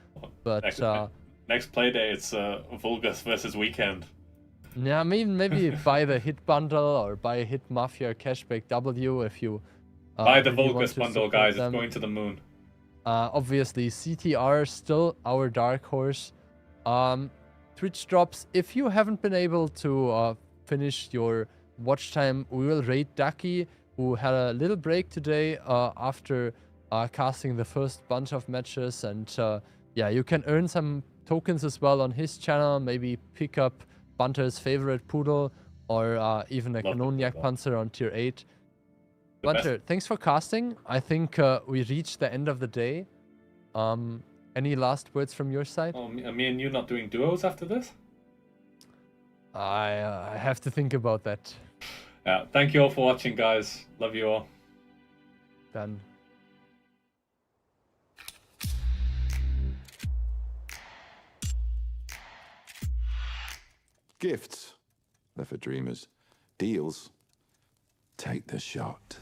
But next play day, it's Vulgus versus Weekend. Yeah, maybe buy the hit bundle or buy a hit Mafia Cashback W if you buy the really Vulgus bundle, guys. them. It's going to the moon. Obviously, CTR still our dark horse. Twitch drops. If you haven't been able to finish your watch time, we will raid Ducky, who had a little break today after casting the first bunch of matches. And yeah, you can earn some tokens as well on his channel. Maybe pick up Bunter's favorite poodle or even a Kanoniak Panzer on tier 8. Bunter, thanks for casting. I think we reached the end of the day. Any last words from your side? Oh, me and you not doing duos after this? I have to think about that. Yeah, thank you all for watching, guys. Love you all. Done. Gifts, they're for dreamers. Deals, take the shot.